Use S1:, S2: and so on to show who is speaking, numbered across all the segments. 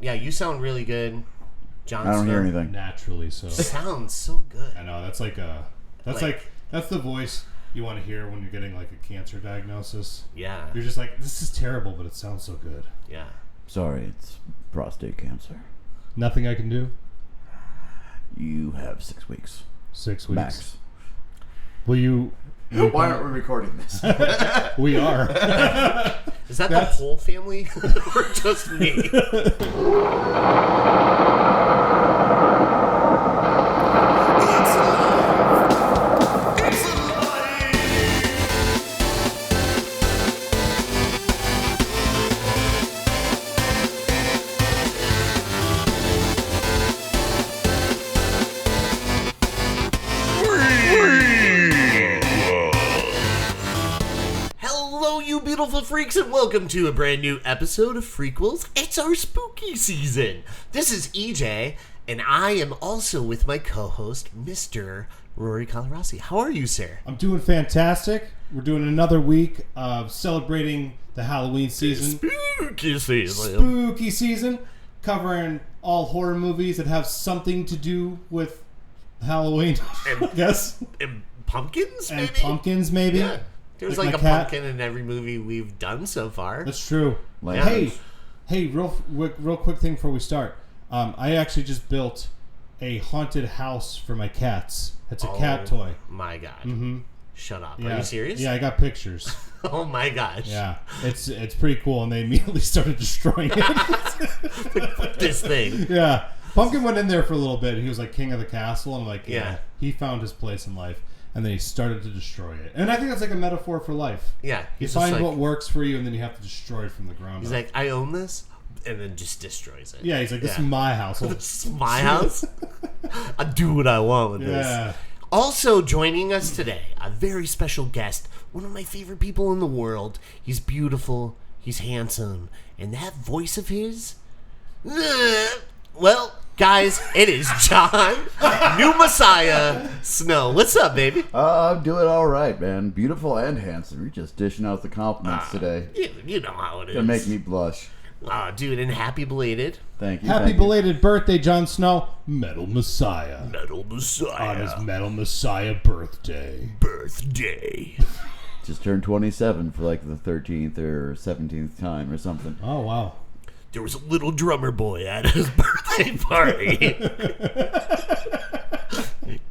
S1: Yeah, you sound really good. John
S2: I don't hear anything.
S3: Naturally so.
S1: Sounds so good.
S3: I know, that's that's the voice you want to hear when you're getting like a cancer diagnosis.
S1: Yeah.
S3: You're just like, this is terrible, but it sounds so good.
S1: Yeah.
S2: Sorry, it's prostate cancer.
S3: Nothing I can do?
S2: You have 6 weeks.
S3: 6 weeks.
S2: Max.
S3: Will you...
S2: Why aren't we recording this?
S3: We are.
S1: Is that the whole family? Or just me? Beautiful freaks, and welcome to a brand new episode of Frequels. It's our spooky season. This is EJ, and I am also with my co-host, Mr. Rory Colorasi. How are you, sir?
S3: I'm doing fantastic. We're doing another week of celebrating the Halloween season.
S1: Spooky season.
S3: Spooky season. Covering all horror movies that have something to do with Halloween, I guess.
S1: And pumpkins, maybe?
S3: And pumpkins, maybe.
S1: Yeah. There's like a pumpkin in every movie we've done so far.
S3: That's true.
S1: Yeah.
S3: Hey, real quick thing before we start. I actually just built a haunted house for my cats. It's a cat toy.
S1: My God.
S3: Mm-hmm.
S1: Shut up.
S3: Yeah.
S1: Are you serious?
S3: Yeah, I got pictures.
S1: Oh my gosh.
S3: Yeah, it's pretty cool, and they immediately started destroying it.
S1: This thing.
S3: Yeah. Pumpkin went in there for a little bit. He was like king of the castle, and I'm like,
S1: yeah,
S3: he found his place in life. And then he started to destroy it. And I think that's like a metaphor for life.
S1: Yeah.
S3: You find what works for you, and then you have to destroy it from the ground up.
S1: He's like, I own this, and then just destroys it.
S3: Yeah, he's like, this is my house.
S1: This is my house? I do what I want with this. Also joining us today, a very special guest, one of my favorite people in the world. He's beautiful, he's handsome, and that voice of his... Well... Guys, it is John, New Messiah Snow. What's up, baby?
S2: I'm doing all right, man. Beautiful and handsome. You're just dishing out the compliments today.
S1: You know how it is.
S2: Gonna make me blush.
S1: Dude, and happy belated.
S2: Thank you.
S3: Happy belated birthday, Jon Snow. Metal Messiah.
S1: Metal Messiah.
S3: On his Metal Messiah birthday.
S2: Just turned 27 for like the 13th or 17th time or something.
S3: Oh, wow.
S1: There was a little drummer boy at his birthday party.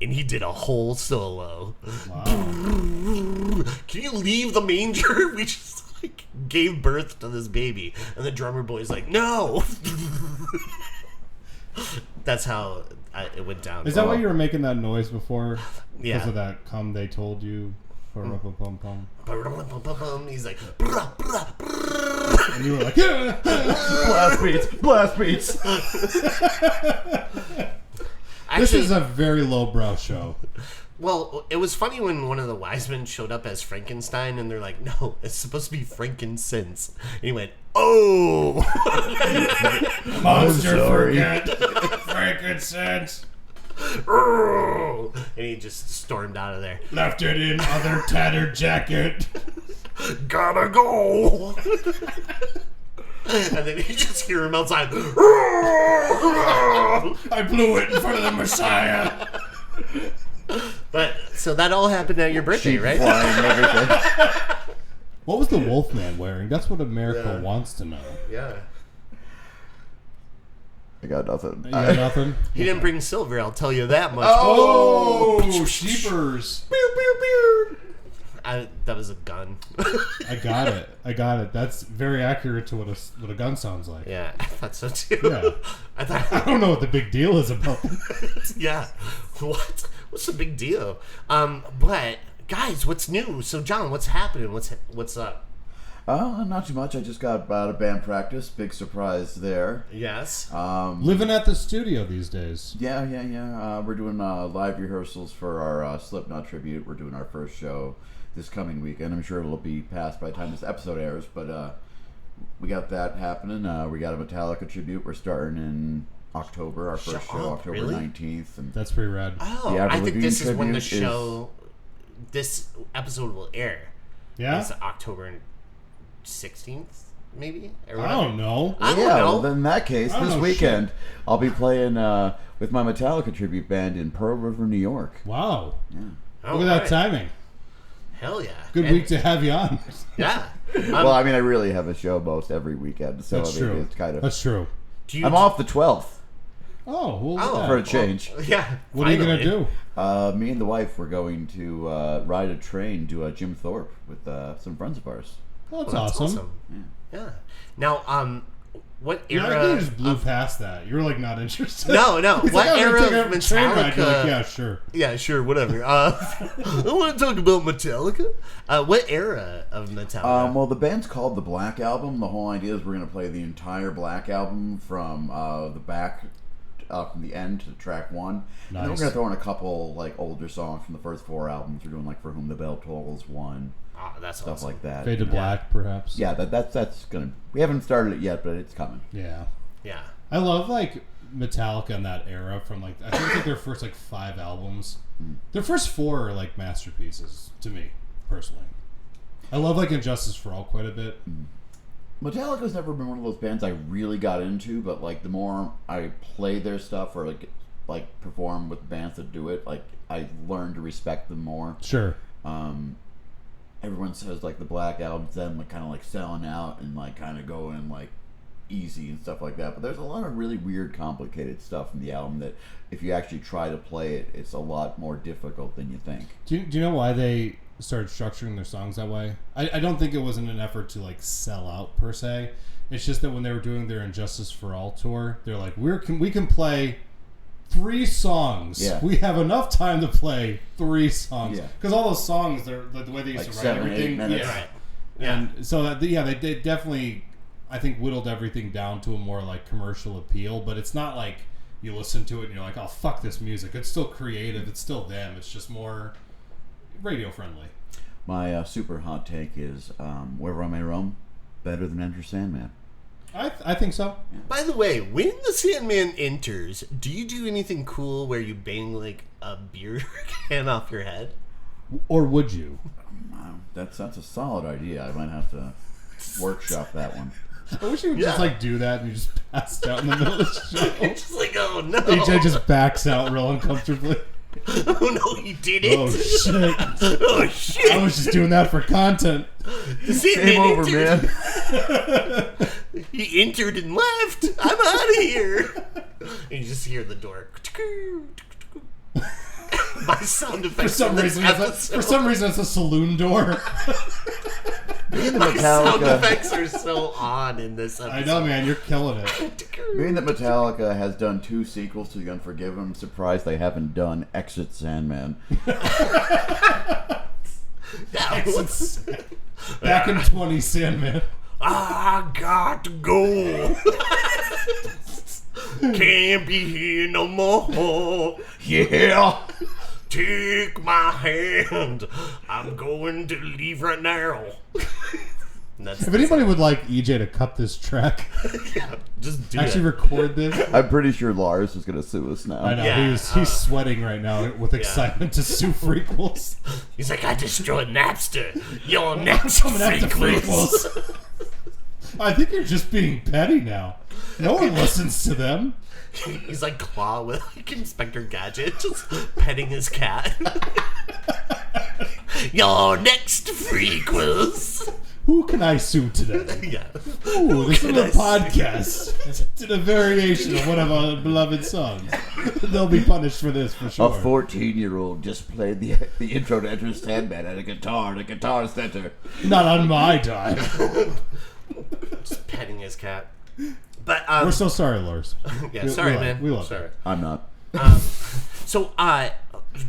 S1: And he did a whole solo.
S3: Wow.
S1: Can you leave the manger? We just like gave birth to this baby. And the drummer boy's like, no. That's how it went down.
S3: Is that why you were making that noise before?
S1: Yeah.
S3: Because of that cum they told you? Pum.
S1: He's like,
S3: and you were like, yeah.
S2: Blast beats.
S3: This is a very lowbrow show.
S1: Well, it was funny when one of the wise men showed up as Frankenstein, and they're like, no, it's supposed to be frankincense. And he went, oh.
S3: Monster forget frankincense.
S1: And he just stormed out of there.
S3: Left it in other tattered jacket.
S1: Gotta go. And then you just hear him outside.
S3: I blew it in front of the Messiah.
S1: But so that all happened at your birthday, right?
S2: Flying, everything.
S3: What was the Wolfman wearing? That's what America wants to know.
S1: Yeah.
S2: I got nothing.
S3: You got nothing?
S1: He didn't bring silver, I'll tell you that much.
S3: Oh, sheepers.
S1: That was a gun.
S3: I got it. That's very accurate to what a gun sounds like.
S1: Yeah, I thought so too.
S3: Yeah. I don't know what the big deal is about.
S1: Yeah. What's the big deal? But guys, what's new? So John, what's happening? What's up?
S2: Not too much. I just got out of band practice. Big surprise there.
S1: Yes.
S3: Living at the studio these days.
S2: Yeah. We're doing live rehearsals for our Slipknot tribute. We're doing our first show this coming weekend. I'm sure it'll be past by the time this episode airs, but we got that happening. We got a Metallica tribute. We're starting in October. Our first show, October 19th. And
S3: that's pretty rad.
S1: Oh, I think this is when the show, this episode will air.
S3: Yeah?
S1: It's October 16th. maybe?
S3: I don't know.
S1: I don't know.
S2: Well, then in that case,
S3: I don't
S2: this
S3: know
S2: weekend, I'll be playing with my Metallica tribute band in Pearl River, New York.
S3: Wow.
S2: Yeah.
S1: All
S3: Look at that
S1: right.
S3: timing.
S1: Hell yeah.
S3: Good week to have you on.
S1: Yeah.
S2: Well, I mean, I really have a show most every weekend, so
S3: That's
S2: I mean,
S3: true.
S2: it's kind of.
S3: That's true.
S2: I'm off the 12th
S3: Oh, well, look
S1: Oh,
S3: at
S2: for a
S3: that.
S2: change.
S1: Yeah.
S3: What are you going to
S1: finally.
S3: do?
S2: Me and the wife were going to ride a train to Jim Thorpe with some friends of ours.
S3: Well, that's,
S1: Well, that's
S3: awesome.
S1: Yeah. Now, what
S3: Yeah,
S1: era?
S3: I think you just blew past that. You were like not interested.
S1: No.
S3: He's
S1: What
S3: like, I'm
S1: era
S3: gonna
S1: of
S3: take a train ride. You're
S1: Metallica?
S3: like, yeah, sure.
S1: Yeah, sure, whatever. I want to talk about Metallica. What era of Metallica?
S2: Well, the band's called the Black Album. The whole idea is we're going to play the entire Black Album from the back, from the end to track 1. And then we're
S3: Nice.
S2: going to throw in a couple like older songs from the first 4 albums. We're doing like For Whom the Bell Tolls 1,
S1: That's
S2: stuff
S1: awesome.
S2: like that.
S3: Fade to Black, perhaps.
S2: Yeah, that's gonna. We haven't started it yet, but it's coming.
S3: Yeah.
S1: Yeah.
S3: I love like Metallica in that era from like I think like their first like 5 albums. Their first 4 are like masterpieces to me personally. I love like Injustice for All quite a bit.
S2: Metallica's never been one of those bands I really got into, but like the more I play their stuff or like perform with bands that do it, like I learn to respect them more.
S3: Sure.
S2: Everyone says like the Black Album's them like kind of like selling out and like kind of going like easy and stuff like that, but there's a lot of really weird, complicated stuff in the album that if you actually try to play it, it's a lot more difficult than you think.
S3: Do you know why they started structuring their songs that way? I don't think it was in an effort to like sell out per se. It's just that when they were doing their Injustice for All tour, they're like, we can play 3 songs.
S2: Yeah.
S3: We have enough time to play 3 songs.
S2: Yeah.
S3: Because all those songs, they're the way they used
S2: Like
S3: to write
S2: 7, 8
S3: everything.
S2: minutes.
S3: Yeah.
S1: Right. Yeah.
S3: And so that, yeah, they definitely, I think, whittled everything down to a more like commercial appeal. But it's not like you listen to it and you're like, oh fuck this music. It's still creative. It's still them. It's just more radio friendly.
S2: My super hot take is Wherever I May Roam, better than Enter Sandman.
S3: I think so.
S1: By the way, when the Sandman enters, do you do anything cool where you bang like a beer can off your head?
S3: Or would you?
S2: Wow, that's a solid idea. I might have to workshop that one.
S3: I wish you would just
S1: Yeah.
S3: like do that and you just passed out in the middle of the show.
S1: Just like, oh no.
S3: AJ just backs out real uncomfortably.
S1: Oh no, he did it.
S3: Oh shit.
S1: Oh shit.
S3: I was just doing that for content.
S1: The Sandman
S2: Game over,
S1: entered.
S2: man.
S1: He entered and left. I'm out of here. And you just hear the door. My sound effects
S3: For some reason, it's a saloon door.
S2: Being that
S1: My sound
S2: Metallica,
S1: effects are so on in this episode.
S3: I know, man. You're killing it.
S2: being that Metallica has done 2 sequels to The Unforgiven, I'm surprised they haven't done Exit Sandman.
S1: Yeah, what's,
S3: Back in 20, Sandman.
S1: I got to go. Can't be here no more.
S2: Yeah!
S1: Take my hand. I'm going to leave right now. And that's
S3: If anybody would like EJ to cut this track,
S1: yeah, just do
S3: actually
S1: it.
S3: record this.
S2: I'm pretty sure Lars is going to sue us now.
S3: I know
S1: Yeah,
S3: he's sweating right now with excitement to sue frequels.
S1: He's like, I destroyed Napster. You're Napster
S3: After
S1: frequels.
S3: frequels. I think you're just being petty now. No one listens to them.
S1: He's like Claw with like Inspector Gadget, just petting his cat. Your next frequels.
S3: Who can I sue today?
S1: Yeah.
S3: Ooh, this is
S1: can
S3: a
S1: I sue?
S3: podcast. Did a variation of one of our beloved songs. They'll be punished for this for
S2: A
S3: sure.
S2: 14-year-old just played the intro to Enter Sandman at a Guitar Center.
S3: Not on my dime.
S1: Just petting his cat. But
S3: We're so sorry, Lars.
S1: yeah,
S3: we
S1: sorry,
S3: love-
S1: man.
S3: we love
S1: sorry.
S2: I'm not.
S1: So,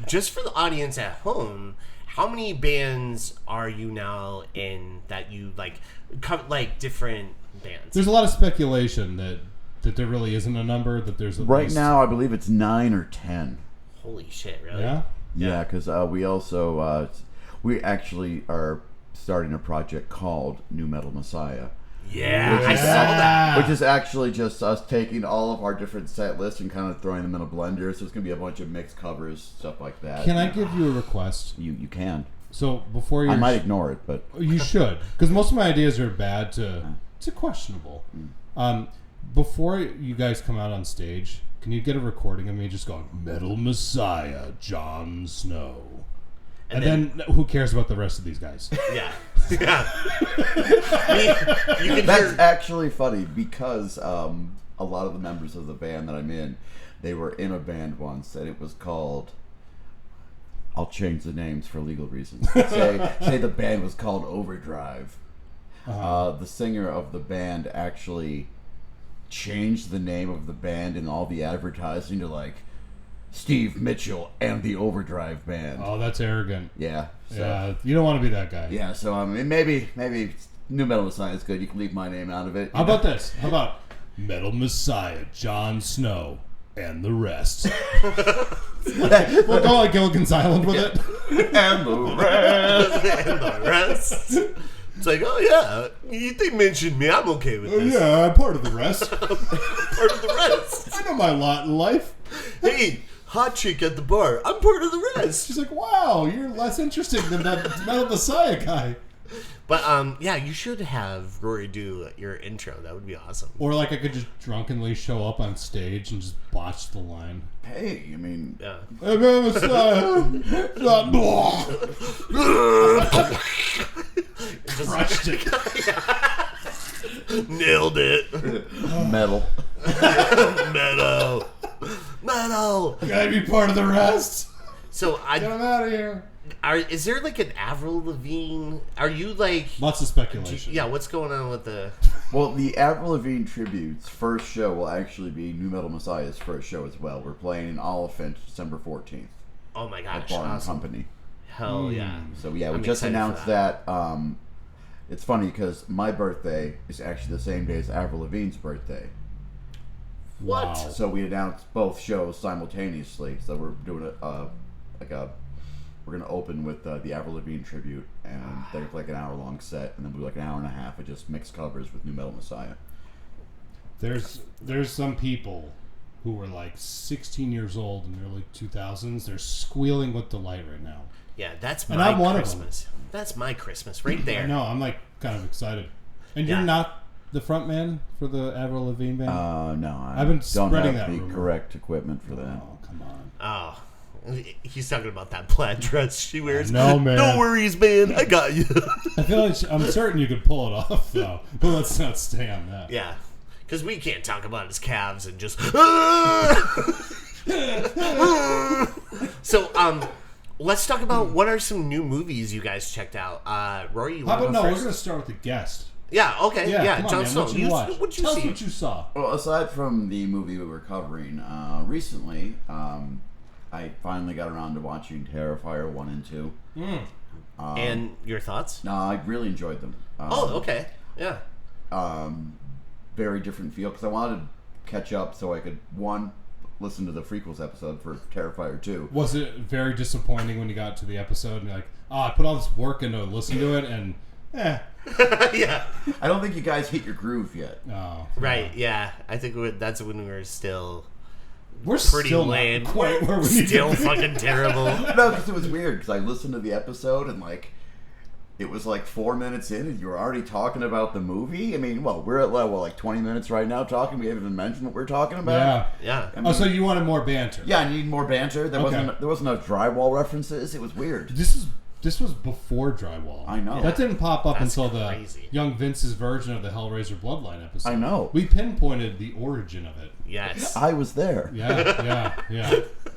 S1: just for the audience at home, how many bands are you now in that you like cover, like different bands?
S3: There's a lot of speculation that there really isn't a number. That there's at
S2: Right
S3: least,
S2: now, I believe it's 9 or 10.
S1: Holy shit, really?
S3: Yeah.
S2: Yeah, because we also we actually are starting a project called New Metal Messiah,
S1: Yeah,
S2: Which
S1: I
S2: is
S1: saw that.
S2: which is actually just us taking all of our different set lists and kind of throwing them in a blender. So it's gonna be a bunch of mixed covers, stuff like that.
S3: Can I give you a request?
S2: You can.
S3: So before
S2: I
S3: you,
S2: might ignore it, but
S3: you should, because most of my ideas are bad to it's a questionable. Before you guys come out on stage, can you get a recording of me just going, Metal Messiah, Jon Snow? And then who cares about the rest of these guys?
S1: Yeah. Yeah. You can
S2: That's actually funny because a lot of the members of the band that I'm in, they were in a band once, and it was called... I'll change the names for legal reasons. Say the band was called Overdrive. The singer of the band actually changed the name of the band in all the advertising to like Steve Mitchell and the Overdrive Band.
S3: Oh, that's arrogant.
S2: Yeah. So,
S3: Yeah, you don't want to be that guy.
S2: Yeah, so I mean, maybe New Metal Messiah is good. You can leave my name out of it.
S3: How about this? How about Metal Messiah, Jon Snow, and the rest? We'll go like Gilligan's Island with it.
S2: And the rest.
S1: and the rest. It's like, oh yeah, they mentioned me. I'm okay with this.
S3: Yeah, I'm part of the rest.
S1: Part of the rest.
S3: I know my lot in life.
S1: Hey, hot chick at the bar. I'm part of the rest.
S3: She's like, wow, you're less interesting than that Metal Messiah guy.
S1: But yeah, you should have Rory do your intro. That would be awesome.
S3: Or like I could just drunkenly show up on stage and just botch the line.
S2: Hey, I mean,
S1: Yeah.
S3: Hey, Metal Messiah. Crushed it.
S1: Nailed it.
S2: metal.
S1: Meadow. Meadow.
S3: Gotta be part of the rest.
S1: So
S3: Get him out of here.
S1: is there like an Avril Lavigne? Are you like?
S3: Lots of speculation.
S1: Yeah. What's going on with the?
S2: Well, the Avril Lavigne Tribute's first show will actually be New Metal Messiah's first show as well. We're playing in Oliphant December 14th
S1: Oh my
S2: at
S1: gosh!
S2: Bar and
S1: Awesome.
S2: Company.
S1: Hell yeah!
S2: So yeah, we
S1: I'm
S2: just
S1: excited for
S2: announced that. It's funny because my birthday is actually the same day as Avril Lavigne's birthday.
S1: What?
S3: Wow.
S2: So we announced both shows simultaneously. So we're doing we're gonna open with the Avril Lavigne tribute, and they're like an hour-long set, and then we'll do like an hour and a half of just mixed covers with New Metal Messiah.
S3: There's some people who were like 16 years old in the early 2000s. They're squealing with delight right now.
S1: Yeah, that's
S3: And
S1: my
S3: I'm one of
S1: Christmas. That's my Christmas right there.
S3: I know. I'm like kind of excited. And you're
S1: Yeah.
S3: not the front man for the Avril Lavigne band?
S2: No,
S3: I've been
S2: don't
S3: spreading
S2: have
S3: that
S2: the
S3: rumor.
S2: correct equipment for that.
S3: Oh, come on.
S1: Oh, he's talking about that plaid dress she wears.
S3: No, man.
S1: No worries, man. I got you.
S3: I feel like I'm certain you could pull it off, though. But let's not stay on that.
S1: Yeah, because we can't talk about his calves and just. So, let's talk about what are some new movies you guys checked out. Rory, you
S3: How
S1: want to
S3: about
S1: go
S3: no? We're
S1: first?
S3: going to start with the guest.
S1: Yeah. Okay. Yeah.
S3: come on,
S1: Jon
S3: man.
S1: Snow.
S3: What you watched?
S1: What'd you
S3: Tell
S1: see?
S3: us what you saw.
S2: Well, aside from the movie we were covering recently, I finally got around to watching Terrifier 1 and 2.
S1: And your thoughts?
S2: No, I really enjoyed them.
S1: Oh, okay. Yeah.
S2: Very different feel, because I wanted to catch up so I could, one, listen to the frequels episode for Terrifier 2.
S3: Was it very disappointing when you got to the episode and you're like, I put all this work into it, listen to it, and
S1: Yeah.
S2: I don't think you guys hit your groove yet.
S3: Oh,
S1: Right. Yeah. I think that's when we were still
S3: we're
S1: pretty
S3: still
S1: lame.
S3: not quite where we need
S1: Still
S3: to be.
S1: fucking terrible.
S2: No, because it was weird, because I listened to the episode and, like, it was like 4 minutes in and you were already talking about the movie. I mean, well, we're at like 20 minutes right now talking. We haven't even mentioned what we're talking about.
S3: Yeah.
S1: Yeah.
S2: I mean,
S3: Oh, so you wanted more banter?
S2: yeah, I need more banter. There
S3: Okay.
S2: wasn't enough drywall references. It was weird.
S3: This was before Drywall.
S2: I know.
S3: That didn't pop up
S1: That's
S3: until
S1: crazy.
S3: the Young Vince's version of the Hellraiser Bloodline episode.
S2: I know.
S3: We pinpointed the origin of it.
S1: Yes.
S2: I was there.
S3: Yeah.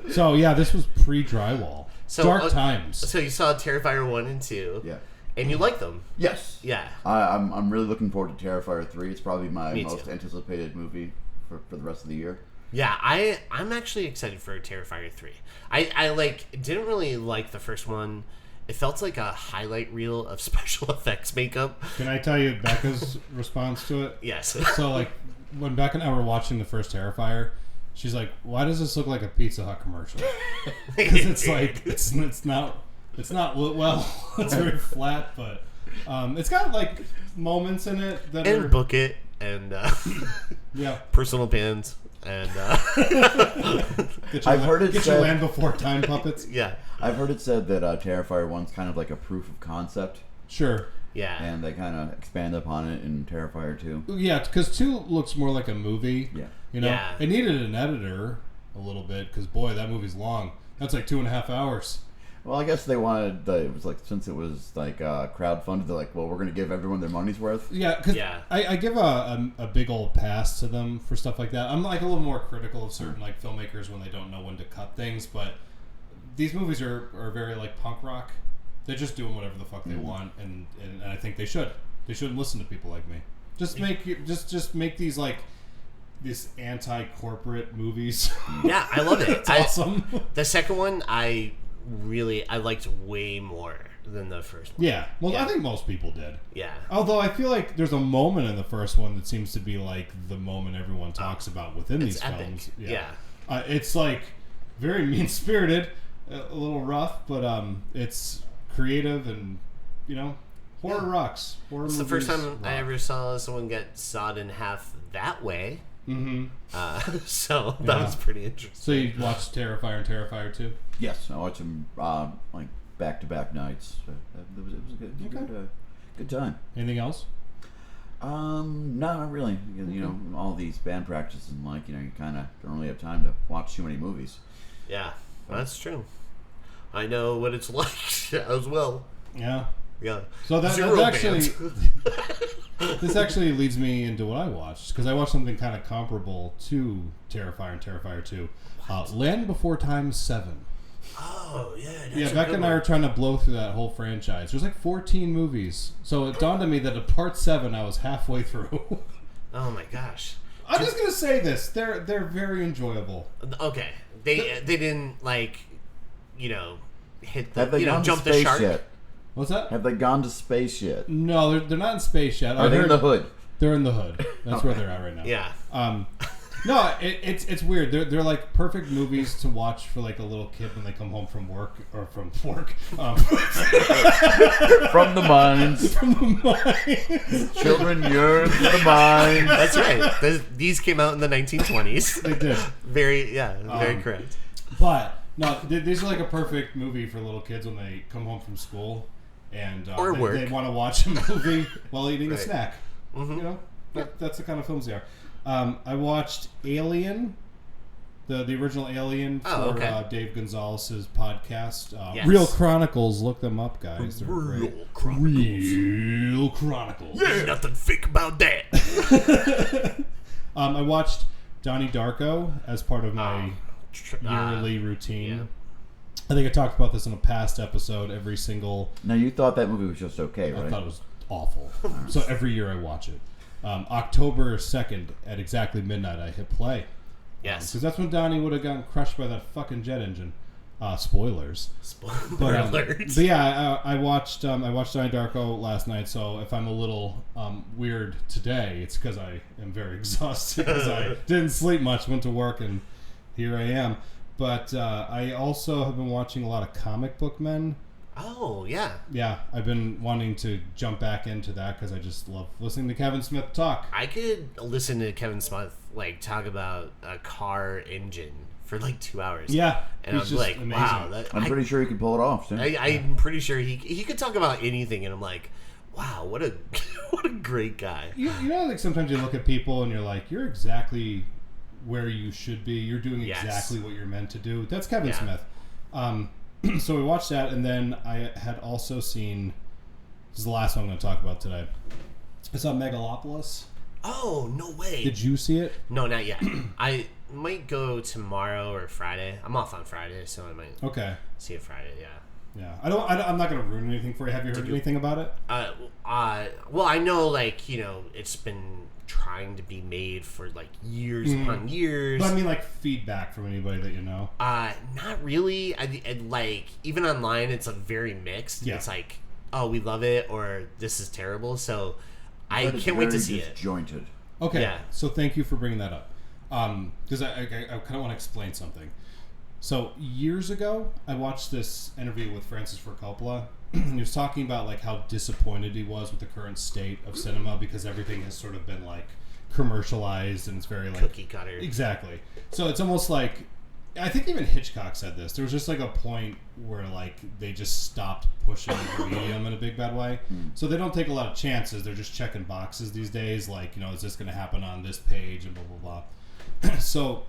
S3: So yeah, this was pre-Drywall.
S1: So,
S3: Dark times.
S1: So you saw Terrifier 1 and 2.
S2: Yeah.
S1: And you like them.
S2: Yes.
S1: Yeah.
S2: I'm really looking forward to Terrifier 3. It's probably my
S1: Me
S2: most
S1: too.
S2: anticipated movie for the rest of the year.
S1: Yeah, I'm actually excited for Terrifier 3. I didn't really like the first one. It felt like a highlight reel of special effects makeup.
S3: Can I tell you Becca's response to it?
S1: Yes.
S3: So like when Becca and I were watching the first Terrifier, she's like, "Why does this look like a Pizza Hut commercial?" Because it's like it's not lit well. It's very flat, but it's got like moments in it that are
S1: And Book It and
S3: yeah.
S1: Personal Pins and
S2: I've heard it
S3: Get
S2: said-
S3: Your Land Before Time puppets.
S1: yeah.
S2: I've heard it said that Terrifier 1's kind of like a proof of concept.
S3: Sure.
S1: Yeah.
S2: And they kind of expand upon it in Terrifier 2.
S3: Yeah, because 2 looks more like a movie.
S2: Yeah.
S3: You know?
S1: Yeah.
S3: It needed an editor a little bit, because, boy, that movie's long. That's like 2.5 hours.
S2: Well, I guess they wanted, it was like, since it was like crowdfunded, they're like, well, we're going to give everyone their money's worth.
S3: Yeah, because I give a big old pass to them for stuff like that. I'm like a little more critical of certain like filmmakers when they don't know when to cut things, but these movies are very like punk rock. They're just doing whatever the fuck they want, and I think they should. They shouldn't listen to people like me. Just make these like these anti-corporate movies.
S1: Yeah, I love it.
S3: It's awesome.
S1: The second one, I liked way more than the first one.
S3: Yeah, well, I think most people did.
S1: Yeah.
S3: Although I feel like there's a moment in the first one that seems to be like the moment everyone talks about within these
S1: epic.
S3: films.
S1: Yeah.
S3: It's like very mean-spirited, a little rough, but it's creative and, horror rocks. Horror
S1: It's
S3: movies
S1: the first time
S3: rock.
S1: I ever saw someone get sawed in half that way.
S3: Mm-hmm.
S1: So that was pretty interesting.
S3: So you watched Terrifier and Terrifier 2?
S2: Yes, I watched them like back-to-back nights. It was a good time.
S3: Anything else?
S2: No, not really. All these band practices and you kind of don't really have time to watch too many movies.
S1: Yeah, that's true. I know what it's like as well.
S3: Yeah.
S1: Yeah.
S3: So that actually, this actually leads me into what I watched, because I watched something kind of comparable to Terrifier and Terrifier 2. Land Before Time 7.
S1: Oh, yeah.
S3: Yeah, Beck and I are trying to blow through that whole franchise. There's like 14 movies. So it dawned on me that at part 7 I was halfway through.
S1: Oh my gosh.
S3: I'm just going to say this. They're very enjoyable.
S1: Okay. They didn't hit the
S2: Have they gone
S1: jump
S2: to
S1: the
S2: space
S1: shark.
S2: yet?
S3: What's that?
S2: Have they gone to space yet?
S3: No, they're not in space yet.
S2: Are they in the hood?
S3: They're in the hood. That's where they're at right now.
S1: Yeah.
S3: No, it's weird. They're like perfect movies to watch for like a little kid when they come home from work or from work.
S2: From the mines.
S3: From the mines.
S2: Children yearn for the mines.
S1: That's right. These came out in the 1920s.
S3: They did.
S1: Very correct.
S3: But no, these are like a perfect movie for little kids when they come home from school and
S1: or work.
S3: They want to watch a movie while eating a snack.
S1: Mm-hmm.
S3: That's the kind of films they are. I watched Alien, the original Alien for Dave Gonzalez's podcast.
S1: Yes.
S3: Real Chronicles, look them up, guys. They're great. Real Chronicles.
S1: There's nothing fake about that.
S3: I watched Donnie Darko as part of my yearly routine.
S1: Yeah.
S3: I think I talked about this in a past episode. Every single...
S2: Now, you thought that movie was just okay, right?
S3: I thought it was awful. So every year I watch it. October 2nd at exactly midnight I hit play.
S1: Yes.
S3: Because that's when Donnie would have gotten crushed by that fucking jet engine. Spoilers.
S1: Spoiler alert.
S3: But yeah, I watched Donnie Darko last night, so if I'm a little weird today, it's because I am very exhausted because I didn't sleep much, went to work, and here I am. But I also have been watching a lot of Comic Book Men.
S1: Oh, yeah.
S3: Yeah, I've been wanting to jump back into that because I just love listening to Kevin Smith talk.
S1: I could listen to Kevin Smith talk about a car engine for 2 hours.
S3: Yeah,
S1: and I'm like,
S3: amazing.
S1: wow.
S2: I'm pretty sure he can pull it off.
S1: I'm pretty sure he could talk about anything, and I'm like, wow, what a great guy.
S3: You know, sometimes you look at people and you're like, you're exactly where you should be. You're doing exactly what you're meant to do. That's Kevin Smith. So we watched that, and then I had also seen... This is the last one I'm going to talk about today. I saw Megalopolis.
S1: Oh, no way.
S3: Did you see it?
S1: No, not yet. I might go tomorrow or Friday. I'm off on Friday, so I might see it Friday, yeah.
S3: Yeah. I'm not going to ruin anything for you. Have you heard anything about it?
S1: Well, I know, it's been trying to be made for years upon years.
S3: But I mean, feedback from anybody that you know.
S1: Not really. Even online, it's very mixed.
S3: Yeah.
S1: It's oh, we love it, or this is terrible. So I can't wait to see it.
S2: Disjointed.
S3: Okay.
S1: Yeah.
S3: So thank you for bringing that up, because I kind of want to explain something. So years ago, I watched this interview with Francis Ford Coppola. He was talking about how disappointed he was with the current state of cinema because everything has sort of been commercialized and it's very
S1: cookie cutter.
S3: Exactly. So it's almost like I think even Hitchcock said this. There was just like a point where like they just stopped pushing the medium in a big bad way. So they don't take a lot of chances. They're just checking boxes these days. Like, you know, is this going to happen on this page and blah, blah, blah. So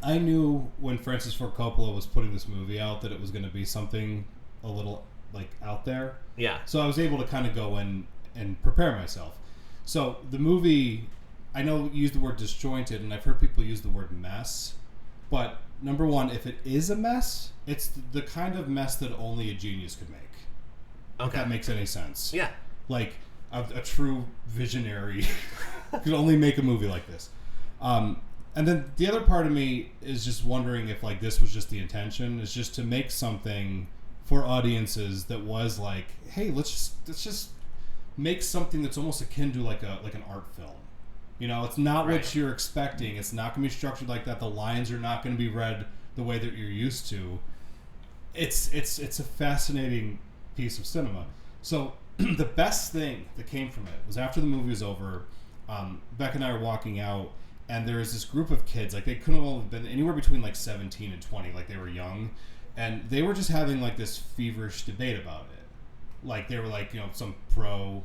S3: I knew when Francis Ford Coppola was putting this movie out that it was going to be something a little like out there.
S1: Yeah.
S3: So I was able to kind of go in and prepare myself. So the movie, I know you use the word disjointed, and I've heard people use the word mess. But number one, if it is a mess, it's the kind of mess that only a genius could make. Okay. If that makes any sense.
S1: Yeah.
S3: Like a true visionary could only make a movie like this. And then the other part of me is just wondering if like this was just the intention, is just to make something for audiences that was like, hey, let's just make something that's almost akin to like an art film. You know, it's not what you're expecting. It's not going to be structured like that. The lines are not going to be read the way that you're used to. It's a fascinating piece of cinema. So the best thing that came from it was after the movie was over, Beck and I were walking out, and there was this group of kids. Like, they couldn't have been anywhere between like 17 and 20. Like, they were young. And they were just having like this feverish debate about it. Like, they were like, you know, some pro,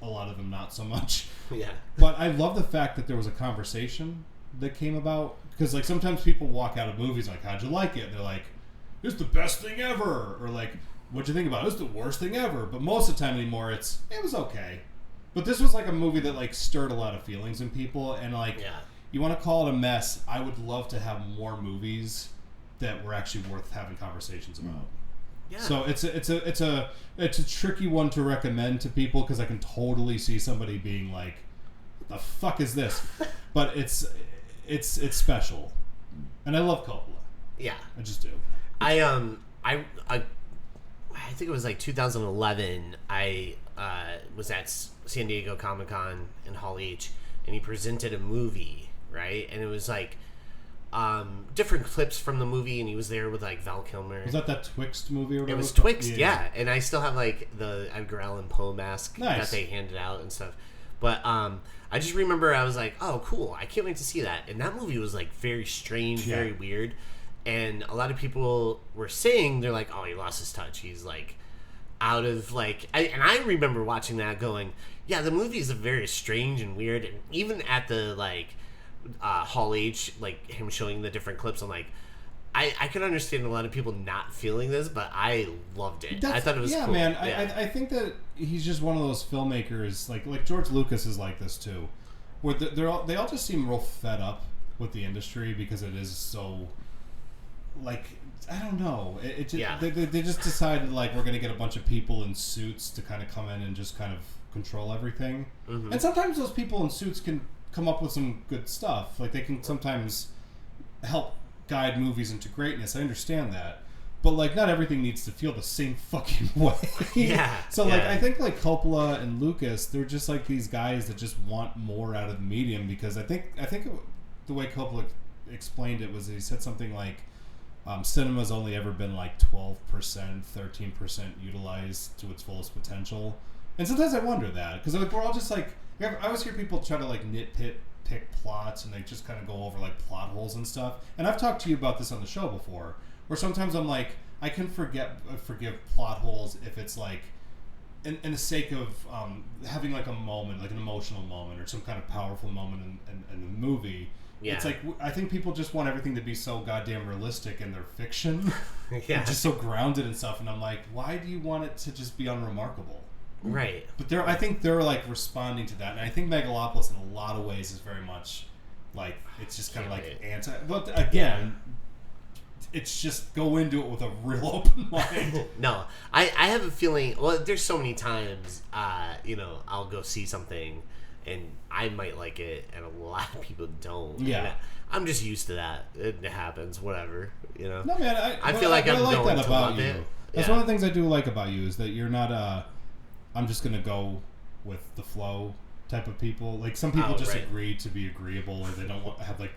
S3: a lot of them not so much.
S1: Yeah.
S3: But I love the fact that there was a conversation that came about, because like sometimes people walk out of movies like, how'd you like it? And they're like, it's the best thing ever, or like, what'd you think about it? It's the worst thing ever. But most of the time anymore, it was okay. But this was like a movie that like stirred a lot of feelings in people, and like, you want to call it a mess, I would love to have more movies that were actually worth having conversations about. Yeah. So it's a tricky one to recommend to people, because I can totally see somebody being like, what the fuck is this? But it's special. And I love Coppola.
S1: Yeah.
S3: I just do.
S1: I think it was like 2011. I was at San Diego Comic-Con in Hall H, and he presented a movie, right? And it was like different clips from the movie, and he was there with like Val Kilmer.
S3: Was that Twixt movie or whatever?
S1: It was Twixt, yeah. And I still have like the Edgar Allan Poe mask that they handed out and stuff. But I just remember I was like, oh, cool, I can't wait to see that. And that movie was like very strange, very weird. And a lot of people were saying, they're like, oh, he lost his touch. He's like out of like... And I remember watching that going, yeah, the movie is very strange and weird. And even at the like Hall H, like him showing the different clips, I'm like, I could understand a lot of people not feeling this, but I loved it. I thought it was cool.
S3: Man. Yeah. I think that he's just one of those filmmakers, like George Lucas is like this too, where they all just seem real fed up with the industry, because it is so, like, I don't know. They just decided like, we're going to get a bunch of people in suits to kind of come in and just kind of control everything. Mm-hmm. And sometimes those people in suits can come up with some good stuff. Like, they can sometimes help guide movies into greatness. I understand that. But like, not everything needs to feel the same fucking way.
S1: Yeah.
S3: So like, I think like Coppola and Lucas, they're just like these guys that just want more out of the medium, because I think the way Coppola explained it was, he said something like, cinema's only ever been like 12%, 13% utilized to its fullest potential. And sometimes I wonder that, because like, we're all just like, I always hear people try to like pick plots, and they just kind of go over like plot holes and stuff. And I've talked to you about this on the show before, where sometimes I'm like, I can forgive plot holes if it's like in the sake of having like a moment, like an emotional moment or some kind of powerful moment in the movie. Yeah. It's like, I think people just want everything to be so goddamn realistic in their fiction. Yeah. Just so grounded and stuff. And I'm like, why do you want it to just be unremarkable?
S1: Right.
S3: But I think they're like responding to that. And I think Megalopolis in a lot of ways is very much like, it's just kind of like anti. But again, it's just go into it with a real open mind.
S1: No, I have a feeling, well, there's so many times, I'll go see something and I might like it and a lot of people don't. Yeah. I'm just used to that. It happens, whatever, No,
S3: man,
S1: I feel like I'm going to love
S3: you.
S1: it.
S3: That's one of the things I do like about you, is that you're not I'm just going to go with the flow type of people. Like, some people agree to be agreeable, or they don't have like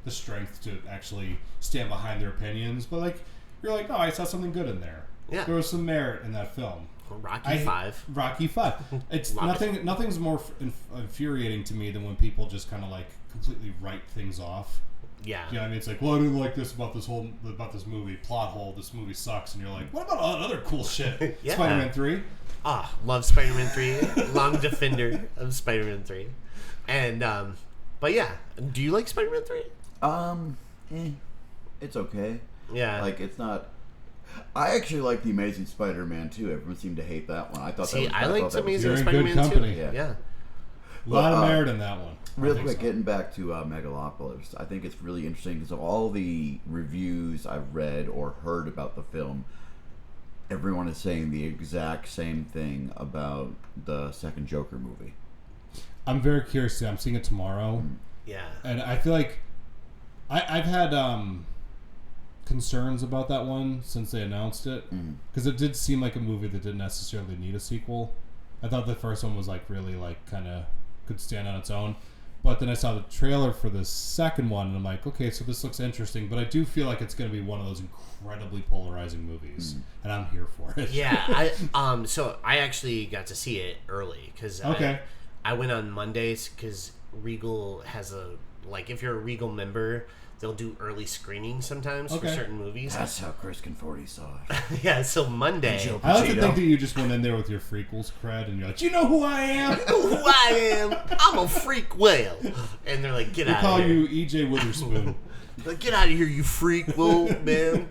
S3: the strength to actually stand behind their opinions. But like, you're like, no, I saw something good in there.
S1: Yeah.
S3: There was some merit in that film.
S1: Rocky Five.
S3: Rocky Five. It's nothing's more infuriating to me than when people just kind of like completely write things off.
S1: Yeah.
S3: You know what I mean? It's like, well, I didn't like this about this movie. Plot hole. This movie sucks. And you're like, what about all that other cool shit?
S1: Yeah.
S3: Spider-Man 3.
S1: Love Spider-Man 3. Long defender of Spider-Man 3. And but yeah, do you like Spider-Man 3?
S2: It's okay.
S1: Yeah.
S2: Like, it's not. I actually like The Amazing Spider-Man 2. Everyone seemed to hate that one. I thought that was.
S1: I liked Amazing
S3: You're in
S1: Spider-Man
S3: good company.
S1: 2.
S2: Yeah.
S1: Yeah.
S3: A lot of merit in that one.
S2: Real quick, getting back to Megalopolis, I think it's really interesting because of all the reviews I've read or heard about the film, everyone is saying the exact same thing about the second Joker movie.
S3: I'm very curious. I'm seeing it tomorrow.
S1: Yeah.
S3: And I feel like I've had concerns about that one since they announced it, because it did seem like a movie that didn't necessarily need a sequel. I thought the first one was like really like kind of could stand on its own, but then I saw the trailer for the second one and I'm like, okay, so this looks interesting, but I do feel like it's going to be one of those incredibly polarizing movies, and I'm here for it.
S1: Yeah. So I actually got to see it early because I went on Mondays because Regal has if you're a Regal member, they'll do early screenings sometimes for certain movies.
S2: That's how Chris Conforti saw it.
S1: Yeah, so Monday.
S3: I like to think that you just went in there with your freakles cred and you're like, you know who I am?
S1: You know who I am? I'm a freak whale. And they're like, get out of here.
S3: We call you EJ Witherspoon.
S1: Like, get out of here, you freak, whoa, man.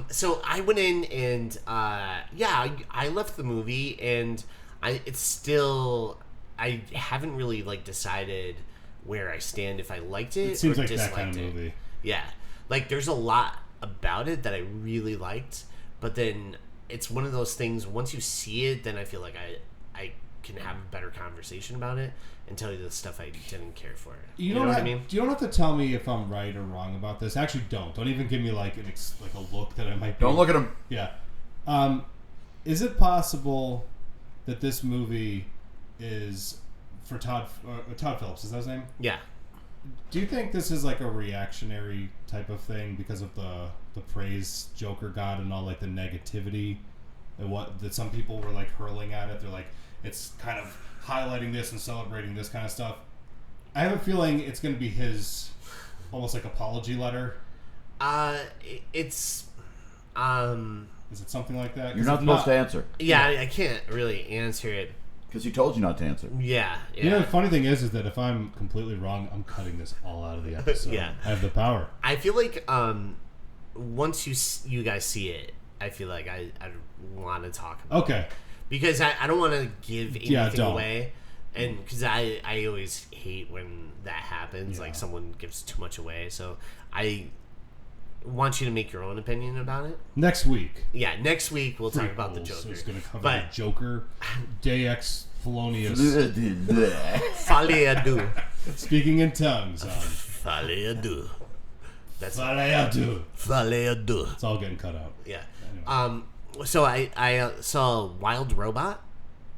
S1: So I went in and, I left the movie and I haven't really, decided where I stand if I liked it.
S3: It seems
S1: or
S3: like
S1: disliked
S3: that kind of
S1: it.
S3: movie.
S1: Yeah. There's a lot about it that I really liked, but then it's one of those things, once you see it, then I feel like I can have a better conversation about it and tell you the stuff I didn't care for. You know what I mean?
S3: You don't have to tell me if I'm right or wrong about this. Actually, don't. Don't even give me a look that I might be.
S2: Don't look at him.
S3: Yeah. Is it possible that this movie is for Todd Phillips? Is that his name?
S1: Yeah.
S3: Do you think this is like a reactionary type of thing because of the praise Joker got and all the negativity and that some people were hurling at it? They're like, it's kind of highlighting this and celebrating this kind of stuff. I have a feeling it's going to be his almost apology letter.
S1: Is
S3: it something like that?
S2: You're not supposed to answer.
S1: Yeah, I can't really answer it.
S2: Because he told you not to answer.
S1: Yeah.
S3: You know, the funny thing is that if I'm completely wrong, I'm cutting this all out of the episode.
S1: Yeah.
S3: I have the power.
S1: I feel like once you guys see it, I feel like I want to talk about it. Because I don't want to give anything away. And because I always hate when that happens, someone gives too much away. So I want you to make your own opinion about it.
S3: Next week.
S1: Yeah, next week we'll talk about the Joker.
S3: So it's going to cover the Joker, Deus Felonius.
S1: Faleadu.
S3: Speaking in tongues.
S1: Faleadu.
S3: That's Faleadu.
S1: Faleadu.
S3: It's all getting cut out.
S1: Yeah.
S3: Anyway.
S1: So I saw Wild Robot.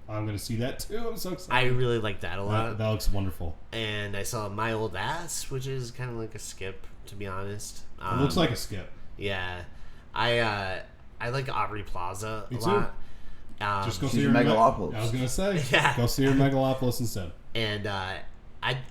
S3: I'm going to see that too. I'm so excited.
S1: I really like that a lot.
S3: That looks wonderful.
S1: And I saw My Old Ass, which is kind of like a skip, to be honest.
S3: It looks like a skip.
S1: Yeah. I like Aubrey Plaza a
S3: Me
S1: lot.
S3: Just go see her
S2: Megalopolis.
S3: I was going to say.
S1: Yeah.
S3: Go see her Megalopolis instead.
S1: And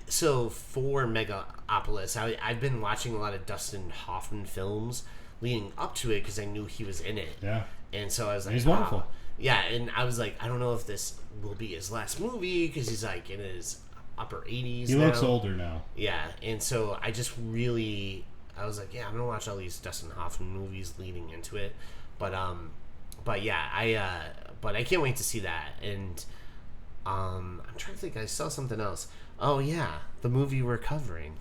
S1: so for Megalopolis, I've been watching a lot of Dustin Hoffman films leading up to it because I knew he was in it.
S3: Yeah.
S1: And so I was like,
S3: he's wonderful.
S1: Yeah, and I was like, I don't know if this will be his last movie because he's in his upper 80s.
S3: He looks older now.
S1: Yeah, and so I was like, yeah, I'm gonna watch all these Dustin Hoffman movies leading into it, but yeah, I can't wait to see that. And I'm trying to think, I saw something else. Oh yeah, the movie we're covering.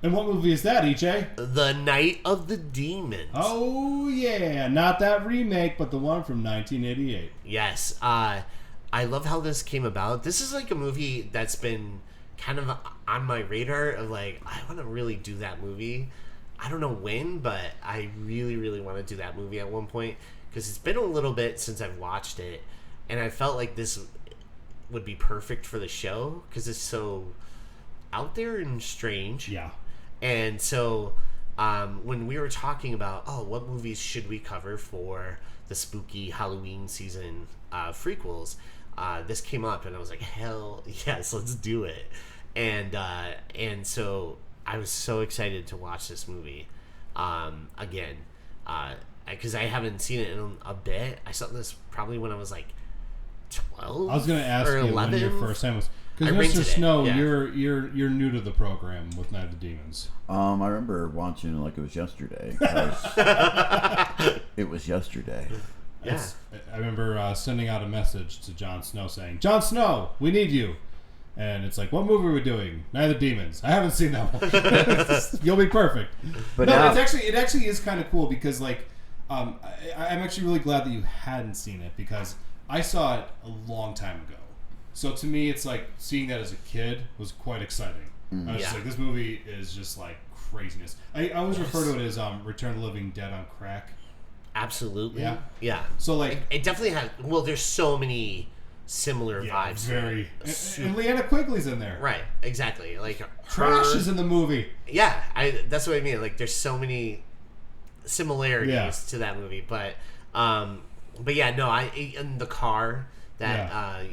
S3: And what movie is that, EJ?
S1: The Night of the Demons.
S3: Oh, yeah. Not that remake, but the one from 1988.
S1: Yes. I love how this came about. This is a movie that's been kind of on my radar of I want to really do that movie. I don't know when, but I really, really want to do that movie at one point because it's been a little bit since I've watched it. And I felt like this would be perfect for the show because it's so out there and strange.
S3: Yeah.
S1: And so when we were talking about, what movies should we cover for the spooky Halloween season prequels, this came up, and I was like, hell yes, let's do it. And so I was so excited to watch this movie again, because I haven't seen it in a bit. I saw this probably when I was like 12.
S3: I was going to ask
S1: or
S3: you
S1: 11.
S3: when your first time was, because Mr. Snow, you're new to the program with Night of the Demons.
S2: I remember watching it like it was yesterday. It was yesterday.
S1: Yeah.
S3: I remember sending out a message to Jon Snow saying, "Jon Snow, we need you." And it's like, what movie are we doing? Night of the Demons. I haven't seen that one. You'll be perfect. But no, now, it actually is kind of cool because like, I'm actually really glad that you hadn't seen it because I saw it a long time ago. So to me, it's like seeing that as a kid was quite exciting. I was just like, this movie is just like craziness. I always refer to it as Return of the Living Dead on crack.
S1: Absolutely.
S3: Yeah. So like,
S1: it definitely has. Well, there's so many similar vibes.
S3: Very. And Leanna Quigley's in there.
S1: Right. Exactly. Like
S3: Trash is in the movie.
S1: Yeah. That's what I mean. Like there's so many similarities to that movie, but yeah, no. In the car that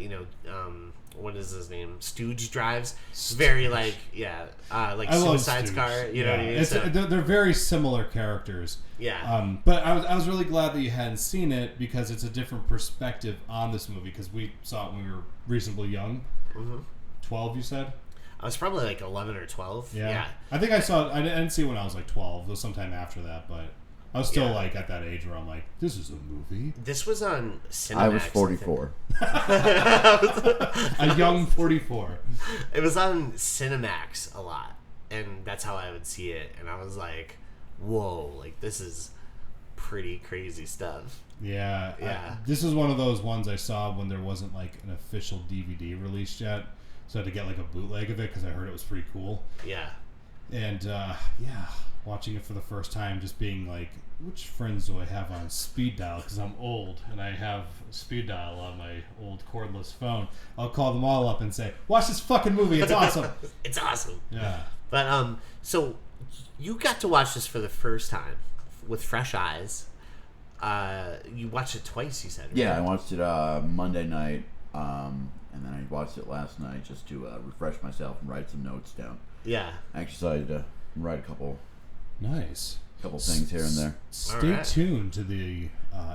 S1: what is his name? Stooge drives. Very like like Suicide's car. You know what I mean?
S3: They're very similar characters.
S1: Yeah.
S3: But I was really glad that you hadn't seen it because it's a different perspective on this movie because we saw it when we were reasonably young. 12, you said?
S1: I was probably like 11 or 12. Yeah.
S3: I think I saw it. I didn't see it when I was like 12. It was sometime after that, but I was still like at that age where I'm like, this is a movie.
S1: This was on Cinemax.
S2: I was 44.
S3: A young 44.
S1: It was on Cinemax a lot, and that's how I would see it. And I was like, whoa, like this is pretty crazy stuff.
S3: Yeah. This is one of those ones I saw when there wasn't like an official DVD released yet. So I had to get like a bootleg of it because I heard it was pretty cool.
S1: Yeah.
S3: And watching it for the first time, just being like, which friends do I have on speed dial? Because I'm old and I have speed dial on my old cordless phone. I'll call them all up and say, watch this fucking movie. It's awesome.
S1: It's awesome.
S3: Yeah.
S1: But so you got to watch this for the first time with fresh eyes. You watched it twice, you said, right?
S2: Yeah, I watched it Monday night, and then I watched it last night just to refresh myself and write some notes down.
S1: Yeah.
S2: I actually decided to write a couple things here and there.
S3: Stay tuned to the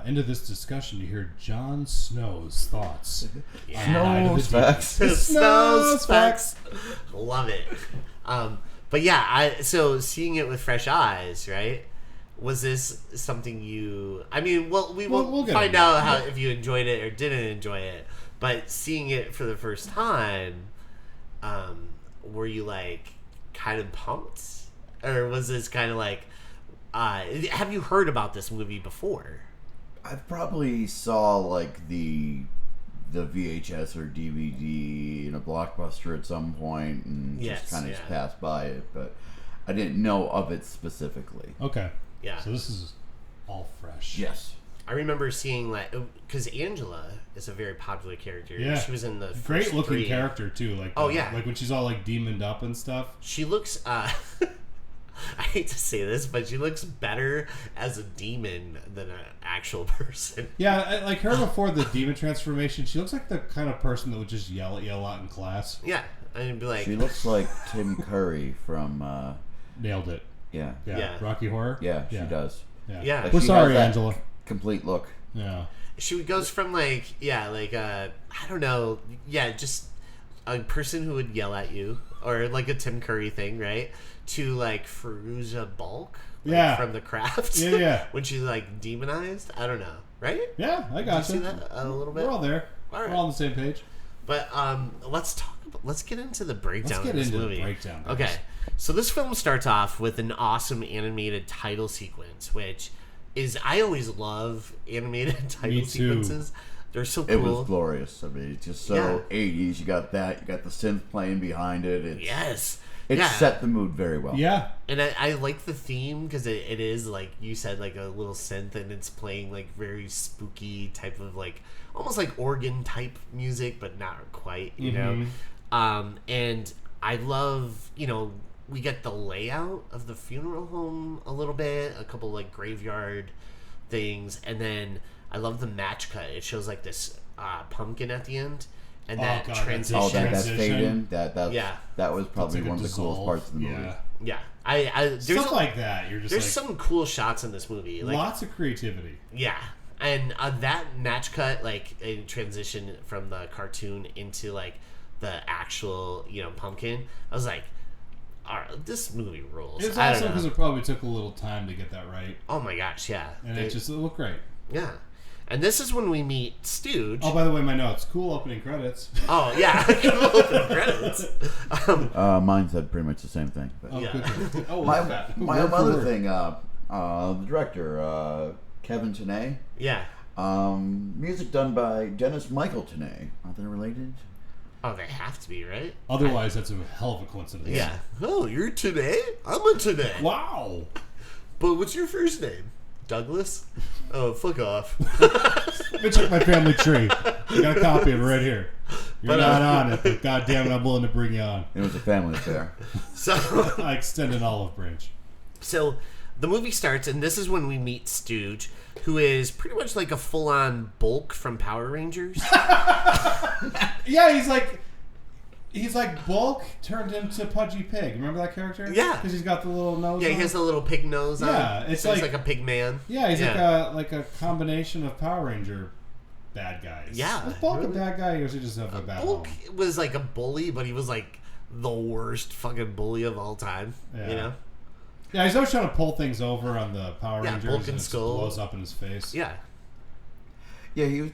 S3: end of this discussion to hear Jon Snow's thoughts.
S2: Snow's facts.
S1: Snow's facts. Love it. But yeah, so seeing it with fresh eyes, right? Was this something you? I mean, we'll find out if you enjoyed it or didn't enjoy it. But seeing it for the first time, were you like kind of pumped, or was this kind of like? Have you heard about this movie before?
S2: I probably saw like the VHS or DVD in a Blockbuster at some point and just kind of passed by it, but I didn't know of it specifically.
S3: Okay.
S1: Yeah.
S3: So this is all fresh.
S2: Yes.
S1: I remember seeing like because Angela is a very popular character.
S3: Yeah.
S1: She was in the first
S3: great looking
S1: 3.
S3: character too. Like like when she's all like demoned up and stuff.
S1: She looks. I hate to say this, but she looks better as a demon than an actual person.
S3: Yeah, like her before the demon transformation, she looks like the kind of person that would just yell at you a lot in class.
S1: Yeah, and be like,
S2: she looks like Tim Curry from.
S3: Nailed it.
S2: Yeah.
S3: Rocky Horror.
S2: Yeah, she does.
S1: Yeah.
S3: We're sorry, Angela.
S2: Complete look.
S3: Yeah.
S1: She goes from I don't know, just a person who would yell at you, or like a Tim Curry thing, right? To like Fairuza Balk, from The Craft.
S3: Yeah.
S1: When she's like demonized, I don't know, right?
S3: Yeah, I got you.
S1: See that a little bit?
S3: We're all there.
S1: All right.
S3: We're all on the same page.
S1: But let's get into the breakdown of this movie.
S3: The breakdown.
S1: Okay, so this film starts off with an awesome animated title sequence, which is I always love animated title sequences. They're so cool.
S2: It was glorious. I mean, it's just so 80s. You got that. You got the synth playing behind it. It set the mood very well.
S3: Yeah.
S1: And I like the theme because it is, like you said, like a little synth, and it's playing like very spooky type of like almost like organ type music, but not quite, you know? And I love, we get the layout of the funeral home a little bit, a couple like graveyard things, and then I love the match cut. It shows like this pumpkin at the end, and transition.
S2: Oh, that fade in. That was probably
S3: like
S2: one of the coolest parts of the movie.
S1: Yeah. There's
S3: stuff like that. You're just
S1: there's some cool shots in this movie. Like,
S3: lots of creativity.
S1: Yeah. And that match cut, like, in transition from the cartoon into, like, the actual, pumpkin, I was like, all right, this movie rules.
S3: It's also because it probably took a little time to get that right.
S1: Oh, my gosh, yeah.
S3: And it looked great.
S1: Yeah. And this is when we meet Stooge.
S3: Oh, by the way, my notes. Cool opening credits.
S1: Oh, yeah. Cool opening credits.
S2: Mine said pretty much the same thing. But. My other thing, the director, Kevin Tenay.
S1: Yeah.
S2: Music done by Dennis Michael Tenay. Are they related?
S1: Oh, they have to be, right?
S3: Otherwise, that's a hell of a coincidence.
S1: Yeah. Oh, you're Tenay? I'm a Tenay.
S3: Wow.
S1: But what's your first name? Douglas? Oh, fuck off.
S3: Let me check my family tree. I got a copy of it right here. You're not on it, but goddamn it, I'm willing to bring you on.
S2: It was a family affair.
S1: So
S3: I extend an olive branch.
S1: So the movie starts, and this is when we meet Stooge, who is pretty much like a full-on Bulk from Power Rangers.
S3: Yeah, he's like Bulk turned into Pudgy Pig. Remember that character?
S1: Yeah.
S3: Because he's got the little nose.
S1: Yeah, he has a little pig nose on.
S3: Yeah,
S1: he's like a pig man.
S3: Yeah, he's like a combination of Power Ranger bad guys.
S1: Yeah.
S3: Was Bulk a bad guy, or was he just a bad
S1: Bulk was like a bully, but he was like the worst fucking bully of all time.
S3: Yeah. Yeah, he's always trying to pull things over on the Power Rangers.
S1: Bulk and
S3: it
S1: Skull
S3: blows up in his face.
S1: Yeah.
S2: Yeah, he was,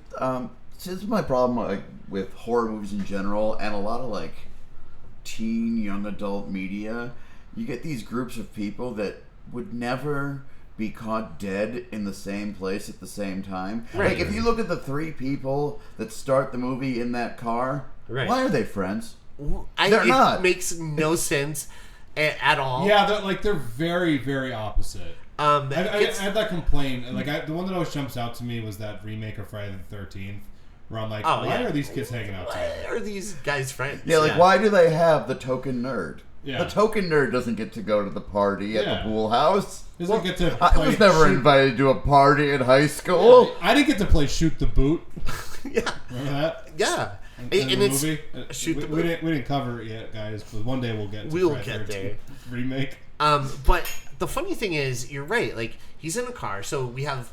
S2: this is my problem with horror movies in general, and a lot of like teen, young adult media. You get these groups of people that would never be caught dead in the same place at the same time.
S1: Right.
S2: Like if you look at the three people that start the movie in that car, why are they friends? They're not.
S1: It makes no sense at all.
S3: Yeah, they're very, very opposite. I had that complaint. Like the one that always jumps out to me was that remake of Friday the 13th, where I'm like, why are these kids hanging out together?
S1: Why are these guys friends?
S2: Yeah, why do they have the token nerd?
S3: Yeah.
S2: The token nerd doesn't get to go to the party at the pool house.
S3: Doesn't get to
S2: I was never invited to a party in high school.
S3: I didn't get to play Shoot the Boot.
S1: Yeah.
S3: Remember that?
S1: Yeah.
S3: In the movie?
S1: Shoot the
S3: Boot. We didn't cover it yet, guys, but one day we'll get to
S1: We'll
S3: Friday
S1: get there.
S3: Remake.
S1: But the funny thing is, you're right. Like, he's in a car, so we have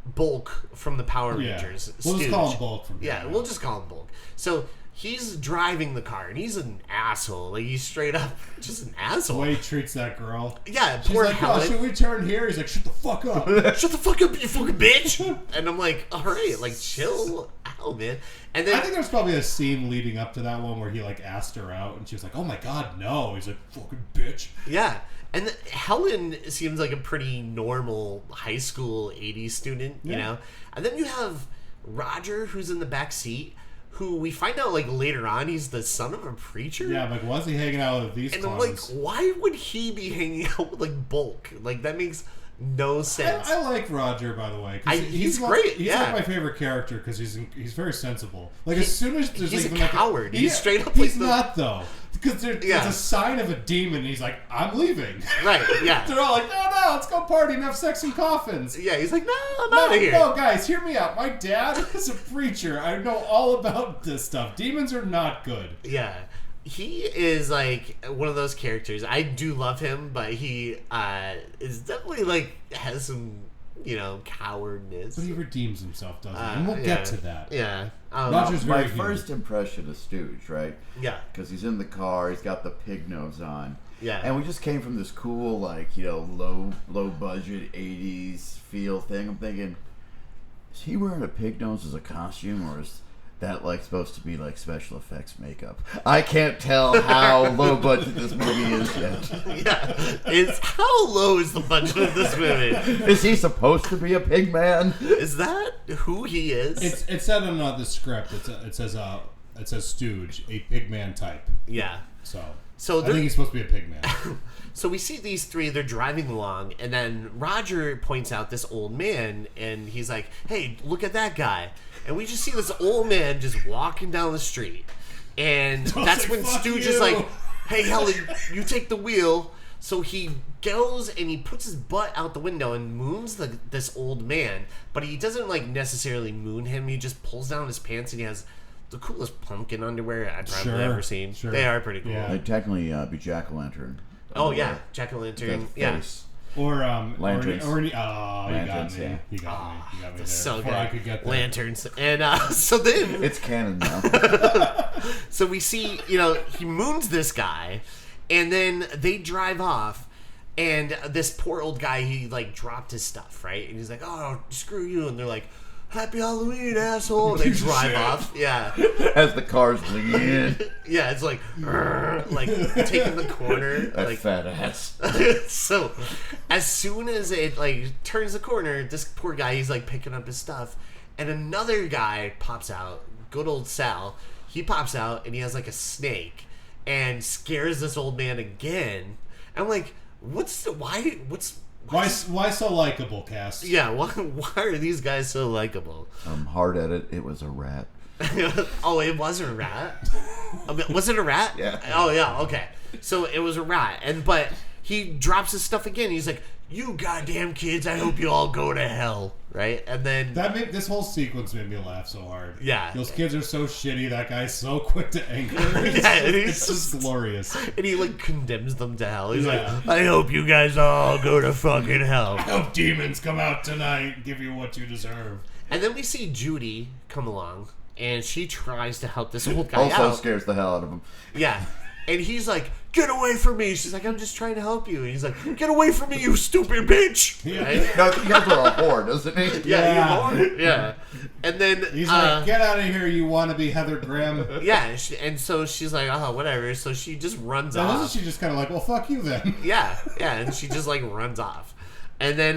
S1: Bulk from the Power Rangers.
S3: We'll
S1: Stooge.
S3: just call him Bulk from here.
S1: Yeah, we'll just call him Bulk. So he's driving the car, and he's an asshole. Like, he's straight up just an asshole.
S3: The way he treats that girl.
S1: Yeah,
S3: She's
S1: poor
S3: like,
S1: Helen.
S3: should we turn here? He's like, shut the fuck up.
S1: Shut the fuck up, you fucking bitch. And I'm like, all right, like, chill out, man. And then
S3: I think there's probably a scene leading up to that one where he like asked her out, and she was like, "Oh my god, no!" He's like, "Fucking bitch."
S1: Yeah, and Helen seems like a pretty normal high school '80s student, you know. And then you have Roger, who's in the back seat, who we find out like later on he's the son of a preacher.
S3: Yeah, like why is he hanging out with these?
S1: And
S3: clowns?
S1: I'm like, why would he be hanging out with like Bulk? Like that makes no sense.
S3: I like Roger, by the way.
S1: He's great.
S3: He's like my favorite character because he's very sensible. Like as soon as there's
S1: he's
S3: even
S1: a
S3: like
S1: coward. He's straight up.
S3: He's
S1: like
S3: not though, because there's a sign of a demon. And he's like, I'm leaving.
S1: Right. Yeah.
S3: They're all like, no, let's go party and have sex in coffins.
S1: Yeah. He's like, no, I'm out of here.
S3: No, guys, hear me out. My dad is a preacher. I know all about this stuff. Demons are not good.
S1: Yeah. He is like one of those characters. I do love him, but he is definitely like has some, cowardness.
S3: But he redeems himself, doesn't he? And we'll get to that.
S1: Yeah.
S3: Roger's very human.
S2: First impression of Stooge, right?
S1: Yeah.
S2: Because he's in the car, he's got the pig nose on.
S1: Yeah.
S2: And we just came from this cool, low budget 80s feel thing. I'm thinking, is he wearing a pig nose as a costume, or is that supposed to be special effects makeup? I can't tell how low budget this movie is yet.
S1: Yeah, how low is the budget of this movie?
S2: Is he supposed to be a pig man?
S1: Is that who he is?
S3: It said in the script. It says Stooge, a pig man type.
S1: Yeah.
S3: So I think he's supposed to be a pig man.
S1: So we see these three, they're driving along, and then Roger points out this old man, and he's like, hey, look at that guy. And we just see this old man just walking down the street. And that's when Stooge is like, hey, Helen, you take the wheel. So he goes and he puts his butt out the window and moons this old man. But he doesn't, like, necessarily moon him. He just pulls down his pants and he has the coolest pumpkin underwear I've probably ever seen.
S3: Sure.
S1: They are pretty cool.
S3: Yeah.
S2: They'd technically be jack-o'-lantern.
S1: Oh, yeah. Jack-o'-lantern. Yeah.
S3: Or
S2: lanterns.
S3: Lanterns,
S2: Yeah.
S3: You got me there.
S1: So
S3: Before
S1: good.
S3: I could get there.
S1: Lanterns. And so then...
S2: It's canon now.
S1: So we see, he moons this guy, and then they drive off, and this poor old guy, he, like, dropped his stuff, right? And he's like, oh, screw you. And they're like, Happy Halloween, asshole. And they drive off. Yeah.
S2: As the cars lean.
S1: Yeah, it's like taking the corner.
S2: That
S1: like
S2: fat ass.
S1: So, as soon as it, like, turns the corner, this poor guy, he's, like, picking up his stuff, and another guy pops out, good old Sal. He pops out, and he has, like, a snake, and scares this old man again. I'm like, why
S3: so likable, Cass?
S1: Yeah, why are these guys so likable?
S2: Hard at it. It was a rat.
S1: Oh, it was a rat? Was it a rat?
S2: Yeah.
S1: Oh, yeah, okay. So it was a rat. But he drops his stuff again. He's like, you goddamn kids, I hope you all go to hell. Right? And then...
S3: This whole sequence made me laugh so hard.
S1: Yeah.
S3: Those kids are so shitty. That guy's so quick to anger. It's just glorious.
S1: And he, like, condemns them to hell. He's
S3: Yeah.
S1: like, I hope you guys all go to fucking hell.
S3: I hope demons come out tonight and give you what you deserve.
S1: And then we see Judy come along, and she tries to help this old guy
S2: Also
S1: out.
S2: scares the hell out of him.
S1: Yeah. And he's like, get away from me. She's like, I'm just trying to help you. And he's like, get away from me, you stupid bitch.
S3: Yeah.
S1: Right?
S2: No, he goes for a whore, doesn't he?
S1: Yeah. Yeah. And then...
S3: He's like, get out of here, you want to be Heather Graham.
S1: Yeah. And so she's like, oh, whatever. So she just runs
S3: Now,
S1: off.
S3: isn't she just kind of like, well, fuck you then?
S1: Yeah. Yeah. And she just, like, runs off. And then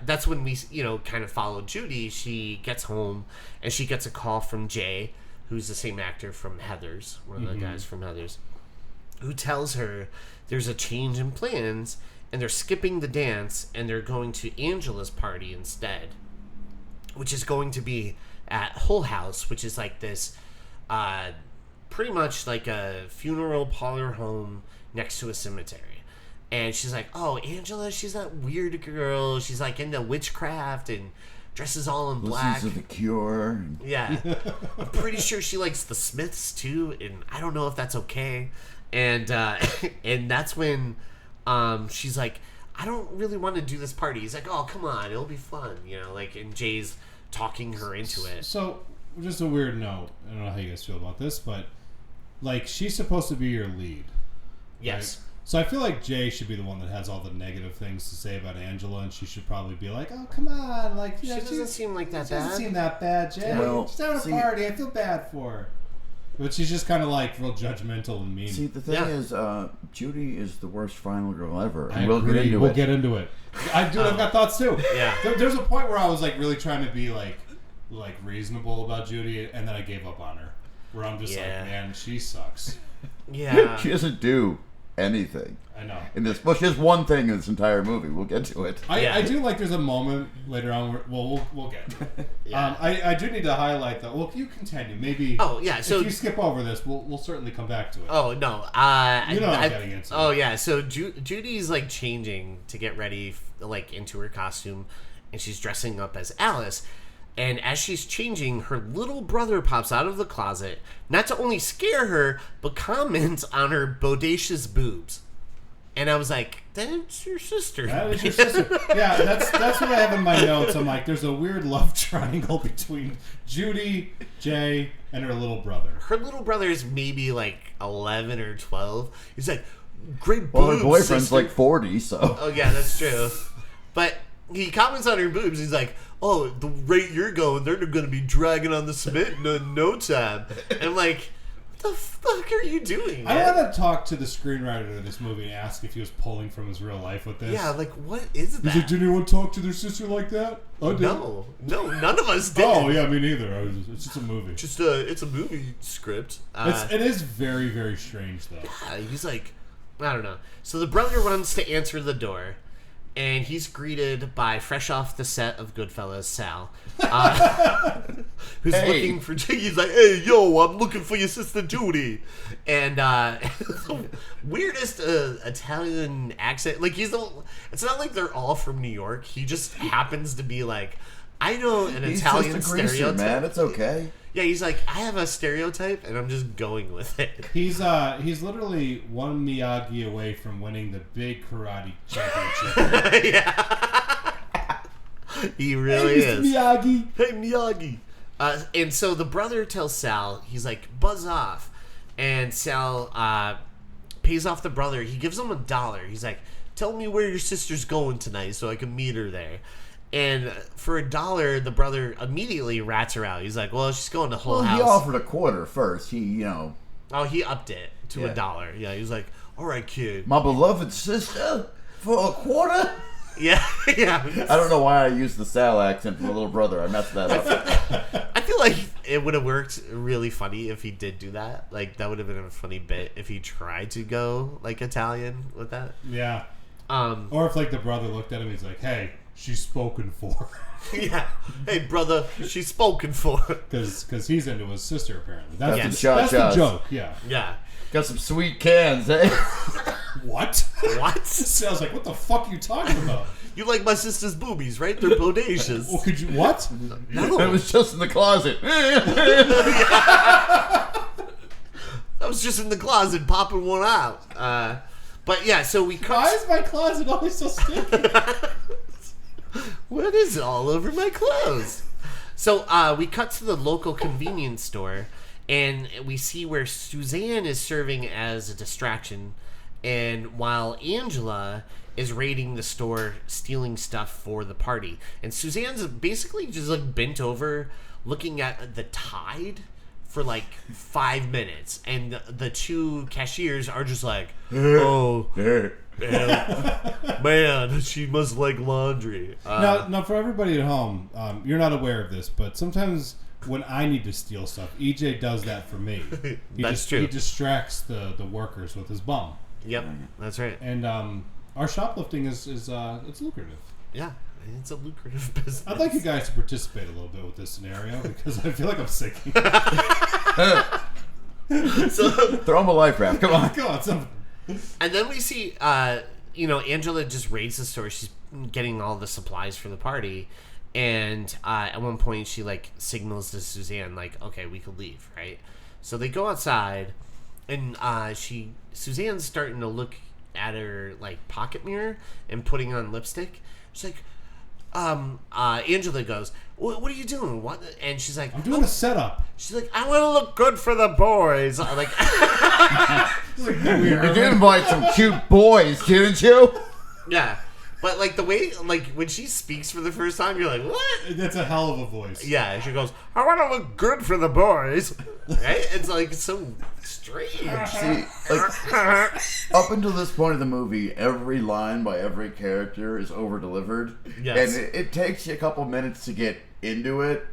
S1: that's when we, kind of follow Judy. She gets home, and she gets a call from Jay, who's the same actor from Heathers, one of the guys from Heathers, who tells her there's a change in plans, and they're skipping the dance, and they're going to Angela's party instead, which is going to be at Hull House, which is like this, pretty much like a funeral parlor home next to a cemetery. And she's like, oh, Angela, she's that weird girl. She's like into witchcraft and dresses all in black.
S2: Listens to The Cure.
S1: Yeah. I'm pretty sure she likes the Smiths too, and I don't know if that's okay. And and that's when she's like, I don't really want to do this party. He's like, oh, come on, it'll be fun, and Jay's talking her into it.
S3: So, just a weird note. I don't know how you guys feel about this, but, like, she's supposed to be your lead.
S1: Yes.
S3: Right? So I feel like Jay should be the one that has all the negative things to say about Angela, and she should probably be like, oh, come on. Like,
S1: She doesn't seem like that
S3: She doesn't
S1: bad.
S3: seem that bad, Jay.
S2: Well,
S3: she's having a party. I feel bad for her. But she's just kind of, like, real judgmental and mean.
S2: See, the thing is, Judy is the worst final girl ever.
S3: I
S2: And we'll
S3: agree.
S2: get into
S3: We'll
S2: it.
S3: get into it. I've got thoughts, too.
S1: Yeah.
S3: There's a point where I was, like, really trying to be, like reasonable about Judy, and then I gave up on her. Where I'm just like, man, she sucks.
S1: Yeah.
S2: She doesn't do anything.
S3: I know.
S2: In this, well, she has one thing in this entire movie. We'll get to it.
S3: I do like there's a moment later on where, we'll get to it.
S1: Yeah.
S3: I do need to highlight though. Well, you continue. Maybe.
S1: Oh, yeah, so-
S3: if you skip over this, we'll certainly come back to it.
S1: Oh, no.
S3: You know what I'm getting into.
S1: Oh, yeah. So Judy's, like, changing to get ready, like, into her costume, and she's dressing up as Alice. And as she's changing, her little brother pops out of the closet, not to only scare her, but comments on her bodacious boobs. And I was like, that's your sister.
S3: That is your sister. Yeah, that's what I have in my notes. I'm like, there's a weird love triangle between Judy, Jay, and her little brother.
S1: Her little brother is maybe like 11 or 12. He's like, great boobs.
S2: Well, her boyfriend's
S1: sister.
S2: like 40, so.
S1: Oh, yeah, that's true. But he comments on her boobs. He's like, oh, the rate you're going, they're going to be dragging on the cement in no time. And I'm like, what the fuck are you doing, man?
S3: I want to talk to the screenwriter of this movie and ask if he was pulling from his real life with this.
S1: Yeah, like, what is that?
S3: He's like, did anyone talk to their sister like that? I did.
S1: No, none of us did.
S3: Oh, yeah, me neither. It's just a movie.
S1: It's a movie script.
S3: It is very, very strange, though.
S1: Yeah, he's like, I don't know. So the brother runs to answer the door. and he's greeted by fresh off the set of Goodfellas, Sal, who's looking for. He's like, "Hey, yo, I'm looking for your sister Judy," and the weirdest Italian accent. Like it's not like they're all from New York. He just happens to be like, I know an Italian
S2: just a greaser,
S1: stereotype.
S2: man. It's okay.
S1: Yeah, he's like, I have a stereotype, and I'm just going with it.
S3: He's literally one Miyagi away from winning the big karate championship.
S1: Yeah. He really
S3: hey, Mr.
S1: is.
S3: Miyagi.
S1: Hey, Miyagi. And so the brother tells Sal, he's like, buzz off. And Sal pays off the brother. He gives him $1. He's like, tell me where your sister's going tonight so I can meet her there. And for $1, the brother immediately rats her out. He's like, well, she's going to Whole House.
S2: He offered a quarter first. He
S1: he upped it to $1. Yeah, he was like, all right, kid.
S2: My beloved sister for a quarter?
S1: Yeah, yeah.
S2: I don't know why I used the Sal accent for the little brother. I messed that up.
S1: I feel like it would have worked really funny if he did do that. Like, that would have been a funny bit if he tried to go, like, Italian with that.
S3: Yeah. Or if, like, the brother looked at him, he's like, hey, she's spoken for.
S1: Yeah. Hey, brother, she's spoken for.
S3: Because he's into his sister, apparently. That's
S2: the
S3: the joke, yeah.
S1: Yeah.
S2: Got some sweet cans, eh?
S3: What?
S1: What?
S3: Sounds like, what the fuck are you talking about?
S1: You like my sister's boobies, right? They're bodacious.
S3: Well, could you, what?
S1: No.
S2: It was just in the closet.
S1: I was just in the closet popping one out. But yeah, so we cut.
S3: Why is my closet always so sticky?
S1: What is all over my clothes? So we cut to the local convenience store, and we see where Suzanne is serving as a distraction, and while Angela is raiding the store, stealing stuff for the party. And Suzanne's basically just like bent over, looking at the tide for like 5 minutes, and the two cashiers are just like, oh, man, she must like laundry.
S3: Now, for everybody at home, you're not aware of this, but sometimes when I need to steal stuff, EJ does that for me.
S1: That's true.
S3: He distracts the workers with his bum.
S1: Yep, that's right.
S3: And our shoplifting is it's lucrative.
S1: Yeah, it's a lucrative business.
S3: I'd like you guys to participate a little bit with this scenario because I feel like I'm sinking.
S1: So
S2: Throw him a life raft. Come on.
S3: Go on, something.
S1: And then we see, Angela just raids the store. She's getting all the supplies for the party. And at one point, she, like, signals to Suzanne, like, okay, we could leave, right? So they go outside, and Suzanne's starting to look at her, like, pocket mirror and putting on lipstick. She's like, Angela goes, what are you doing? What? And she's like,
S3: I'm doing a setup.
S1: She's like, I want to look good for the boys. Like,
S2: You did invite some cute boys, didn't you?
S1: yeah. But, like, the way, like, when she speaks for the first time, you're like, what?
S3: That's a hell of a voice.
S1: Yeah, she goes, I want to look good for the boys. Right? It's, like, so strange.
S2: See, like, up until this point of the movie, every line by every character is over-delivered.
S1: Yes.
S2: And it takes you a couple minutes to get into it.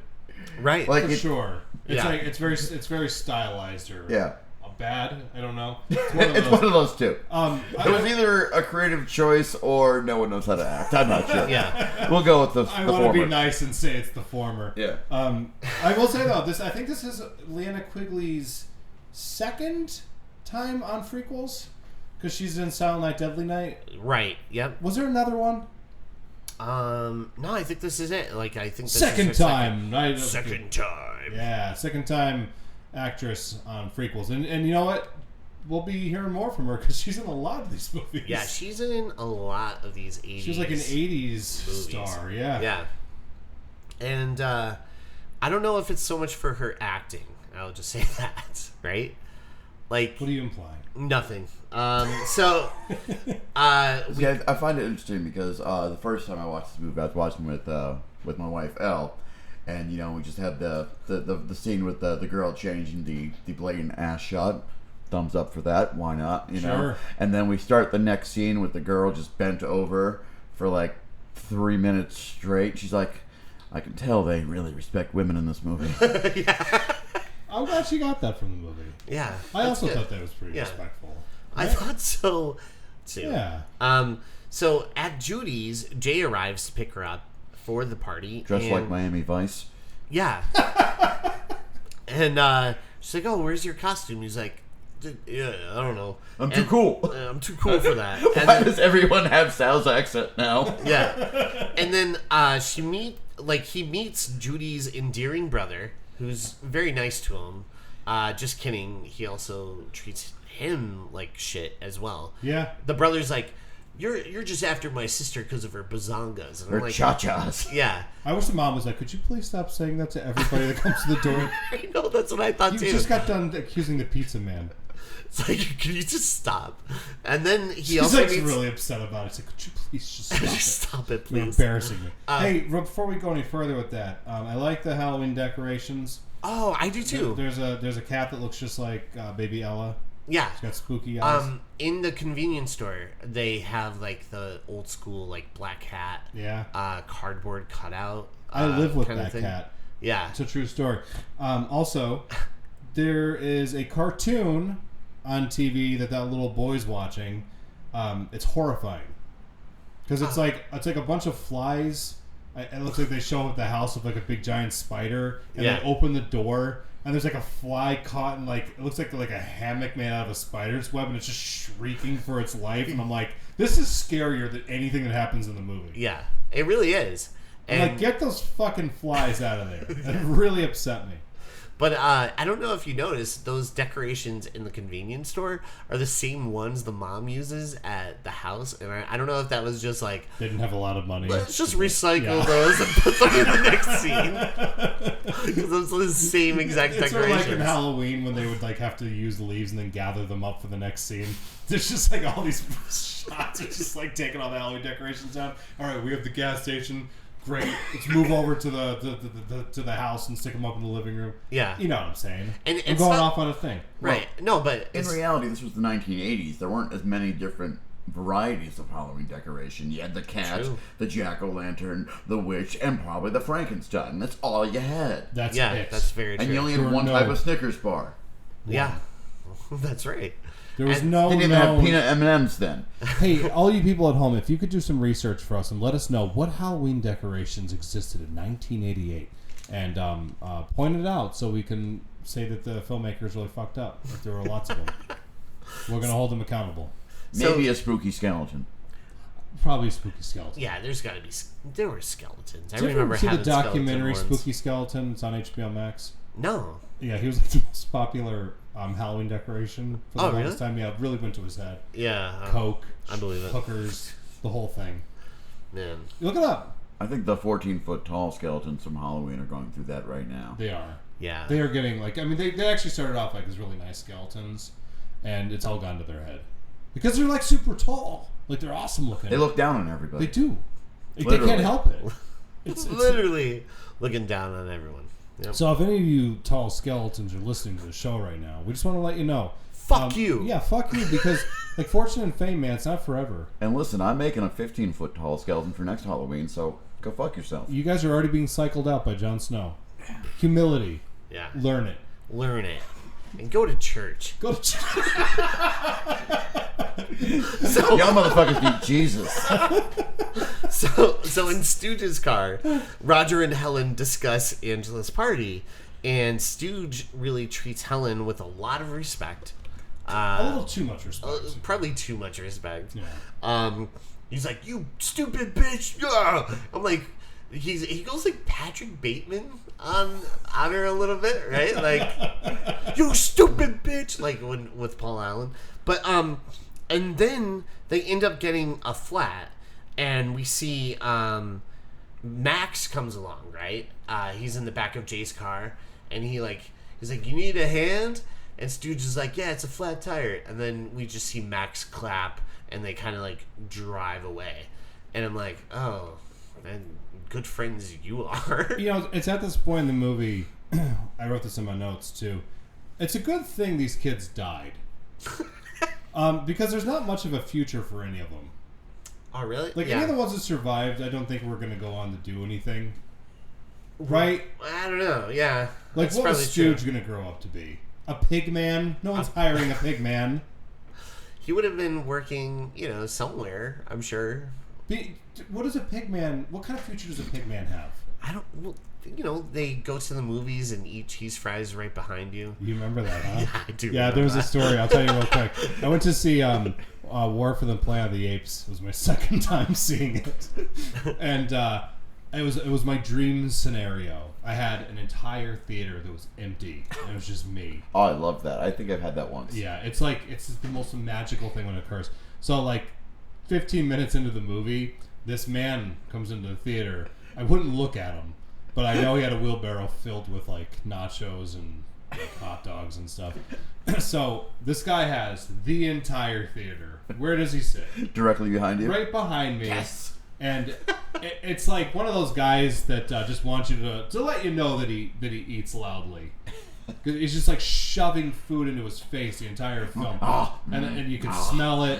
S1: Right.
S2: Like
S3: For sure. It's
S1: Yeah.
S3: like it's very stylized or
S2: Yeah.
S3: bad. I don't know.
S2: It's one of those two. It was
S3: I
S2: either a creative choice or no one knows how to act. I'm not sure.
S1: Yeah.
S2: We'll go with the
S3: want
S2: former.
S3: to be nice and say it's the former.
S2: Yeah.
S3: I will say though, I think this is Leanna Quigley's second time on Frequels because she's in Silent Night, Deadly Night.
S1: Right. Yep.
S3: Was there another one?
S1: No, I think this is it. Like, I think this
S3: Second
S1: is her
S3: time.
S1: Second time.
S3: Yeah, second time actress on Frequels. And you know what? We'll be hearing more from her because she's in a lot of these movies.
S1: Yeah, she's in a lot of these 80s.
S3: She's like an 80s
S1: movies.
S3: star, yeah.
S1: Yeah. And I don't know if it's so much for her acting. I'll just say that, right? Like,
S3: What are you implying?
S1: nothing.
S2: Yeah, I find it interesting because the first time I watched this movie, I was watching with my wife Elle, and we just had the scene with the girl changing the blatant ass shot. Thumbs up for that. Why not?
S3: Sure.
S2: And then we start the next scene with the girl just bent over for like 3 minutes straight. She's like, I can tell they really respect women in this movie.
S3: I'm glad she got that from the movie.
S1: Yeah.
S3: I
S1: that's
S3: also
S1: good.
S3: thought that was pretty
S1: Yeah.
S3: respectful.
S1: I thought so too.
S3: Yeah.
S1: So at Judy's, Jay arrives to pick her up for the party.
S2: Dressed like Miami Vice.
S1: Yeah. And she's like, "Oh, where's your costume?" He's like, "Yeah, I don't know.
S2: I'm too cool.
S1: I'm too cool for that." And
S2: Why does everyone have Sal's accent now?
S1: Yeah. And then he meets Judy's endearing brother, who's very nice to him. Just kidding. He also treats him like shit as well.
S3: Yeah.
S1: The brother's like, You're just after my sister because of her bazongas. And
S2: Or
S1: I'm like,
S2: cha-chas.
S1: Yeah.
S3: I wish the mom was like, could you please stop saying that to everybody that comes to the door?
S1: I know, that's what I thought
S3: You
S1: too.
S3: just got done accusing the pizza man.
S1: It's like, can you just stop? And then he
S3: She's
S1: also
S3: like
S1: meets...
S3: really upset about it. It's like, could you please just stop it?
S1: Stop it,
S3: You're
S1: please.
S3: embarrassing me. Hey, before we go any further with that, I like the Halloween decorations.
S1: Oh, I do too.
S3: There's a cat that looks just like baby Ella.
S1: Yeah.
S3: She's got spooky eyes.
S1: In the convenience store, they have like the old school like black cat, cardboard cutout.
S3: I live with
S1: kind of
S3: that
S1: thing.
S3: cat.
S1: Yeah.
S3: It's a true story. Also, there is a cartoon on TV that little boy's watching. It's horrifying because it's like a bunch of flies. It looks like they show up at the house with like a big giant spider, and they open the door, and there's like a fly caught in like, it looks like a hammock made out of a spider's web, and it's just shrieking for its life. And I'm like, this is scarier than anything that happens in the movie.
S1: Yeah, it really is. And
S3: I'm like, get those fucking flies out of there. That really upset me.
S1: But I don't know if you noticed, those decorations in the convenience store are the same ones the mom uses at the house. And I don't know if that was just like...
S3: They didn't have a lot of money.
S1: Let's just recycle those and put them in the next scene. Because those are the same exact
S3: It's sort of
S1: decorations.
S3: like in Halloween when they would like have to use leaves and then gather them up for the next scene. There's just like all these shots of just like taking all the Halloween decorations down. All right, we have the gas station. Great. Let's move over to the house and stick them up in the living room.
S1: Yeah.
S3: You know what I'm saying.
S1: And
S3: I'm going off on a thing.
S1: Right. No, but
S2: In reality, this was the 1980s. There weren't as many different varieties of Halloween decoration. You had the cat,
S1: True.
S2: the jack-o'-lantern, the witch, and probably the Frankenstein. That's all you had.
S3: That's
S1: yeah,
S3: it.
S1: that's very true.
S2: And you only
S3: There
S2: had
S3: were
S2: one
S3: no-
S2: type of Snickers bar.
S1: Yeah. That's right.
S3: There was
S1: And
S3: no
S2: They didn't
S3: known...
S2: have peanut M&Ms then.
S3: Hey, all you people at home, if you could do some research for us and let us know what Halloween decorations existed in 1988 and point it out so we can say that the filmmakers really fucked up. If there were lots of them. We're going to hold them accountable.
S2: Maybe a spooky skeleton.
S3: Probably Spooky Skeleton.
S1: Yeah, there's got to be... There were skeletons. I
S3: Did you
S1: remember
S3: ever see the
S1: having
S3: documentary
S1: skeleton ones.
S3: Spooky Skeleton? It's on HBO Max.
S1: No.
S3: Yeah, he was like the most popular Halloween decoration for the longest time. Yeah, it really went to his head.
S1: Yeah.
S3: Coke,
S1: I believe it.
S3: hookers, the whole thing.
S1: Man.
S3: Look it up.
S2: I think the 14-foot tall skeletons from Halloween are going through that right now.
S3: They are.
S1: Yeah.
S3: They are getting like, I mean, they actually started off like as really nice skeletons, and it's all gone to their head because they're like super tall. Like they're awesome looking.
S2: They look down on everybody.
S3: They do. They
S2: Literally.
S3: can't help it. It's
S1: literally looking down on everyone. Yep.
S3: So if any of you tall skeletons are listening to the show right now, we just want to let you know.
S1: Fuck you.
S3: Yeah, fuck you, because like fortune and fame, man, it's not forever.
S2: And listen, I'm making a 15-foot tall skeleton for next Halloween, so go fuck yourself.
S3: You guys are already being cycled out by Jon Snow. Humility.
S1: Yeah.
S3: Learn it.
S1: Learn it. And go to church.
S3: Go to
S1: So,
S2: Y'all motherfuckers need Jesus.
S1: so in Stooge's car, Roger and Helen discuss Angela's party, and Stooge really treats Helen with a lot of respect.
S3: a little too much respect.
S1: Probably too much respect.
S3: Yeah.
S1: He's like, "You stupid bitch!" Yeah. I'm like, he goes like Patrick Bateman on her a little bit, right? Like, "You stupid bitch!" Like with Paul Allen, but and then they end up getting a flat, and we see Max comes along, right? He's in the back of Jay's car, and he's like, "You need a hand?" And Stooge is like, "Yeah, it's a flat tire." And then we just see Max clap, and they kind of like drive away. And I'm like, "Oh, man, good friends you are."
S3: You know, it's at this point in the movie, I wrote this in my notes too. It's a good thing these kids died. Because there's not much of a future for any of them.
S1: Oh, really?
S3: Like, any of the ones that survived, I don't think we're going to go on to do anything. Right?
S1: I don't know. Yeah.
S3: Like,
S1: That's
S3: what was
S1: probably true.
S3: Stooge going to grow up to be? A pig man? No one's hiring a pig man.
S1: He would have been working, somewhere, I'm sure.
S3: What does a pigman? What kind of future does a pigman have?
S1: I don't. Well, they go to the movies and eat cheese fries right behind you.
S3: You remember that, huh?
S1: Yeah, I do.
S3: Yeah, there was a story. I'll tell you real quick. I went to see War for the Planet of the Apes. It was my second time seeing it, and it was my dream scenario. I had an entire theater that was empty, and it was just me.
S2: Oh, I love that. I think I've had that once.
S3: Yeah, it's the most magical thing when it occurs. So like 15 minutes into the movie, this man comes into the theater. I wouldn't look at him, but I know he had a wheelbarrow filled with like nachos and like, hot dogs and stuff. So this guy has the entire theater. Where does he sit?
S2: Directly behind you?
S3: Right behind me.
S1: Yes.
S3: And it's like one of those guys that just wants you to let you know that he eats loudly. Because he's just like shoving food into his face the entire film, and you can smell it.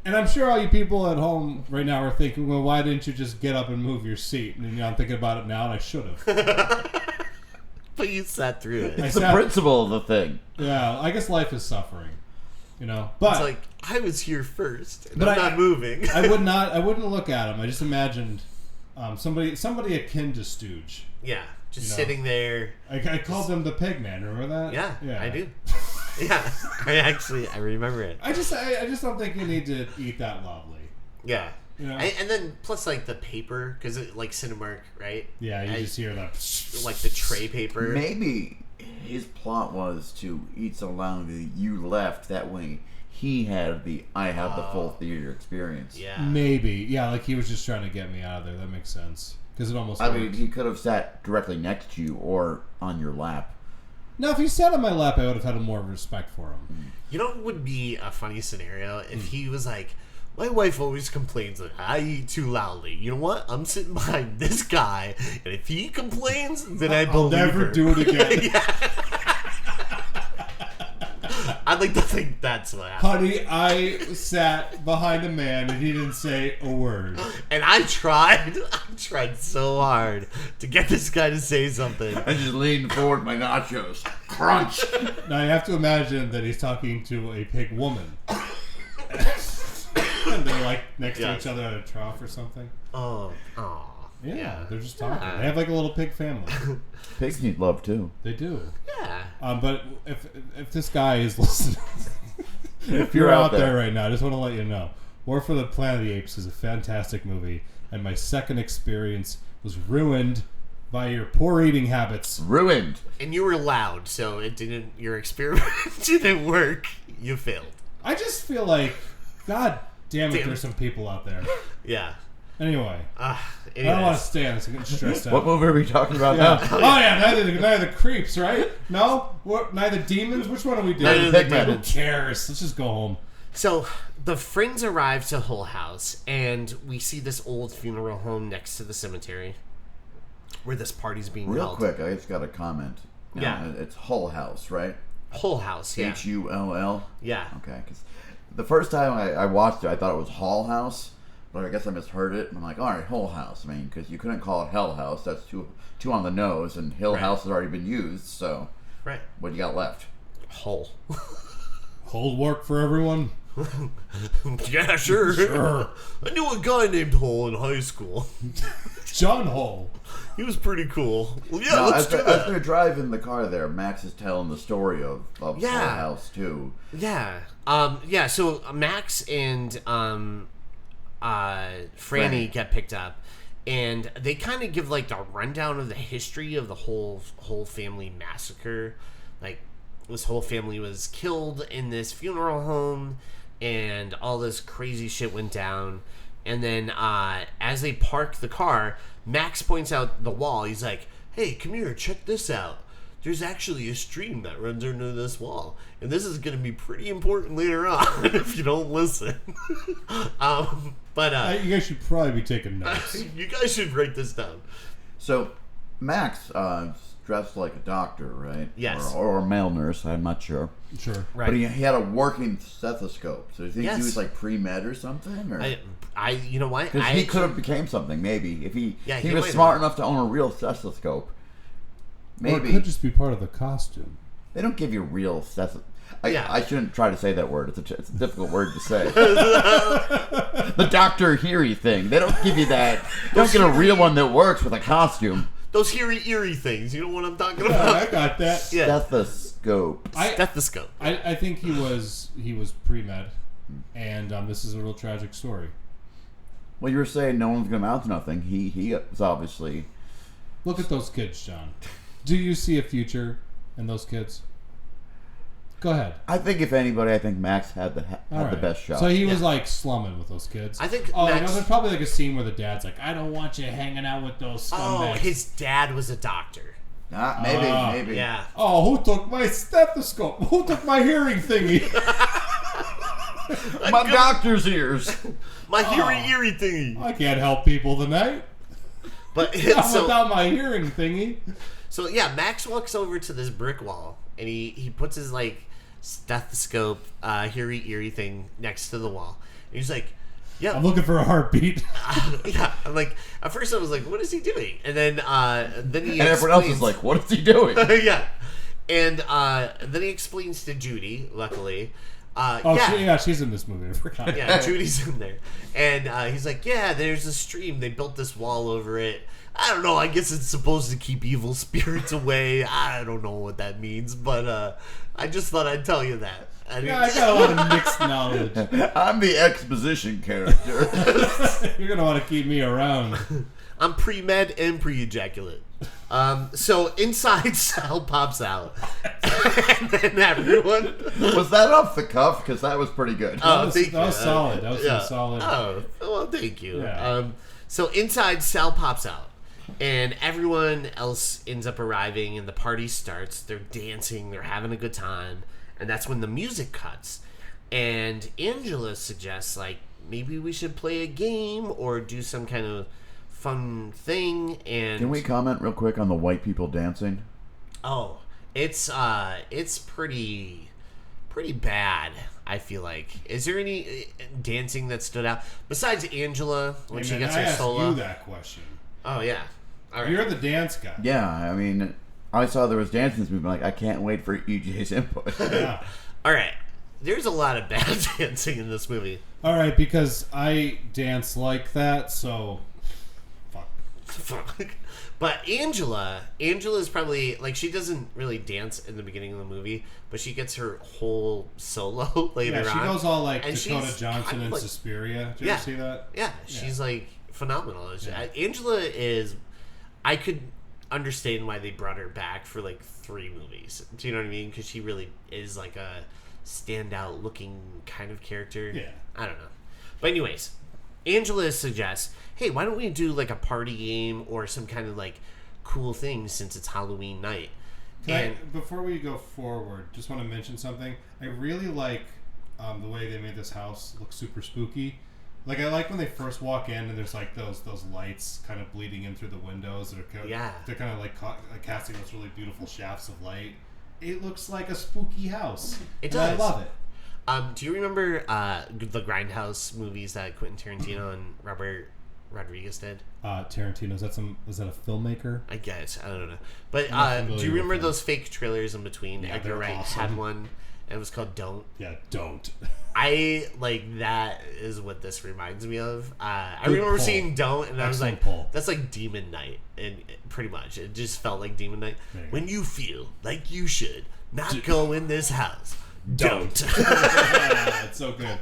S3: And I'm sure all you people at home right now are thinking, well, why didn't you just get up and move your seat? And I'm thinking about it now, and I should have.
S1: But you sat through it.
S2: It's the principle of the thing.
S3: Yeah, I guess life is suffering, But
S1: it's like I was here first, and
S3: but
S1: I'm not moving.
S3: I wouldn't look at him. I just imagined somebody akin to Stooge.
S1: Yeah, just sitting there.
S3: I called him the Pigman. Remember that?
S1: Yeah, I do. Yeah, I remember it.
S3: I just don't think you need to eat that loudly.
S1: Yeah. And then plus like the paper, because like Cinemark, right?
S3: Yeah, you just hear that.
S1: Like the tray paper.
S2: Maybe his plot was to eat so loud that you left. That way he had I have the full theater experience.
S1: Yeah.
S3: Maybe. Yeah, like he was just trying to get me out of there. That makes sense. Because it almost worked.
S2: mean, he could have sat directly next to you or on your lap.
S3: No, if he sat on my lap, I would have had more respect for him.
S1: You know what would be a funny scenario? If he was like, my wife always complains that I eat too loudly. You know what? I'm sitting behind this guy, and if he complains, then I believe
S3: I'll never
S1: her.
S3: do it again.
S1: I'd like to think that's what happened.
S3: Honey, I sat behind a man and he didn't say a word.
S1: And I tried so hard to get this guy to say something.
S2: I just leaned forward, my nachos. Crunch!
S3: Now you have to imagine that he's talking to a pig woman. And they're like next to each other at a trough or something.
S1: Oh.
S3: Yeah, they're just talking. They have like a little pig family.
S2: Pigs need love too.
S3: They do.
S1: Yeah.
S3: But if this guy is listening, if you're out there right now, I just want to let you know, War for the Planet of the Apes is a fantastic movie, and my second experience was ruined by your poor eating habits.
S2: Ruined.
S1: And you were loud, so your experiment didn't work. You failed.
S3: I just feel like, God damn it, there's some people out there.
S1: Yeah.
S3: Anyway. I
S1: Anyways.
S3: don't want to stay on this. I'm getting stressed out.
S2: What movie are we talking about now?
S3: Oh yeah, neither the creeps, right? No? Neither demons? Which one are we doing?
S1: Neither the
S3: Who
S1: demons.
S3: cares? Let's just go home.
S1: So the friends arrive to Hull House, and we see this old funeral home next to the cemetery where this party's being
S2: Real
S1: held.
S2: quick, I just got a comment. Now, it's Hull House, right?
S1: Hull House, yeah.
S2: Hull?
S1: Yeah.
S2: Okay, because the first time I watched it, I thought it was Hall House, but I guess I misheard it. And I'm like, all right, Hull House. I mean, because you couldn't call it Hell House. That's too on the nose, and Hill House has already been used. So,
S1: right.
S2: What do you got left?
S1: Hull.
S3: Hull work for everyone?
S1: Yeah, sure.
S3: Sure.
S1: I knew a guy named Hull in high school.
S3: John Hull.
S1: He was pretty cool. Well, yeah,
S2: No,
S1: let's do that.
S2: as they're driving the car there, Max is telling the story of Hull House, too.
S1: Yeah. So Max and Franny get picked up, and they kind of give like the rundown of the history of the whole family massacre. Like, this whole family was killed in this funeral home, and all this crazy shit went down. And then as they park the car, Max points out the wall. He's like, hey, come here, check this out. There's actually a stream that runs under this wall. And this is going to be pretty important later on if you don't listen. You
S3: guys should probably be taking notes.
S1: You guys should write this down.
S2: So, Max dressed like a doctor, right?
S1: Yes.
S2: Or a male nurse, I'm not sure.
S3: Sure.
S1: Right.
S2: But he had a working stethoscope. So do you think
S1: Yes.
S2: he was like pre-med or something? Or?
S1: You know what?
S2: Because he could have became something, maybe. If he
S1: he
S2: was
S1: might
S2: smart
S1: have.
S2: enough to own a real stethoscope.
S3: Or it
S2: Maybe.
S3: could just be part of the costume.
S2: They don't give you real stethoscope. I shouldn't try to say that word. It's a difficult word to say. The Dr. Heary thing. They don't give you that. You don't get a real one that works with a costume.
S1: Those eerie things. You know what I'm talking about?
S3: I got that.
S1: Yeah.
S2: Stethoscope.
S1: Stethoscope.
S3: I think he was pre-med, and this is a real tragic story.
S2: Well, you were saying no one's going to amount to nothing. He is obviously...
S3: Look at those kids, John. Do you see a future in those kids? Go ahead.
S2: I think if anybody, I think Max had the best shot.
S3: So he was like slumming with those kids.
S1: I think.
S3: Max, there's probably like a scene where the dad's like, "I don't want you hanging out with those scumbags."
S1: Oh, his dad was a doctor.
S2: Maybe.
S1: Yeah.
S3: Oh, who took my stethoscope? Who took my hearing thingy?
S2: My doctor's ears.
S1: My eerie thingy.
S3: I can't help people tonight.
S1: But
S3: without my hearing thingy.
S1: So yeah, Max walks over to this brick wall and he puts his like stethoscope, eerie thing next to the wall. And he's like, "Yeah,
S3: I'm looking for a heartbeat."
S1: Yeah, I'm like, at first I was like, "What is he doing?" And then he
S2: and everyone else is like, "What is he doing?"
S1: Yeah, and then he explains to Judy. Luckily.
S3: She's in this movie. I forgot.
S1: Yeah, Judy's in there. And he's like, "Yeah, there's a stream. They built this wall over it. I don't know. I guess it's supposed to keep evil spirits away. I don't know what that means, but I just thought I'd tell you that."
S3: I got a lot of mixed knowledge.
S2: I'm the exposition character.
S3: You're going to want to keep me around.
S1: I'm pre-med and pre-ejaculate. So inside Sal pops out. And then everyone...
S2: Was that off the cuff? Because that was pretty good.
S3: That was solid. That was some solid...
S1: Oh, well, thank you.
S3: Yeah.
S1: So inside, Sal pops out. And everyone else ends up arriving, and the party starts. They're dancing. They're having a good time. And that's when the music cuts. And Angela suggests, like, maybe we should play a game or do some kind of fun thing. And
S2: can we comment real quick on the white people dancing?
S1: Oh, it's pretty bad, I feel like. Is there any dancing that stood out besides Angela when she gets her solo?
S3: I asked you that question.
S1: Oh yeah, all right.
S3: You're the dance guy.
S2: Yeah, I mean, I saw there was dancing in this movie. I'm like, I can't wait for EJ's input.
S3: Yeah.
S1: All right. There's a lot of bad dancing in this movie.
S3: All right, because I dance like that, so
S1: fuck. But Angela's probably, like, she doesn't really dance in the beginning of the movie, but she gets her whole solo later on.
S3: Yeah, she goes all like
S1: and
S3: Dakota Johnson and Suspiria. Did you ever see that?
S1: Yeah, she's like phenomenal. Angela is, I could understand why they brought her back for like 3 movies. Do you know what I mean? Because she really is like a standout looking kind of character.
S3: Yeah.
S1: I don't know. But anyways, Angela suggests, hey, why don't we do like a party game or some kind of like cool thing since it's Halloween night?
S3: Before we go forward, just want to mention something. I really like the way they made this house look super spooky. Like, I like when they first walk in and there's like those lights kind of bleeding in through the windows. They're kind of like casting those really beautiful shafts of light. It looks like a spooky house.
S1: It does.
S3: I love it.
S1: Do you remember the Grindhouse movies that Quentin Tarantino and Robert Rodriguez did?
S3: Tarantino, is that a filmmaker?
S1: I guess. I don't know. But do you remember those fake trailers in between?
S3: Yeah,
S1: Edgar Wright
S3: awesome.
S1: had one, and it was called Don't.
S3: Yeah, Don't.
S1: I like that is what this reminds me of. I remember seeing Don't, and I was like, that's like Demon Night, and pretty much it just felt like Demon Night. When you feel like you should not go in this house, don't.
S3: Yeah, it's so good.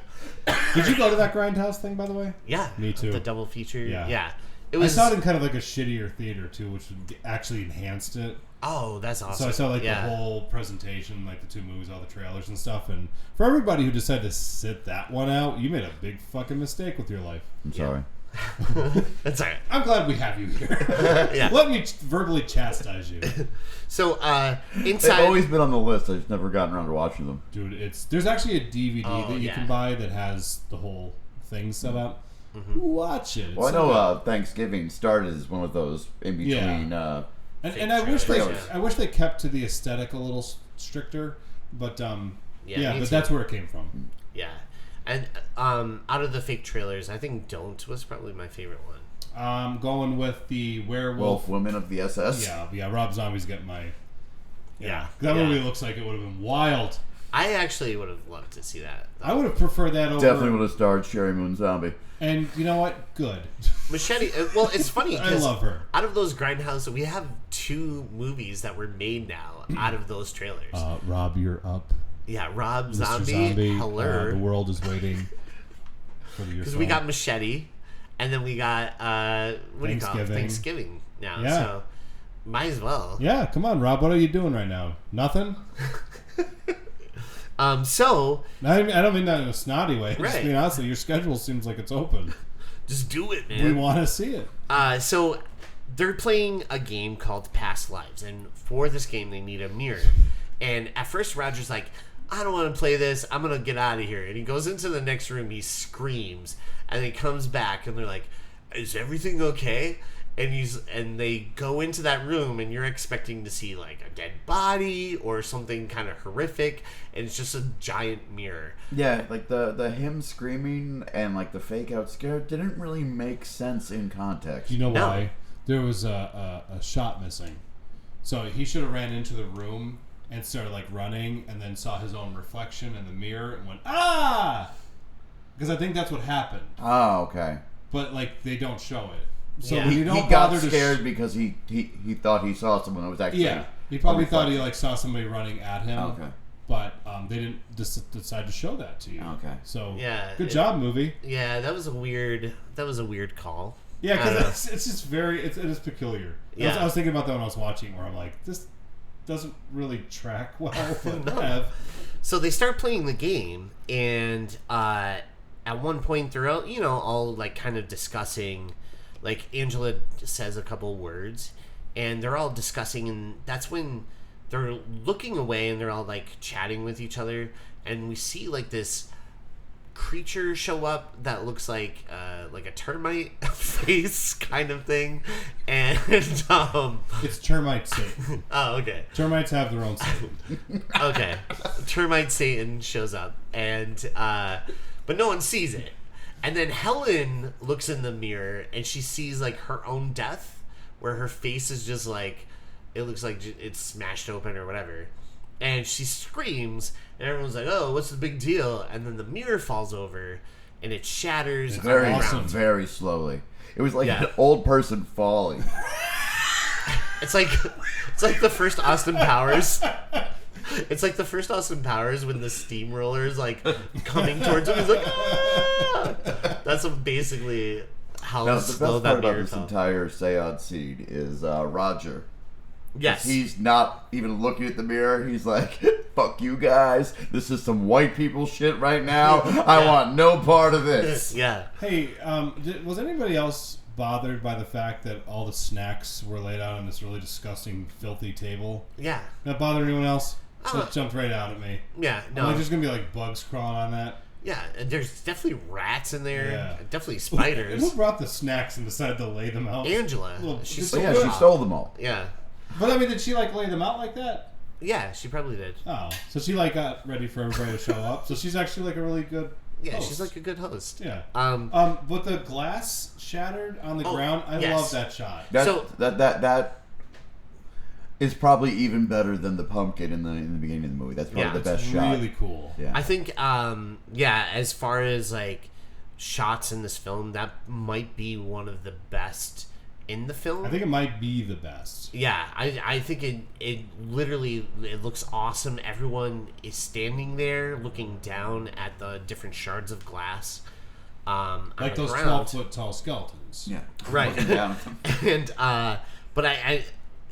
S3: Did you go to that Grindhouse thing, by the way?
S1: Yeah,
S3: me too.
S1: The double feature. Yeah.
S3: I saw it in kind of like a shittier theater too, which actually enhanced it.
S1: Oh, that's awesome.
S3: So I saw like the whole presentation, like the 2 movies, all the trailers and stuff. And for everybody who decided to sit that one out, you made a big fucking mistake with your life.
S2: I'm sorry.
S1: That's all right.
S3: I'm glad we have you here.
S1: Yeah.
S3: Let me verbally chastise you.
S1: So inside,
S2: they've always been on the list. I've just never gotten around to watching them.
S3: Dude, there's actually a DVD that you can buy that has the whole thing set up. Mm-hmm. Watch it.
S2: Well, I know Thanksgiving started as one of those in between.
S3: And I wish they kept to the aesthetic a little stricter, but but that's where it came from.
S1: Yeah, and out of the fake trailers, I think Don't was probably my favorite one.
S3: Going with the werewolf
S2: women of the SS.
S3: Yeah. Rob Zombie's getting my that movie looks like it would have been wild.
S1: I actually would have loved to see that.
S3: I would have preferred that over.
S2: Definitely would have starred Sherry Moon Zombie.
S3: And you know what? Good.
S1: Machete. Well, it's funny
S3: I
S1: because
S3: love her.
S1: out of those Grindhouse, we have 2 movies that were made now out of those trailers.
S3: Rob, you're up.
S1: Yeah, Rob
S3: Mr.
S1: Zombie. Hello.
S3: The world is waiting for your
S1: Because
S3: phone.
S1: we got Machete, and then we got what do you call it? Thanksgiving now.
S3: Yeah.
S1: So might as well.
S3: Yeah, come on, Rob. What are you doing right now? Nothing.
S1: So
S3: I don't mean that in a snotty way.
S1: Right.
S3: Just being honestly, your schedule seems like it's open.
S1: just do it, man.
S3: We want to see it.
S1: So they're playing a game called Past Lives, and for this game they need a mirror. And at first Roger's like, I don't want to play this, I'm gonna get out of here. And he goes into the next room, he screams, and he comes back and they're like, is everything okay? And they go into that room and you're expecting to see like a dead body or something kind of horrific, and it's just a giant mirror.
S2: Yeah, like the him screaming and like the fake out scare didn't really make sense in context.
S3: You know
S1: No.
S3: why? There was a shot missing. So he should have ran into the room and started like running and then saw his own reflection in the mirror and went, ah! Because I think that's what happened.
S2: Oh, okay.
S3: But like they don't show it. So
S1: Yeah.
S3: when you don't
S2: He got
S3: bother
S2: scared
S3: to
S2: because he thought he saw someone that was actually.
S3: yeah, he probably
S2: a
S3: thought he
S2: reflection.
S3: like saw somebody running at him.
S2: Okay.
S3: But they didn't decide to show that to you.
S2: Okay.
S3: So
S1: Yeah,
S3: good job, movie.
S1: Yeah, that was a weird call.
S3: Yeah,
S1: I don't know.
S3: because it's just very it is peculiar.
S1: Yeah.
S3: I was thinking about that when I was watching, where I'm like, this doesn't really track well. But
S1: No.
S3: have.
S1: So they start playing the game, and at one point they're all, all like kind of discussing, like Angela says a couple words, and they're all discussing, and that's when they're looking away and they're all like chatting with each other, and we see like this creature show up that looks like a termite face kind of thing, and
S3: It's termite Satan.
S1: oh, okay.
S3: Termites have their own Satan.
S1: Okay, termite Satan shows up, and but no one sees it. And then Helen looks in the mirror and she sees like her own death, where her face is just like, it looks like it's smashed open or whatever. And she screams, and everyone's like, "Oh, what's the big deal?" And then the mirror falls over, and it shatters.
S2: Very,
S3: Awesome.
S2: very slowly. It was like
S1: Yeah.
S2: an old person falling.
S1: It's like the first Austin Powers. It's like the first Austin Powers when the steamroller is like coming towards him. He's like, ah! That's basically how
S2: Now, the
S1: slow
S2: best part
S1: that
S2: about
S1: mirror
S2: this
S1: fell.
S2: entire seance scene is Roger.
S1: Yes.
S2: He's not even looking at the mirror. He's like, fuck you guys. This is some white people shit right now. I want no part of this.
S1: Yeah.
S3: Hey, was anybody else bothered by the fact that all the snacks were laid out on this really disgusting, filthy table?
S1: Yeah.
S3: That bother anyone else? So
S1: Uh,
S3: it jumped right out at me.
S1: Yeah.
S3: I'm
S1: No.
S3: like, there's gonna be like bugs crawling on that.
S1: Yeah. And there's definitely rats in there.
S3: Yeah.
S1: Definitely
S3: Who
S1: spiders.
S3: brought the snacks and decided to lay them out?
S1: Angela.
S3: Well,
S1: She
S3: but
S1: stole
S2: But yeah,
S1: them
S2: she
S1: all.
S2: stole them all.
S1: Yeah.
S3: But I mean, did she like lay them out like that?
S1: Yeah. She probably did.
S3: Oh, so she like got ready for everybody to show up. So she's actually like a really good.
S1: Yeah.
S3: host.
S1: She's like a good host.
S3: Yeah.
S1: Um.
S3: But the glass shattered on the ground. I
S1: yes.
S3: love that shot.
S2: That is probably even better than the pumpkin in the beginning of the movie. That's probably
S1: Yeah,
S2: the best
S3: It's
S2: shot.
S3: really cool.
S2: Yeah.
S1: I think, yeah, as far as like shots in this film, that might be one of the best in the film.
S3: I think it might be the best.
S1: Yeah, I think it literally, it looks awesome. Everyone is standing there looking down at the different shards of glass. On
S3: Like
S1: the
S3: those
S1: ground.
S3: 12-foot tall skeletons.
S2: Yeah.
S1: Right.
S2: Looking down.
S1: And but I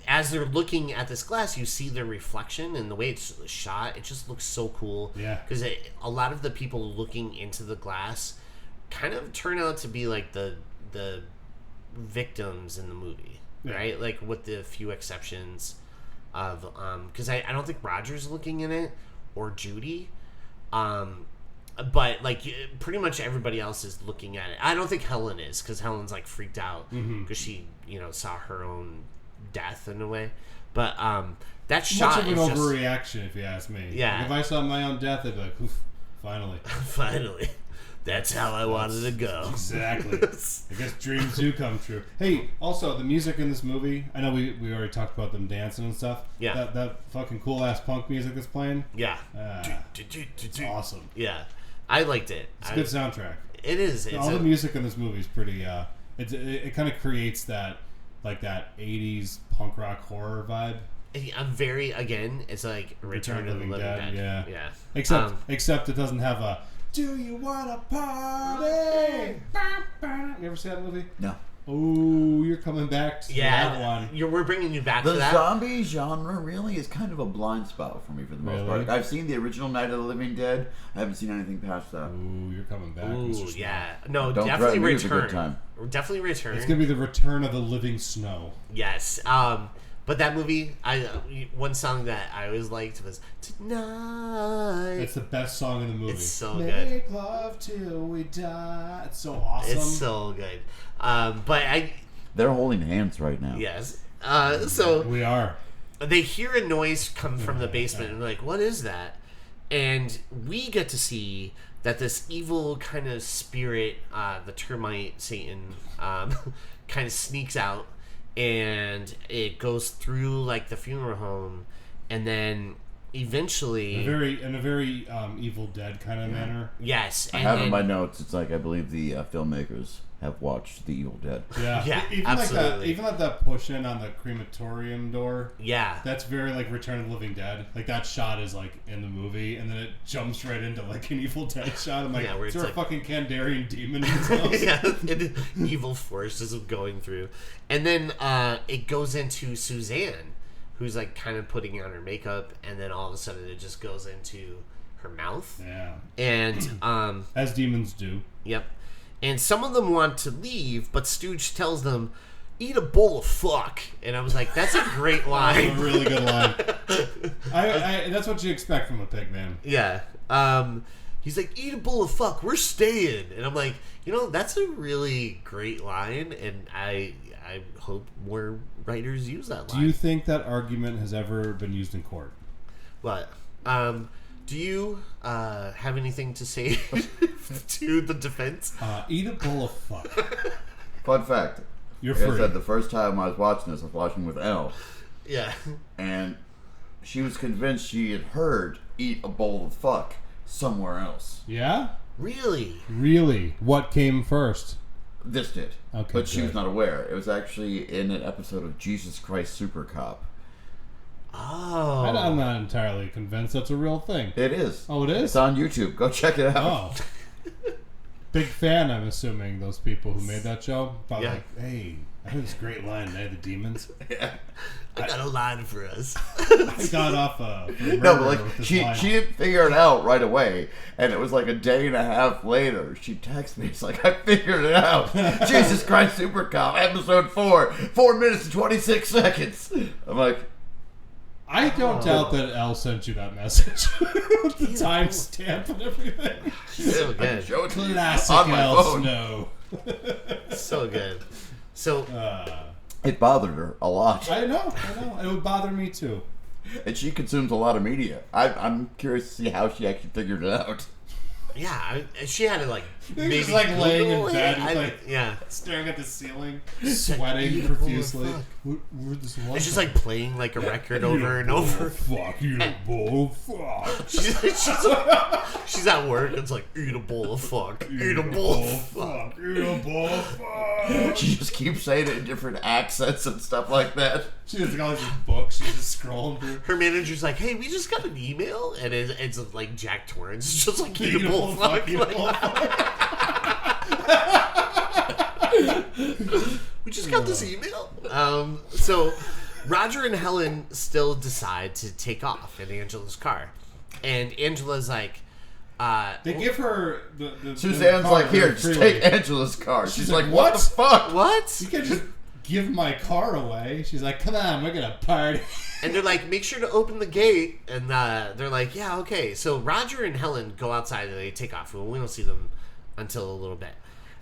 S1: as they're looking at this glass, you see their reflection, and the way it's shot, it just looks so cool.
S3: Yeah.
S1: Because a lot of the people looking into the glass kind of turn out to be like the victims in the movie,
S3: Yeah.
S1: right? Like with the few exceptions of because I don't think Roger's looking in it or Judy. But like pretty much everybody else is looking at it. I don't think Helen is, because Helen's like freaked out because she saw her own death in a way. But that shot
S3: Much of an
S1: is just
S3: overreaction, if you ask me.
S1: Yeah.
S3: Like, if I saw my own death, I'd be like, oof, finally.
S1: finally. That's how I wanted to go.
S3: Exactly. I guess dreams do come true. Hey, also the music in this movie. I know we already talked about them dancing and stuff.
S1: Yeah.
S3: That fucking cool ass punk music that's playing.
S1: Yeah.
S3: It's awesome.
S1: Yeah. I liked it.
S3: It's a good soundtrack.
S1: It is.
S3: All the music in this movie is pretty. It kind of creates that like that 80s punk rock horror vibe.
S1: I'm very it's like Return of the Living Dead.
S3: Yeah. Except it doesn't have a "Do you wanna party?" You ever see that movie?
S2: No.
S3: Oh, you're coming back to that one.
S1: We're bringing you back to
S2: The
S1: that.
S2: zombie genre really is kind of a blind spot for me for the most part. I've seen the original Night of the Living Dead. I haven't seen anything past that.
S3: Ooh, you're coming back.
S1: Ooh, yeah. No,
S2: Don't
S1: definitely
S2: threaten me with a good
S1: return.
S2: time.
S1: Definitely return.
S3: It's gonna be the return of the living snow.
S1: Yes. But that movie, one song that I always liked was "Tonight."
S3: It's the best song in the movie.
S1: It's so
S3: Make
S1: good.
S3: Make love till we die. It's so awesome.
S1: It's so good.
S2: They're holding hands right now.
S1: Yes. So
S3: we are.
S1: they hear a noise come from the basement and they're like, what is that? And we get to see that this evil kind of spirit, the termite Satan, kind of sneaks out, and it goes through like the funeral home, and then eventually
S3: in a very Evil Dead kind of manner.
S1: Yes,
S2: I have in my notes. It's like I believe the filmmakers have watched The Evil Dead.
S1: Yeah,
S3: even
S1: absolutely.
S3: Even like that push in on the crematorium door.
S1: Yeah,
S3: that's very like Return of the Living Dead. Like that shot is like in the movie, and then it jumps right into like an Evil Dead shot. I'm like, is there a fucking Kandarian demon in his house?
S1: Yeah, evil forces going through, and then it goes into Suzanne, who's like kind of putting on her makeup, and then all of a sudden it just goes into her mouth.
S3: Yeah,
S1: and
S3: as demons do.
S1: Yep. And some of them want to leave, but Stooge tells them, "Eat a bowl of fuck." And I was like, that's a great line.
S3: That's a really good line. That's what you expect from a pig, man.
S1: Yeah. He's like, "Eat a bowl of fuck. We're staying." And I'm like, that's a really great line, and I hope more writers use that line.
S3: Do you think that argument has ever been used in court?
S1: What? Do you have anything to say to the defense?
S3: Eat a bowl of fuck.
S2: Fun fact.
S3: You're
S2: like
S3: free.
S2: I said, the first time I was watching this, I was watching with Elle.
S1: Yeah.
S2: And she was convinced she had heard "eat a bowl of fuck" somewhere else.
S3: Yeah?
S1: Really?
S3: Really? What came first?
S2: This did.
S3: Okay,
S2: but she
S3: good.
S2: was not aware. It was actually in an episode of Jesus Christ Super Cop.
S1: Oh.
S3: I'm not entirely convinced that's a real thing.
S2: It is.
S3: Oh, it is?
S2: It's on YouTube. Go check it out.
S3: Oh. Big fan, I'm assuming, those people who made that show. But
S1: Yeah.
S3: like, hey, I heard this great line, Night of the Demons.
S2: Yeah.
S1: I got a line for us.
S3: I got off
S2: No, but like she didn't figure it out right away, and it was like a day and a half later. She texted me. It's like, I figured it out. Jesus Christ Super Cop, episode 4 minutes and 26 seconds. I'm like,
S3: I don't doubt that Elle sent you that message with the timestamp and everything.
S1: So
S2: I can
S1: good.
S2: show it to you
S3: Classic
S2: on my
S3: Elle
S2: phone.
S3: Snow.
S1: So good. So
S2: It bothered her a lot,
S3: I know. It would bother me too.
S2: and she consumes a lot of media. I'm curious to see how she actually figured it out.
S1: yeah, she had to like maybe
S3: He's like laying in
S1: Google it.
S3: bed, he's like
S1: yeah.
S3: staring at the ceiling,
S1: Eat a
S3: sweating
S1: bowl of
S3: profusely.
S1: fuck.
S3: Where'd this line
S1: It's just
S3: come
S1: like playing like a record over and over.
S3: Fuck you, bowl of fuck.
S1: She's at work. It's like, eat a bowl of fuck. Eat a bowl of fuck.
S3: Eat a bowl of fuck.
S2: She just keeps saying it in different accents and stuff like that.
S3: She just got these books. She's just scrolling through.
S1: Her manager's like, hey, we just got an email. And it's like Jack Torrance. It's just like, eat a bowl of fuck.
S3: Eat a bowl of fuck.
S1: We just got this email. So Roger and Helen still decide to take off in Angela's car. And Angela's like,
S3: They give her the
S2: Suzanne's like, here, just
S3: freely.
S2: take Angela's car. She's like,
S3: like,
S2: what the fuck?
S1: what?
S3: You can't just give my car away. She's like, come on, we're gonna party.
S1: And they're like, make sure to open the gate. And they're like, yeah, okay. So Roger and Helen go outside and they take off. Well, we don't see them until a little bit.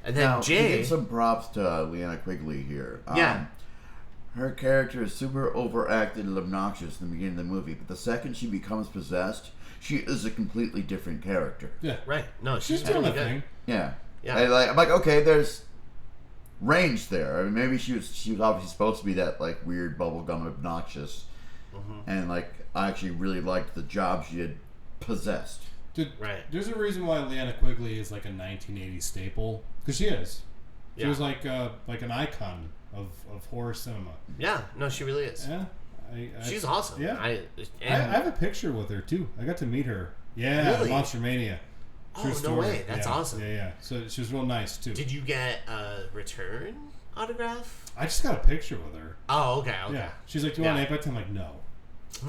S1: And then
S2: Now, to
S1: Jay...
S2: give some props to Leanna Quigley here.
S1: Yeah.
S2: Her character is super overacted and obnoxious in the beginning of the movie, but the second she becomes possessed, she is a completely different character.
S3: Yeah.
S1: Right. No,
S3: She's doing
S1: really
S3: the
S1: good.
S3: thing.
S2: Yeah.
S1: Yeah.
S2: I'm like, okay, there's range there. I mean, maybe she was obviously supposed to be that like weird bubblegum obnoxious, and like I actually really liked the job she had possessed.
S3: Dude,
S1: Right.
S3: There's a reason why Leanna Quigley is like a 1980s staple, because she is. She was like an icon of horror cinema.
S1: Yeah. No, she really is.
S3: Yeah.
S1: She's awesome.
S3: Yeah.
S1: I
S3: have a picture with her too. I got to meet her. Yeah,
S1: Really?
S3: Monster Mania. True
S1: no
S3: story.
S1: way. That's
S3: Yeah,
S1: awesome.
S3: Yeah. So she was real nice too.
S1: Did you get a return autograph?
S3: I just got a picture with her.
S1: Oh, okay.
S3: Yeah. She's like, "Do you want an Apex?" I'm like, "No."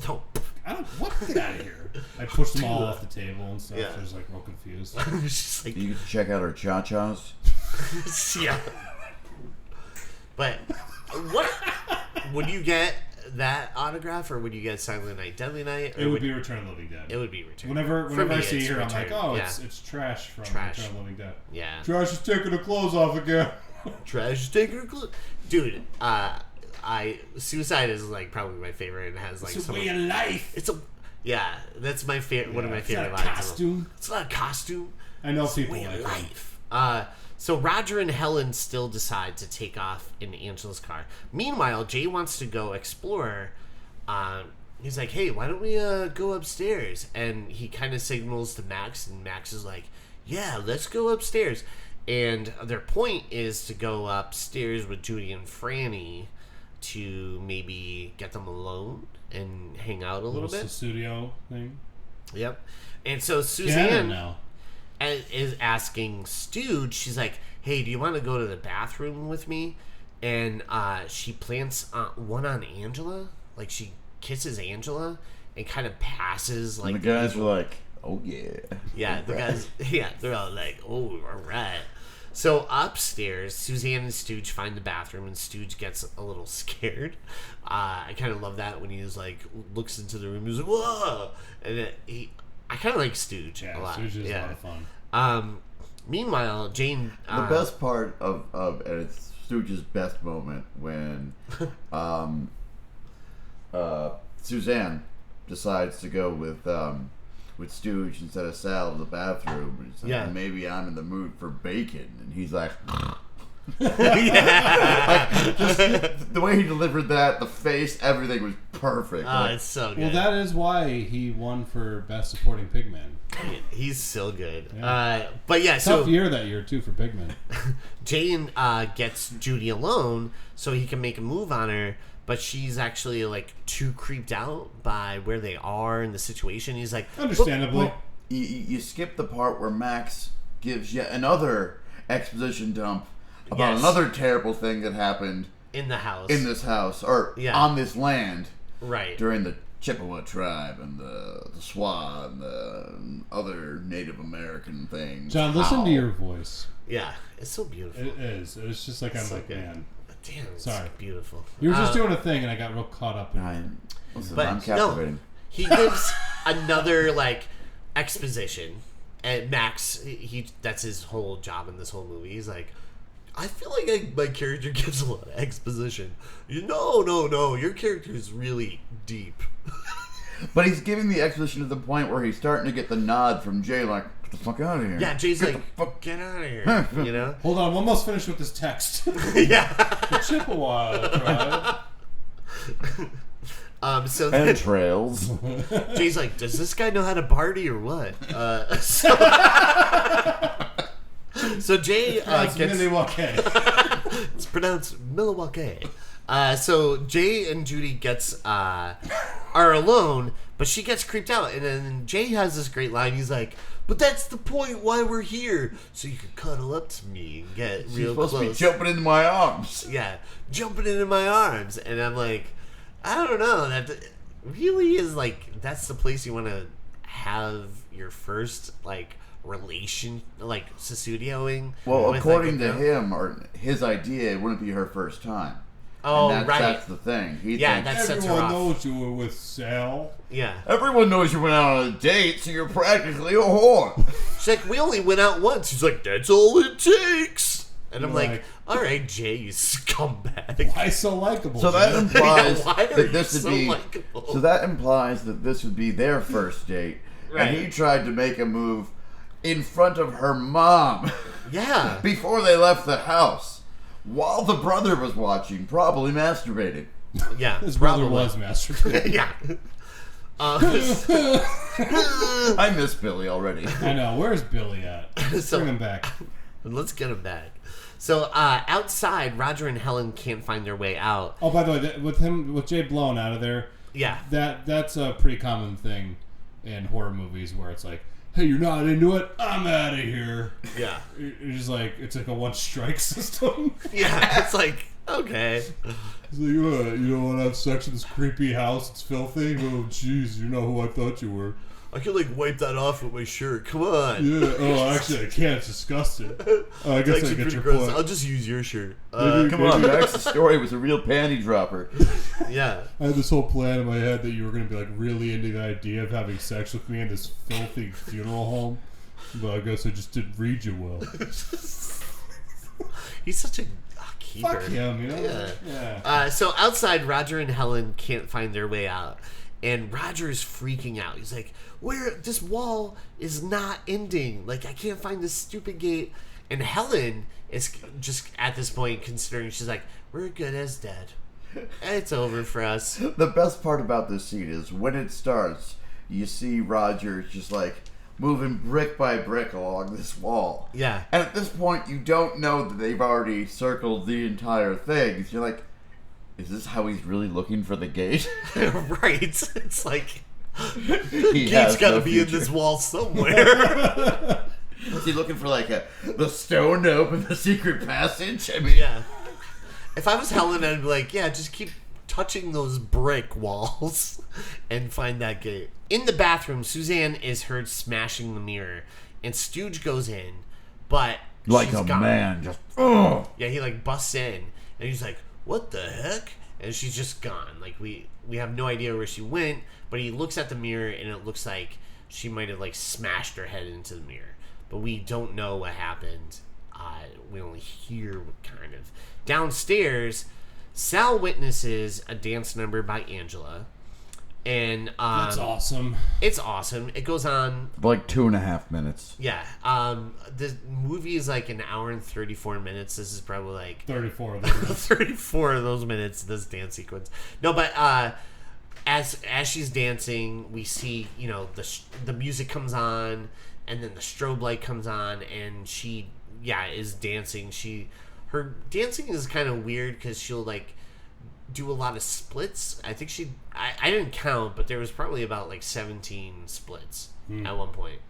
S1: No.
S3: I don't. What? Get out of here! I pushed them all off the table and stuff.
S1: Yeah.
S3: She was like real confused.
S1: She's like,
S2: You get to check out her cha-chas.
S1: yeah. But what would you get that autograph, or would you get Silent Night, Deadly Night? Or
S3: It would be Return of the Living Dead.
S1: It would be Return.
S3: Whenever
S1: For me,
S3: I see
S1: it's
S3: her, I'm
S1: Return.
S3: like, "Oh,
S1: Yeah.
S3: it's trash from
S1: Trash.
S3: Return of the Living Dead."
S1: Yeah.
S3: Trash is taking her clothes off again.
S1: Trash taking her clothes. Dude, Suicide is like probably my favorite, and has like
S3: It's a
S1: some.
S3: way of life.
S1: It's a. Yeah, that's my favorite. One of my
S3: It's
S1: favorite
S3: not a
S1: lines.
S3: costume.
S1: It's not a costume.
S3: I know
S1: It's a
S3: people
S1: way
S3: like
S1: of
S3: that.
S1: life. So Roger and Helen still decide to take off in Angela's car. Meanwhile, Jay wants to go explore. He's like, "Hey, why don't we go upstairs?" And he kind of signals to Max, and Max is like, "Yeah, let's go upstairs." And their point is to go upstairs with Judy and Franny to maybe get them alone and hang out a little bit.
S3: Studio thing.
S1: Yep. And so
S3: Yeah,
S1: Suzanne
S3: now.
S1: is asking Stooge, she's like, "Hey, do you want to go to the bathroom with me?" And she plants one on Angela. Like, she kisses Angela and kind of passes, like...
S2: And the guys were like, oh yeah.
S1: Yeah, the guys... Yeah, they're all like, oh, all right. So upstairs, Suzanne and Stooge find the bathroom, and Stooge gets a little scared. I kind of love that when he's like, looks into the room, he's like, whoa! And I kind of like Stooge a lot.
S3: Stooge is a lot of fun.
S1: Meanwhile, Jane...
S2: The best part of and it's Stooge's best moment when Suzanne decides to go with Stooge instead of Sal to the bathroom. And he's like,
S1: Yeah.
S2: maybe I'm in the mood for bacon. And he's like...
S1: yeah.
S2: just the way he delivered that, the face, everything was perfect.
S1: Oh, it's so good.
S3: Well, that is why he won for Best Supporting Pigman.
S1: He's so good.
S3: Yeah.
S1: But yeah,
S3: Tough
S1: so
S3: year that year, too, for Pigman.
S1: Jane gets Judy alone so he can make a move on her, but she's actually like too creeped out by where they are and the situation. He's like,
S3: Understandably.
S2: Well, you skip the part where Max gives yet another exposition dump about
S1: Yes.
S2: another terrible thing that happened
S1: in the house.
S2: in this house or
S1: Yeah.
S2: on this land
S1: Right.
S2: during the Chippewa tribe and the SWA and the other Native American things.
S3: John, listen to your voice.
S1: Yeah. It's so beautiful.
S3: It is. It's just like, I'm
S1: So
S3: like,
S1: good.
S3: man.
S1: Damn, it's
S3: Sorry.
S1: beautiful.
S3: You were just doing a thing, and I got real caught up in it.
S2: Listen,
S1: But
S2: I'm
S1: no,
S2: captivating.
S1: he gives another like exposition, and Max, that's his whole job in this whole movie. He's like, I feel like my character gives a lot of exposition. No, your character is really deep.
S2: But he's giving the exposition to the point where he's starting to get the nod from Jay, like, get the fuck out of here.
S1: Yeah, Jay's
S2: Get
S1: like,
S2: the fuck.
S1: get out of here, you know?
S3: Hold on, I'm almost finished with this text.
S1: Yeah.
S3: The Chippewa tribe.
S1: So then
S2: Entrails.
S1: Jay's like, does this guy know how to party or what? So Jay
S3: That's
S1: gets...
S3: Milwaukee.
S1: It's pronounced Milwaukee. So Jay and Judy are alone, but she gets creeped out, and then Jay has this great line. He's like, "But that's the point why we're here, so you can cuddle up to me and get
S2: She's
S1: real
S2: supposed
S1: close."
S2: to be jumping into my arms.
S1: Yeah, jumping into my arms, and I'm like, I don't know. That really is like that's the place you want to have your first like relation, like studioing.
S2: Well,
S1: with,
S2: according
S1: like, a
S2: to
S1: girl.
S2: him, or his idea, it wouldn't be her first time.
S1: Oh,
S2: and
S1: right.
S2: That's the thing. He
S1: Yeah,
S2: thinks,
S1: that sets her
S3: Everyone
S1: off.
S3: knows you were with Sal.
S1: Yeah.
S2: everyone knows you went out on a date, so you're practically a whore.
S1: She's like, we only went out once. He's like, that's all it takes. And I'm
S3: You're
S1: like,
S3: like,
S1: all right, Jay, you scumbag.
S3: Why so likable?
S2: So that
S3: Jay?
S2: implies
S1: Yeah, why are
S2: that
S1: you
S2: this would
S1: so
S2: be.
S1: likable?
S2: So that implies that this would be their first date,
S1: Right.
S2: And he tried to make a move in front of her mom.
S1: Yeah.
S2: Before they left the house. While the brother was watching, probably masturbating.
S1: Yeah.
S3: His brother was masturbating.
S1: Yeah.
S2: I miss Billy already.
S3: I know. Where's Billy at?
S1: So-
S3: Bring him back.
S1: Let's get him back. So outside, Roger and Helen can't find their way out.
S3: Oh, by the way, with Jay blown out of there,
S1: Yeah.
S3: that's a pretty common thing in horror movies where it's like, hey, you're not into it? I'm out of here.
S1: Yeah.
S3: It's just like, it's like a one strike system.
S1: Yeah. It's like, okay.
S3: It's like, you don't want to have sex in this creepy house? It's filthy? Oh, jeez, you know who I thought you were.
S1: I could like wipe that off with my shirt. Come on.
S3: Yeah, oh, actually, I can't. It's disgusting. Oh, I
S1: It's
S3: guess I
S1: actually
S3: get
S1: pretty
S3: your
S1: gross.
S3: point.
S1: I'll just use your shirt.
S2: Come on, Max. The story was a real panty dropper.
S1: Yeah.
S3: I had this whole plan in my head that you were going to be like really into the idea of having sex with me in this filthy funeral home, but I guess I just didn't read you well.
S1: He's such a keeper.
S3: Fuck him, you know?
S1: Yeah.
S3: Yeah.
S1: So outside, Roger and Helen can't find their way out, and Roger is freaking out. He's like, "Where this wall is not ending? Like, I can't find this stupid gate." And Helen is just at this point considering. She's like, "We're good as dead. It's over for us."
S2: The best part about this scene is when it starts, you see Roger just like moving brick by brick along this wall.
S1: Yeah.
S2: And at this point, you don't know that they've already circled the entire thing. You're like, is this how he's really looking for the gate?
S1: Right. It's like
S2: He
S1: gate's
S2: has
S1: got to
S2: no
S1: be in
S2: future.
S1: this wall somewhere.
S2: Is he looking for like the stone to open the secret passage? I mean,
S1: Yeah. If I was Helen, I'd be like, yeah, just keep touching those brick walls and find that gate. In the bathroom, Suzanne is heard smashing the mirror, and Stooge goes in, but
S2: like
S1: she's
S2: a
S1: gone.
S2: man, just
S1: Yeah, he like busts in, and he's like, "What the heck?" And she's just gone. Like we have no idea where she went, but he looks at the mirror, and it looks like she might have like smashed her head into the mirror, but we don't know what happened. We only hear what kind of. Downstairs, Sal witnesses a dance number by Angela, and
S3: That's awesome.
S1: it's awesome. It goes on.
S2: like 2.5 minutes.
S1: Yeah, the movie is like an hour and 34 minutes. This is probably like
S3: 34 of them.
S1: 34 of those minutes, this dance sequence. No, but as she's dancing, we see, you know, the music comes on, and then the strobe light comes on, and she is dancing. Her dancing is kind of weird because she'll like do a lot of splits. I think I didn't count, but there was probably about like 17 splits at one point.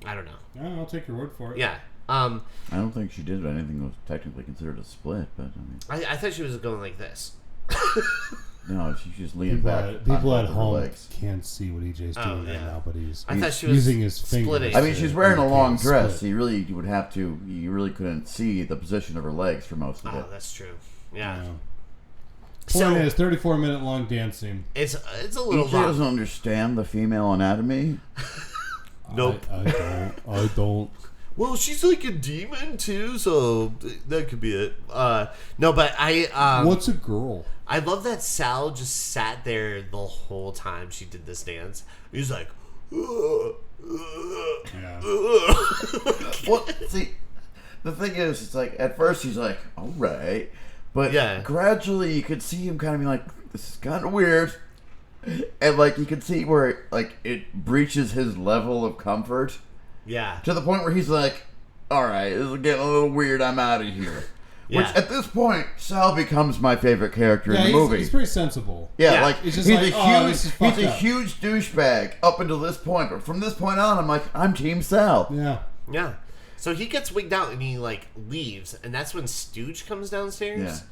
S1: I don't know.
S3: Yeah, I'll take your word for it.
S1: Yeah.
S2: I don't think she did anything that was technically considered a split, but I mean,
S1: I thought she was going like this.
S2: no, she's just leaning
S3: People
S2: back.
S3: at, people
S2: on
S3: at
S2: her
S3: home
S2: legs.
S3: can't see what EJ's
S1: Oh,
S3: doing
S1: yeah.
S3: right now, but he's
S1: I thought she was
S3: using his fingers.
S1: splitting.
S2: I mean, she's wearing a long
S3: indicate
S2: dress.
S3: split.
S2: You really would have to. You really couldn't see the position of her legs for most of
S1: Oh,
S2: it.
S1: that's true. Yeah.
S3: Yeah.
S1: So
S3: Point is, 34-minute long dance scene.
S1: it's a little
S2: EJ
S1: long.
S2: doesn't understand the female anatomy.
S1: Nope.
S3: I don't.
S1: Well, she's like a demon too, so that could be it. No, but I
S3: What's a girl?
S1: I love that Sal just sat there the whole time she did this dance. He's like,
S3: Yeah.
S2: Well, see, the thing is, it's like at first he's like, "All right," but
S1: Yeah.
S2: gradually you could see him kind of be like, "This is kind of weird," and like you could see where like it breaches his level of comfort
S1: yeah,
S2: to the point where he's like, "All right, this is getting a little weird. I'm out of here."
S1: Yeah.
S2: Which at this point, Sal becomes my favorite character in the movie.
S3: He's pretty sensible.
S2: Yeah,
S1: Yeah.
S2: like
S3: He's
S2: he's,
S3: just
S2: a
S3: like, "Oh, this is
S2: huge,
S3: fucked
S2: he's a
S3: up."
S2: huge douchebag up until this point. But from this point on, I'm like, I'm Team Sal.
S3: Yeah.
S1: yeah. So he gets wigged out and he like leaves, and that's when Stooge comes downstairs.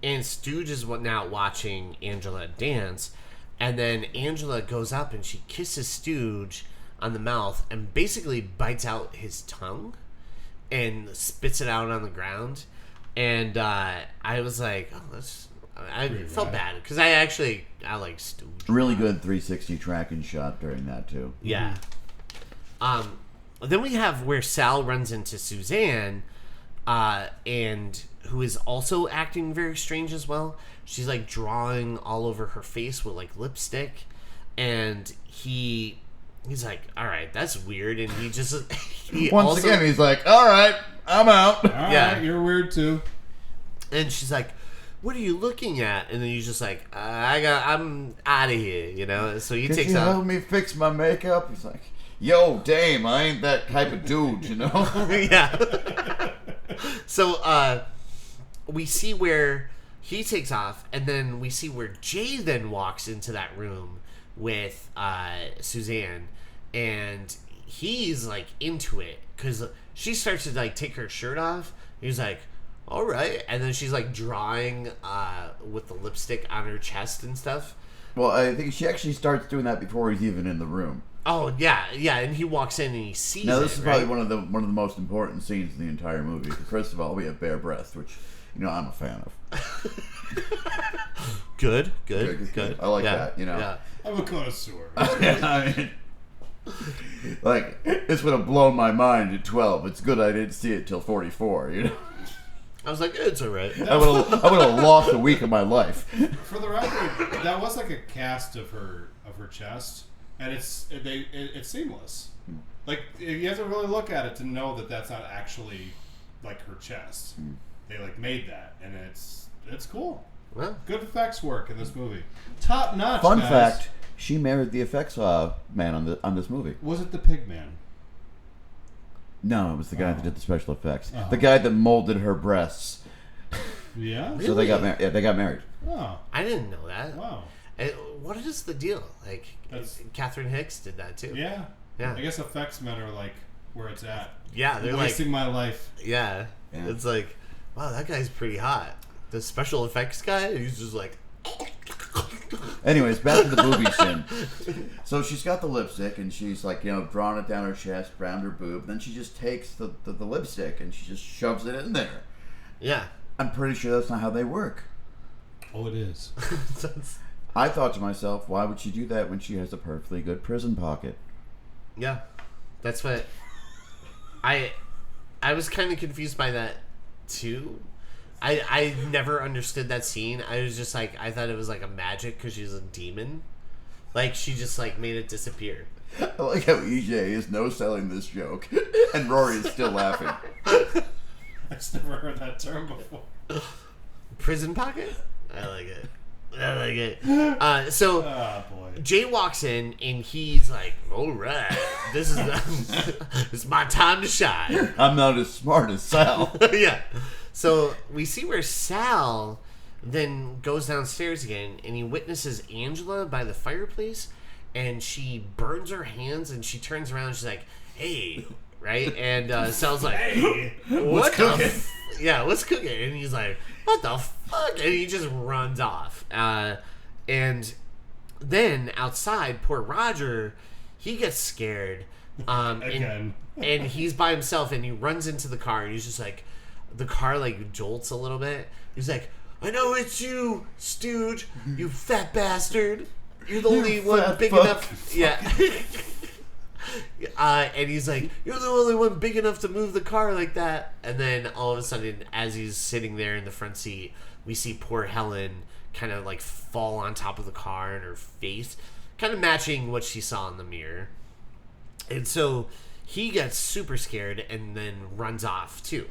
S2: Yeah.
S1: And Stooge is now watching Angela dance, and then Angela goes up and she kisses Stooge on the mouth and basically bites out his tongue and spits it out on the ground. And I was like, oh, that's. I felt bad because I like Stooge.
S2: Really good 360 tracking shot during that too.
S1: Yeah. Then we have where Sal runs into Suzanne, and who is also acting very strange as well. She's like drawing all over her face with like lipstick, and he he's like, all right, that's weird. And he just...
S2: Once again, he's like, all right, I'm out.
S3: All right, you're weird too.
S1: And she's like, what are you looking at? And then he's just like, I'm out of here, you know? So he takes
S2: Could you
S1: out...
S2: help me fix my makeup? He's like, yo, dame, I ain't that type of dude, you know?
S1: Yeah. So we see where he takes off, and then we see where Jay then walks into that room with Suzanne, and he's like into it because she starts to like take her shirt off. He's like, all right, and then she's like drawing with the lipstick on her chest and stuff.
S2: Well, I think she actually starts doing that before he's even in the room.
S1: Oh yeah, and he walks in and he sees.
S2: Now this is
S1: right?
S2: probably one of the most important scenes in the entire movie. First of all, we have bare breasts, which I'm a fan of.
S1: Good.
S2: I like that.
S1: Yeah.
S3: I'm a connoisseur.
S2: I mean, like, this would have blown my mind at 12. It's good I didn't see it till 44.
S1: I was like, it's all right.
S2: I would have lost a week of my life.
S3: For the record, that was like a cast of her chest, and it's seamless. Like, you have to really look at it to know that that's not actually like her chest. They like made that, and it's cool.
S1: Well,
S3: good effects work in this movie. Top notch.
S2: Fun
S3: guys.
S2: fact: she married the effects man on this movie.
S3: Was it the Pig Man?
S2: No, it was the guy that did the special effects.
S3: Oh.
S2: The guy that molded her breasts.
S3: Yeah.
S1: Really?
S2: So they got married. Yeah, they got married.
S3: Oh.
S1: I didn't know that.
S3: Wow.
S1: And what is the deal? Like, Catherine Hicks did that too.
S3: Yeah.
S1: Yeah.
S3: I guess effects men are like where it's at.
S1: Yeah, they're
S3: wasting
S1: like,
S3: my life.
S1: yeah.
S2: Yeah.
S1: It's like, wow, that guy's pretty hot. The special effects guy, he's just like.
S2: Anyways, back to the booby scene. So she's got the lipstick, and she's like, drawing it down her chest, around her boob. Then she just takes the lipstick and she just shoves it in there.
S1: Yeah.
S2: I'm pretty sure that's not how they work.
S3: Oh, it is.
S2: I thought to myself, why would she do that when she has a perfectly good prison pocket?
S1: Yeah, that's what I was kind of confused by that too. I never understood that scene. I was just like, I thought it was like a magic because she's a demon. Like, she just like made it disappear.
S2: I like how EJ is no-selling this joke, and Rory is still laughing.
S3: I've never heard that term before.
S1: Prison pocket? I like it. So
S3: Oh, boy.
S1: Jay walks in and he's like, all right, this is it's my time to shine.
S2: I'm not as smart as Sal.
S1: Yeah. So we see where Sal then goes downstairs again, and he witnesses Angela by the fireplace, and she burns her hands, and she turns around and she's like, hey, right? And Sal's like,
S3: Hey,
S1: what's cooking? What's cooking? And he's like, what the fuck? And he just runs off. And then outside, poor Roger, he gets scared.
S3: Again.
S1: And he's by himself, and he runs into the car, and he's just like, the car like jolts a little bit. He's like, I know it's you, Stooge, you fat bastard. You're the only one big enough. Yeah. And he's like, you're the only one big enough to move the car like that. And then all of a sudden, as he's sitting there in the front seat, we see poor Helen kind of like fall on top of the car, and her face kind of matching what she saw in the mirror. And so he gets super scared and then runs off too.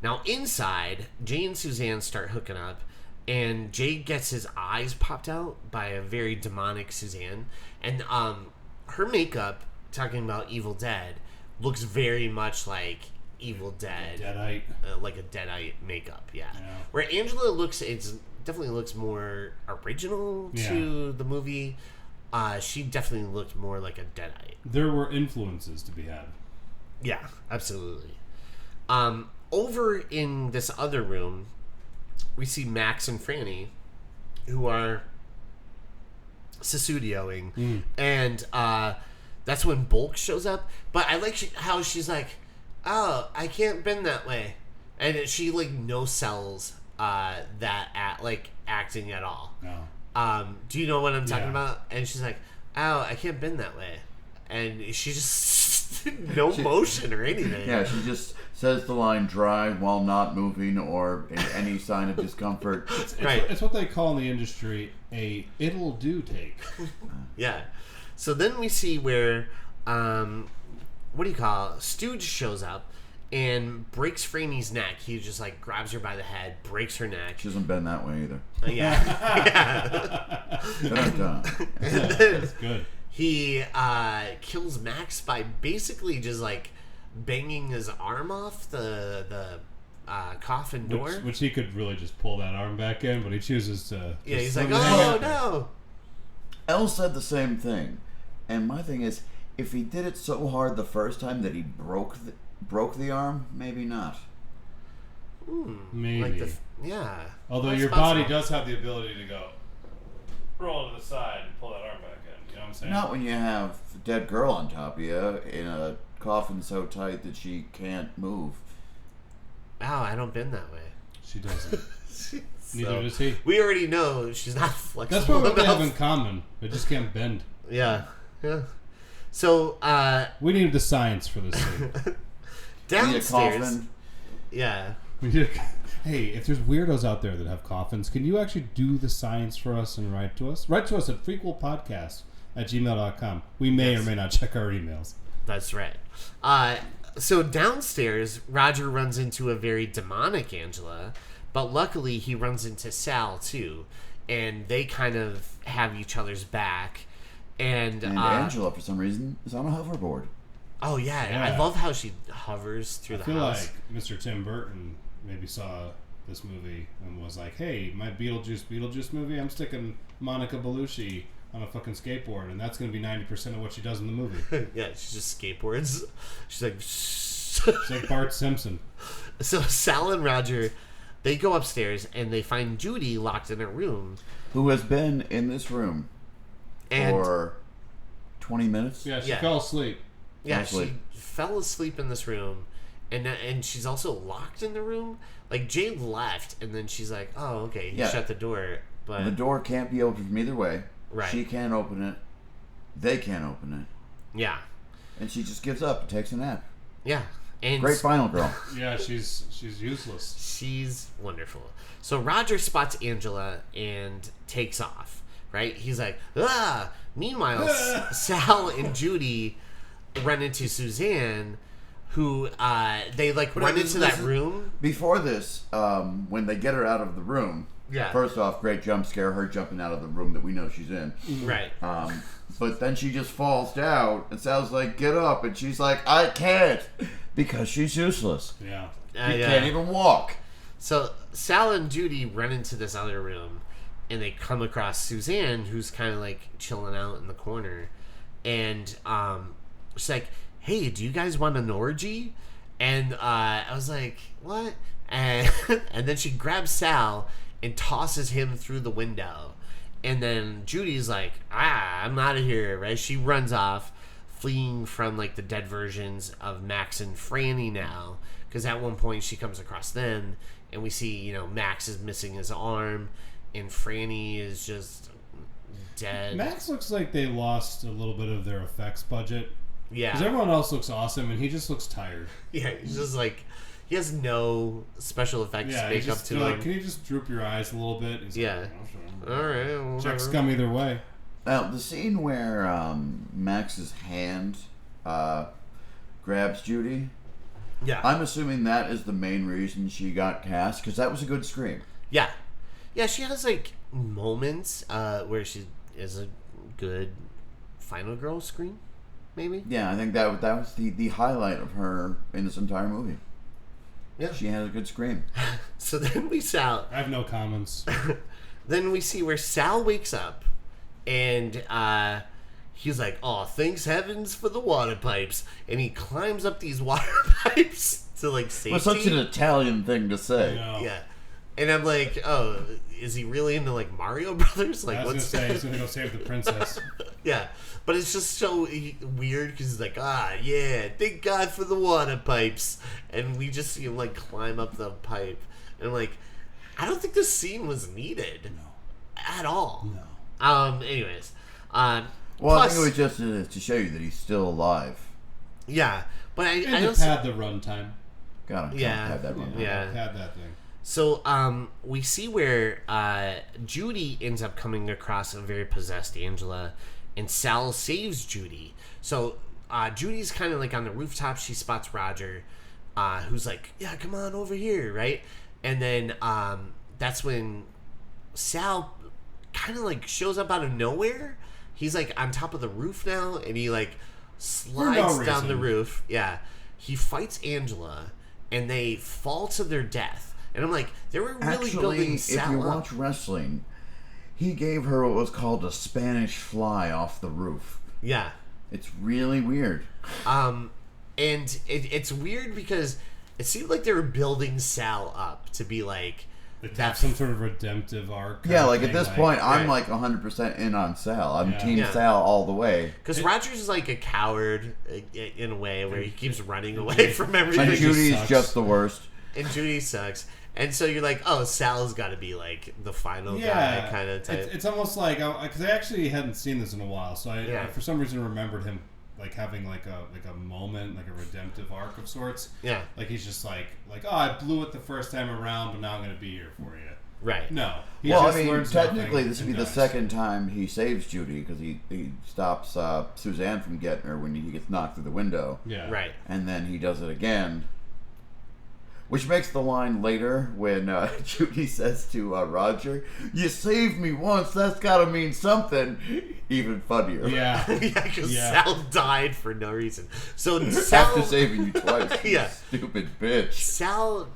S1: Now inside, Jay and Suzanne start hooking up, and Jay gets his eyes popped out by a very demonic Suzanne. And her makeup, talking about Evil Dead, looks very much like Evil Dead.
S3: Deadite.
S1: Like a Deadite makeup, yeah. Where Angela definitely looks more original to the movie. She definitely looked more like a Deadite.
S3: There were influences to be had.
S1: Yeah, absolutely. Over in this other room, we see Max and Franny, who are Susudioing, and that's when Bulk shows up. But I like how she's like, oh, I can't bend that way. And she, like, no-sells that acting at all.
S3: No.
S1: Do you know what I'm talking about? And she's like, oh, I can't bend that way. And she just no motion or anything.
S2: Yeah, she just says the line dry while not moving or in any sign of discomfort.
S3: It's what they call in the industry a it'll do take.
S1: Yeah. So then we see where, Stooge shows up and breaks Franny's neck. He just like grabs her by the head, breaks her neck.
S2: She doesn't bend that way either.
S1: Yeah.
S3: That's good.
S1: He kills Max by basically just like banging his arm off the coffin door.
S3: Which he could really just pull that arm back in, but he chooses to.
S1: Yeah, he's like, oh no.
S2: Elle said the same thing, and my thing is, if he did it so hard the first time that he broke the arm, maybe not.
S3: Maybe.
S1: Like yeah.
S3: Although
S1: That's
S3: your
S1: possible.
S3: body does have the ability to go roll to the side and pull that arm back in. You know what I'm saying?
S2: Not when you have a dead girl on top of you in a coffin so tight that she can't move.
S1: Wow, I don't bend that way.
S3: She doesn't.
S1: So,
S3: Neither does he.
S1: we already know she's not flexible.
S3: That's what we
S1: enough.
S3: have in common. They just can't bend.
S1: Yeah. So
S3: We need the science for this thing.
S2: We need a
S1: downstairs.
S2: coffin.
S1: Yeah.
S3: Hey, if there's weirdos out there that have coffins, can you actually do the science for us and write to us? Write to us at frequelpodcast@gmail.com. We may or may not check our emails.
S1: That's right. So downstairs, Roger runs into a very demonic Angela, but luckily he runs into Sal too, and they kind of have each other's back. And
S2: Angela, for some reason, is on a hoverboard.
S1: Oh yeah, I love how she hovers through the
S3: I feel
S1: house.
S3: like Mr. Tim Burton maybe saw this movie and was like, hey, my Beetlejuice movie, I'm sticking Monica Bellucci on a fucking skateboard, and that's going to be 90% of what she does in the movie.
S1: Yeah, she just skateboards. She's like,
S3: It's like Bart Simpson.
S1: So Sal and Roger, they go upstairs and they find Judy locked in her room.
S2: Who has been in this room
S1: And
S2: for 20 minutes?
S3: Yeah, she
S1: Yeah.
S3: fell asleep.
S1: yeah,
S2: Honestly.
S1: she fell asleep in this room, and she's also locked in the room. Like Jade left, and then she's like, "Oh, okay." He
S2: Yeah.
S1: shut the door, but
S2: The door can't be opened from either way.
S1: Right.
S2: She can't open it. They can't open it.
S1: yeah,
S2: And she just gives up and takes a nap.
S1: yeah, and
S2: Great final girl.
S3: Yeah, she's useless.
S1: she's wonderful. So Roger spots Angela and takes off. Right? He's like, ah. Meanwhile, Sal and Judy run into Suzanne, who they like run into that room.
S2: Before this, when they get her out of the room,
S1: Yeah.
S2: first off, great jump scare, her jumping out of the room that we know she's in.
S1: Right.
S2: But then she just falls down, and Sal's like, get up, and she's like, I can't, because she's useless.
S3: Yeah.
S2: You can't even walk.
S1: So Sal and Judy run into this other room, and they come across Suzanne, who's kind of like chilling out in the corner, and she's like, "Hey, do you guys want an orgy?" And I was like, "What?" And then she grabs Sal and tosses him through the window, and then Judy's like, I'm out of here, right? She runs off, fleeing from like the dead versions of Max and Franny now, because at one point she comes across them, and we see Max is missing his arm, and Franny is just dead.
S3: Max looks like they lost a little bit of their effects budget.
S1: Yeah,
S3: Because everyone else looks awesome, and he just looks tired.
S1: yeah, he's just like, he has no special effects makeup to
S3: like,
S1: him.
S3: can you just droop your eyes a little bit? He's
S1: Yeah.
S3: Like, oh, sure.
S1: All right, whatever.
S3: Checks come either way.
S2: Now, the scene where Max's hand grabs Judy,
S1: Yeah,
S2: I'm assuming that is the main reason she got cast, because that was a good scream.
S1: yeah. She has like moments where she is a good final girl scream, maybe.
S2: Yeah, I think that was the highlight of her in this entire movie.
S1: Yeah.
S2: She had a good scream.
S1: So then we Sal.
S3: I have no comments.
S1: Then we see where Sal wakes up, and he's like, "Oh, thanks heavens for the water pipes," and he climbs up these water pipes to like safety.
S2: It was such an Italian thing to say.
S3: No.
S1: Yeah, and I'm like, "Oh, is he really into like Mario Brothers? Like,
S3: I was
S1: what's
S3: gonna say he's gonna go save the princess.
S1: Yeah, but it's just so weird because he's like, yeah, thank God for the water pipes, and we just see him like climb up the pipe, and I'm like, I don't think this scene was needed at all.
S3: No.
S1: Anyways,
S2: Well,
S1: plus,
S2: I think it was just to show you that he's still alive.
S1: yeah, but I
S3: And to
S1: also
S3: pad the runtime.
S2: Gotta
S1: Yeah.
S2: have that one.
S1: Yeah.
S3: Pad that thing.
S1: So we see where Judy ends up coming across a very possessed Angela, and Sal saves Judy. So Judy's kind of like on the rooftop. She spots Roger, who's like, yeah, come on over here, right? And then that's when Sal kind of like shows up out of nowhere. He's like on top of the roof now, and he like slides down the roof. Yeah. He fights Angela, and they fall to their death. And I'm like, they were really building Sal
S2: if you
S1: up.
S2: watch wrestling, he gave her what was called a Spanish fly off the roof.
S1: Yeah.
S2: It's really weird.
S1: And it's weird because it seemed like they were building Sal up to be like...
S3: That's some sort of redemptive arc.
S2: Yeah, like at this point, I'm
S1: right.
S2: like 100% in on Sal. I'm Team
S1: Yeah.
S2: Sal all the way.
S1: Because Roger's is like a coward in a way where he keeps running away from everything.
S2: And Judy's just the worst.
S1: And Judy sucks. And so you're like, oh, Sal's got to be like the final guy kind of type.
S3: It's almost like, because I actually hadn't seen this in a while, so I for some reason remembered him like having like a moment, like a redemptive arc of sorts.
S1: Yeah.
S3: Like he's just like, oh, I blew it the first time around, but now I'm going to be here for you.
S1: Right.
S3: No.
S2: He technically this would be the second time he saves Judy because he stops Suzanne from getting her when he gets knocked through the window.
S3: Yeah.
S1: Right.
S2: And then he does it again. Which makes the line later when Judy says to Roger, "You saved me once, that's gotta mean something," even funnier.
S3: Yeah.
S1: Because Sal died for no reason. So Sal...
S2: After saving you twice, you
S1: Yeah.
S2: stupid bitch.
S1: Sal,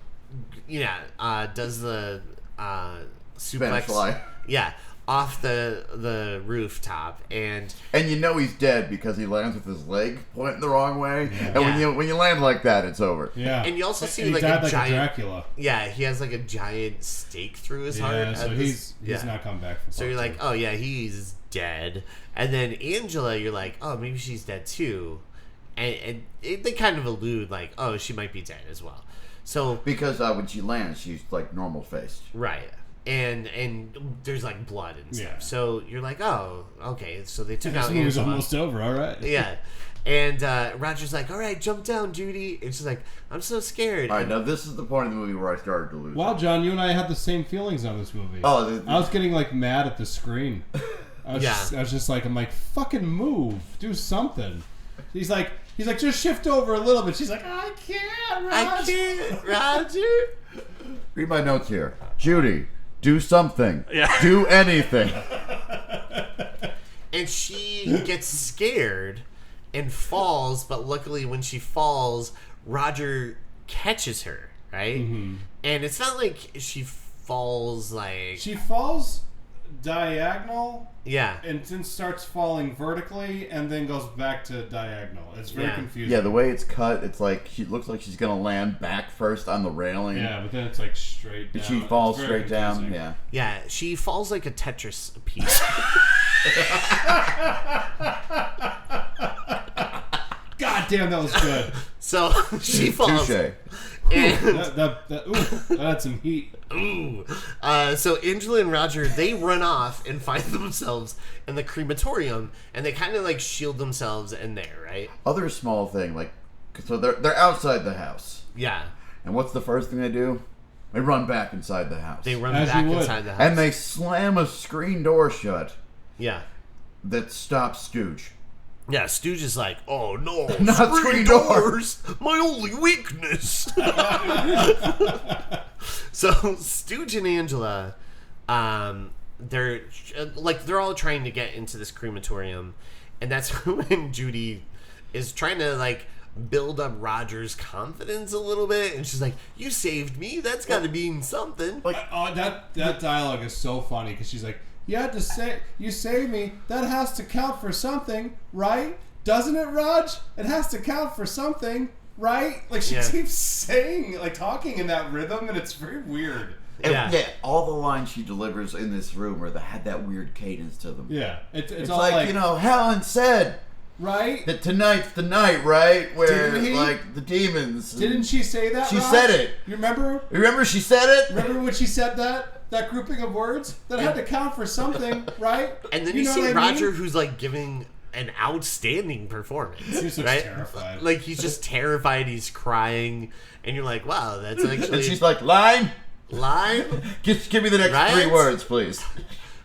S1: does the
S2: Spanish
S1: suplex...
S2: fly.
S1: Yeah, off the rooftop, and
S2: you know he's dead because he lands with his leg pointing the wrong way.
S3: Yeah.
S2: And when you land like that, it's over.
S3: Yeah.
S1: And you also see
S3: he
S1: like
S3: died
S1: a giant
S3: Dracula.
S1: Yeah, he has like a giant stake through his heart.
S3: Yeah, so he's
S1: yeah.
S3: not come back from
S1: So you're like, oh yeah, he's dead. And then Angela, you're like, oh, maybe she's dead too. And they kind of allude like, oh, she might be dead as well. So
S2: Because when she lands, she's like normal faced.
S1: right. And there's like blood and stuff.
S3: Yeah.
S1: So you're like, oh, okay. So they took out
S3: this movie's
S1: Angela.
S3: almost over, all right.
S1: Yeah. And Roger's like, all right, jump down, Judy. And she's like, I'm so scared.
S2: All right, now this is the point of the movie where I started to lose.
S3: Wow, John, you and I had the same feelings on this movie.
S2: Oh,
S3: I was getting like mad at the screen. I was just like, I'm like, fucking move, do something. He's like, just shift over a little bit. She's like, I can't, Roger.
S1: I can't, Roger.
S2: Read my notes here. Judy, do something.
S1: Yeah.
S2: Do anything.
S1: And she gets scared and falls, but luckily when she falls, Roger catches her, right?
S3: Mm-hmm.
S1: And it's not like she falls like...
S3: She falls diagonal.
S1: Yeah.
S3: And then starts falling vertically and then goes back to diagonal. It's very confusing.
S2: Yeah, the way it's cut, it's like she looks like she's gonna land back first on the railing.
S3: Yeah, but then it's like straight down.
S2: She falls
S3: It's very
S2: straight down.
S3: confusing.
S2: Yeah.
S1: Yeah, she falls like a Tetris piece.
S3: God damn, that was good.
S1: So she falls.
S2: Touche.
S1: And,
S3: that had some heat.
S1: ooh. So Angela and Roger, they run off and find themselves in the crematorium, and they kind of like shield themselves in there, right?
S2: Other small thing, like, so they're outside the house,
S1: Yeah.
S2: and what's the first thing they do? They run back inside the house.
S1: They run
S3: As
S1: back
S3: you would.
S1: inside the house.
S2: and they slam a screen door shut
S1: yeah.
S2: that stops Stooge.
S1: Yeah, Stooge is like, oh no,
S2: Not screen doors.
S1: my only weakness. So Stooge and Angela, they're all trying to get into this crematorium, and that's when Judy is trying to like build up Roger's confidence a little bit, and she's like, "You saved me. That's got to mean something."
S2: Like,
S3: that dialogue is so funny because she's like, you saved me. That has to count for something, right? Doesn't it, Raj? It has to count for something, right? Like she keeps saying, like talking in that rhythm, and it's very weird.
S2: yeah, all the lines she delivers in this room where they had that weird cadence to them.
S3: Yeah, it's all
S2: like, Helen said,
S3: right?
S2: that tonight's the night, right? Where
S3: Didn't he?
S2: like the demons.
S3: Didn't she say that?
S2: She
S3: Raj?
S2: said it.
S3: You remember?
S2: Remember she said it?
S3: Remember when she said that? That grouping of words that had to count for something, right?
S1: And then
S3: you know
S1: see
S3: what I mean?
S1: Roger, who's like giving an outstanding performance.
S3: He's just
S1: right?
S3: terrified.
S1: Like he's just terrified. He's crying, and you're like, "Wow, that's actually."
S2: And she's like, line.
S1: line.
S2: Give me the next
S1: Right?
S2: 3 words, please.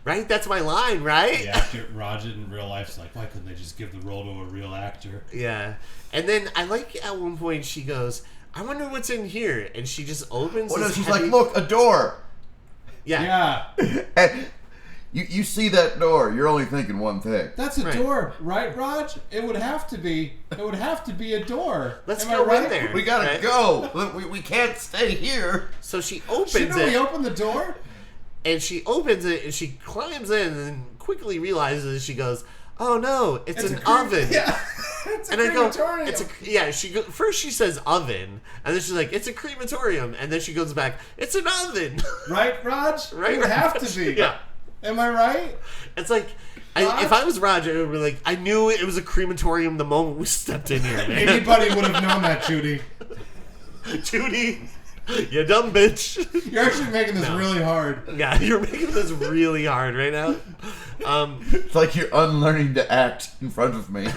S1: Right? That's my line, right?
S3: The actor, Roger in real life's like, why couldn't they just give the role to a real actor?
S1: Yeah. And then I like at one point she goes, I wonder what's in here. And she just opens
S2: Oh no,
S1: this
S2: she's
S1: heavy...
S2: like, look, a door.
S1: Yeah.
S2: And you see that door, you're only thinking one thing.
S3: That's a door, right, Raj? It would have to be. It would have to be a door.
S1: Let's
S3: Am
S1: go
S3: I right?
S1: in there.
S2: We gotta
S1: right?
S2: go. We can't stay here.
S1: So she opens
S3: Shouldn't
S1: it.
S3: we open the door?
S1: And she opens it and she climbs in and quickly realizes, she goes, oh no, it's an oven.
S3: Yeah. It's a
S1: And I go,
S3: crematorium.
S1: first she says oven, and then she's like, it's a crematorium, and then she goes back, it's an oven.
S3: Right, Raj?
S1: Right,
S3: It would have
S1: Raj?
S3: to be.
S1: Yeah.
S3: Am I right?
S1: It's like, if I was Roger, it would be like, I knew it was a crematorium the moment we stepped in here, man.
S3: Anybody would have known that, Judy.
S1: Judy, you dumb bitch.
S3: You're actually making this really hard.
S1: Yeah, you're making this really hard right now.
S2: It's like you're unlearning to act in front of me.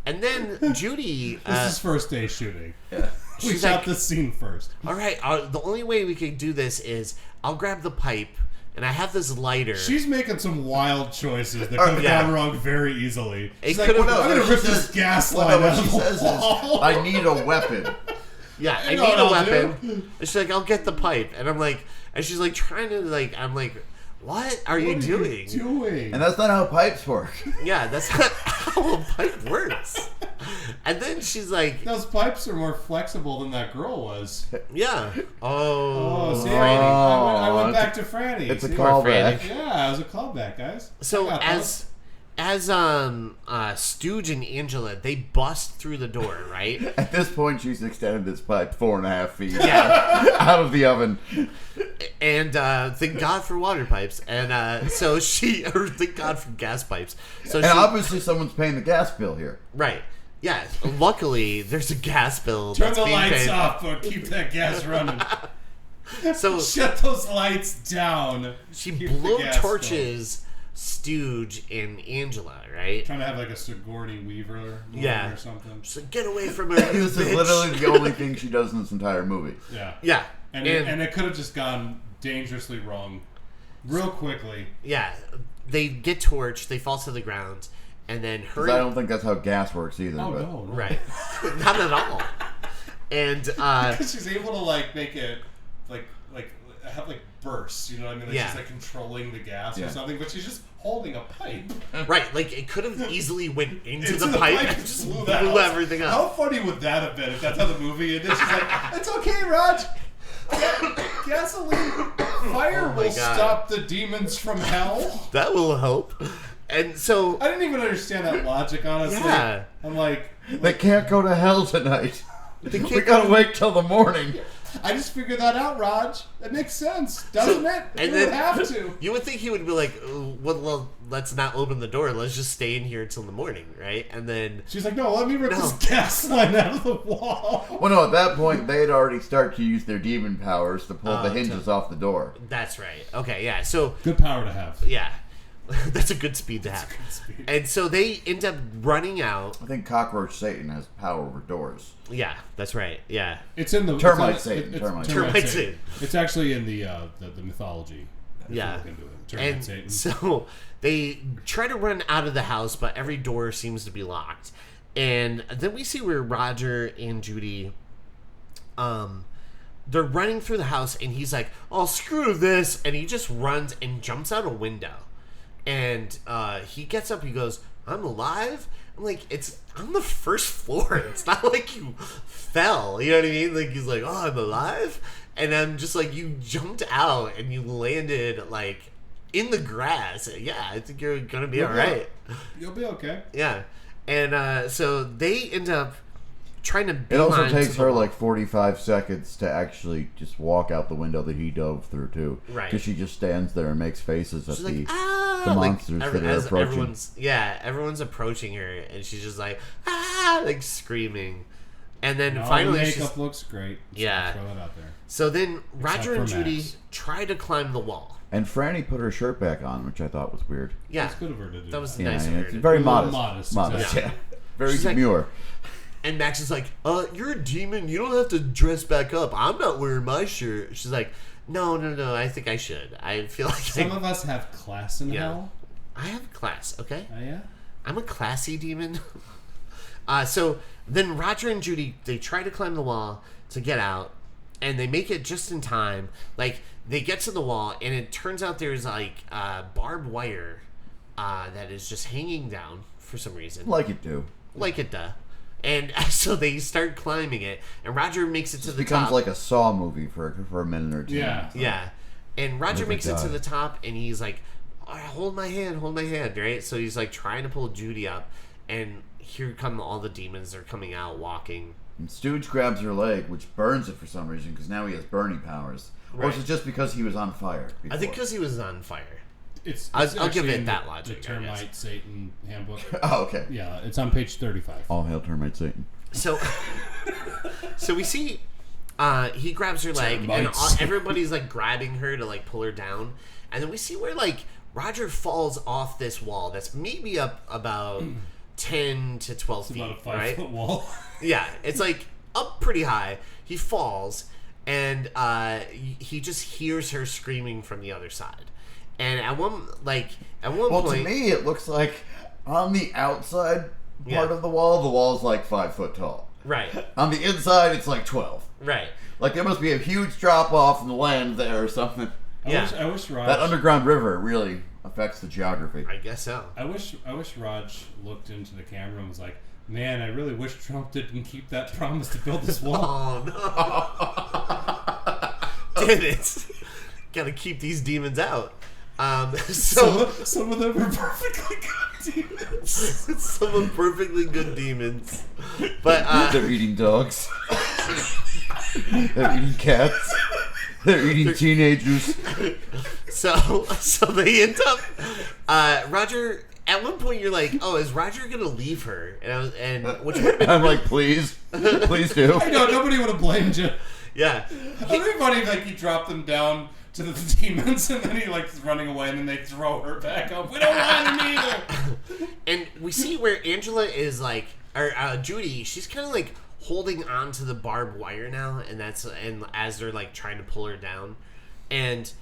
S1: And then Judy...
S3: This is first day shooting.
S2: Yeah.
S3: We
S1: She's
S3: shot
S1: like-
S3: this scene first.
S1: all right, the only way we could do this is I'll grab the pipe, and I have this lighter.
S3: She's making some wild choices that could have
S1: yeah.
S3: gone wrong very easily.
S1: It
S3: She's like,
S1: could've-
S3: I'm going to
S2: She
S3: rip
S2: says-
S3: this gas
S2: well,
S3: line
S2: no,
S3: out
S2: what
S3: of
S2: she
S3: the
S2: says is,
S3: wall.
S2: I need a weapon.
S1: Yeah, I
S3: You
S1: need
S3: know what
S1: a
S3: I'll
S1: weapon.
S3: do?
S1: And she's like, I'll get the pipe. And I'm like, and she's like trying to like, I'm like, what are you
S3: What are
S1: doing?
S3: you doing?
S2: And that's not how pipes work.
S1: Yeah, that's not how a pipe works. And then she's like,
S3: Those pipes are more flexible than that girl was.
S1: yeah.
S3: Oh, see,
S1: Franny.
S3: I went
S2: it's
S3: back to Franny.
S2: It's a
S3: See?
S2: callback.
S3: Yeah, it was a callback, guys.
S1: So
S3: I got those.
S1: as Stooge and Angela, they bust through the door, right?
S2: At this point, she's extended this pipe 4.5 feet
S1: Yeah.
S2: out of the oven.
S1: And thank God for water pipes. And so she, or thank God for gas pipes. So
S2: And
S1: she,
S2: obviously, someone's paying the gas bill here.
S1: right. Yeah, luckily there's a gas bill.
S3: Turn
S1: that's
S3: the
S1: being
S3: lights
S1: paid.
S3: off, but keep that gas running.
S1: So
S3: Shut those lights down.
S1: she
S3: Keep the
S1: blow
S3: gas
S1: torches Stooge and Angela, right?
S3: Trying to have like a Sigourney Weaver moment
S1: Yeah.
S3: or something.
S1: She's like, get away from her, you
S2: This is
S1: bitch.
S2: literally the only thing she does in this entire movie.
S3: Yeah.
S1: Yeah,
S3: And it could have just gone dangerously wrong real quickly.
S1: yeah, they get torched, they fall to the ground, and then her.
S2: 'Cause I don't think that's how gas works either.
S3: Oh,
S2: but
S3: no.
S1: Right, not at all. And
S3: She's able to like make it like have like bursts, you know what I mean? Like
S1: Yeah.
S3: she's like controlling the gas
S2: Yeah.
S3: or something, but she's just holding a pipe.
S1: right, like it could have easily went into
S3: Into
S1: the pipe and just blew everything
S3: How
S1: up.
S3: funny would that have been if that's how the movie ended? She's like, it's okay, Raj. Gasoline fire
S1: Oh my
S3: will
S1: God.
S3: stop the demons from hell.
S1: That will help. And so,
S3: I didn't even understand that logic, honestly.
S1: Yeah.
S3: I'm like,
S2: they can't go to hell tonight.
S1: They
S2: We
S1: can't
S2: gotta
S1: go-
S2: wait till the morning.
S3: I just figured that out, Raj. That makes sense, doesn't it?
S1: and
S3: You
S1: then-
S3: would have to.
S1: you would think he would be like, well, let's not open the door. Let's just stay in here till the morning, right? And then,
S3: She's like, no, let me rip
S1: No.
S3: this gas line out of the wall.
S2: Well, no, at that point, they had already started to use their demon powers to pull the hinges off the door.
S1: that's right. Okay, yeah. So,
S3: Good power to have.
S1: yeah. That's a good speed to have.
S3: Good speed.
S1: And so they end up running out.
S2: I think Cockroach Satan has power over doors.
S1: Yeah, that's right. Yeah.
S3: It's in the
S2: Termite
S3: it's
S2: Satan,
S3: it's
S2: Termite
S1: Termite Satan.
S3: It's actually in the mythology. if you
S1: Yeah.
S3: look into it. Termite
S1: And
S3: Satan.
S1: so they try to run out of the house, but every door seems to be locked. And then we see where Roger and Judy, they're running through the house, and he's like, "Oh, screw this!" And he just runs and jumps out a window. And he gets up. He goes, "I'm alive." I'm like, "It's on the first floor. It's not like you fell." You know what I mean? Like he's like, "Oh, I'm alive," and I'm just like, "You jumped out and you landed like in the grass." Yeah, I think you're gonna be all right.
S3: You'll be okay.
S1: Yeah, and so they end up trying to.
S2: It also
S1: beeline to
S2: takes
S1: the
S2: her
S1: wall.
S2: like 45 seconds to actually just walk out the window that he dove through, too.
S1: Right.
S2: Because she just stands there and makes faces at
S1: She's
S2: the,
S1: like, ah,
S2: the
S1: like,
S2: monsters that are
S1: as
S2: approaching.
S1: everyone's approaching her, and she's just like, ah, like screaming. And then
S3: All
S1: finally,
S3: the
S1: she's,
S3: makeup looks great. Just
S1: Yeah.
S3: Throw it out there.
S1: so then Roger
S3: for
S1: and Judy
S3: Max.
S1: try to climb the wall.
S2: And Franny put her shirt back on, which I thought was weird.
S1: Yeah,
S3: It's good of her to do
S1: that was
S3: that.
S1: nice of her.
S2: it's
S1: to
S2: very
S3: A little
S2: modest.
S3: modest,
S2: yeah. Very
S1: She's like-
S2: demure.
S1: And Max is like, you're a demon. You don't have to dress back up. I'm not wearing my shirt. She's like, No. I think I should. I feel like
S3: Some of us have class in hell.
S1: I have class. Okay.
S3: Oh yeah.
S1: I'm a classy demon. So then Roger and Judy, they try to climb the wall to get out, and they make it just in time. Like, they get to the wall, and it turns out there's, like, barbed wire that is just hanging down for some reason.
S2: Like it do.
S1: Like it does. And so they start climbing it, and Roger makes it to the top.
S2: It becomes like a Saw movie for a minute or two.
S3: Yeah.
S1: Yeah. And Roger makes it to
S2: God.
S1: the top, and he's like, all right, hold my hand, right? So he's like trying to pull Judy up, and here come all the demons. They're coming out, walking.
S2: And Stooge grabs her leg, which burns it for some reason, because now he has burning powers. Or is
S1: Right.
S2: it just because he was on fire before?
S1: I think because he was on fire.
S3: I'll
S1: give
S3: actually
S1: it
S3: in
S1: that
S3: the
S1: logic,
S3: The
S1: I guess.
S3: Termite Satan handbook.
S2: Oh, okay.
S3: Yeah, it's on page 35.
S2: All hail Termite Satan.
S1: So we see he grabs her leg, and
S3: Termites.
S1: everybody's like grabbing her to like pull her down, and then we see where like Roger falls off this wall that's maybe up about 10 to 12
S3: It's
S1: feet,
S3: about a 5
S1: right?
S3: foot wall.
S1: Yeah, it's like up pretty high. He falls, and he just hears her screaming from the other side. And at one
S2: Well,
S1: point,
S2: to me, it looks like on the outside part
S1: Yeah.
S2: of the wall's like 5 foot tall.
S1: right,
S2: On the inside, it's like 12.
S1: right,
S2: Like there must be a huge drop off in the land there or something.
S1: Yeah.
S3: I wish Raj.
S2: That underground river really affects the geography.
S1: I guess so.
S3: I wish Raj looked into the camera and was like, "Man, I really wish Trump didn't keep that promise to build this wall."
S1: Oh no! Damn it! Got to keep these demons out. So
S3: Some of them are perfectly good demons.
S1: some of perfectly good demons, but
S2: They're eating dogs. They're eating cats. They're eating teenagers.
S1: so they end up. Roger. At one point, you're like, "Oh, is Roger gonna leave her?" And which would have been
S2: I'm like, please do.
S3: I know nobody would have blamed you.
S1: yeah.
S3: Everybody like he dropped them down to the demons, and then he like is running away, and then they throw her back up. We don't want him either.
S1: And we see where Angela is like, or Judy, she's kind of like holding on to the barbed wire now, and as they're like trying to pull her down, and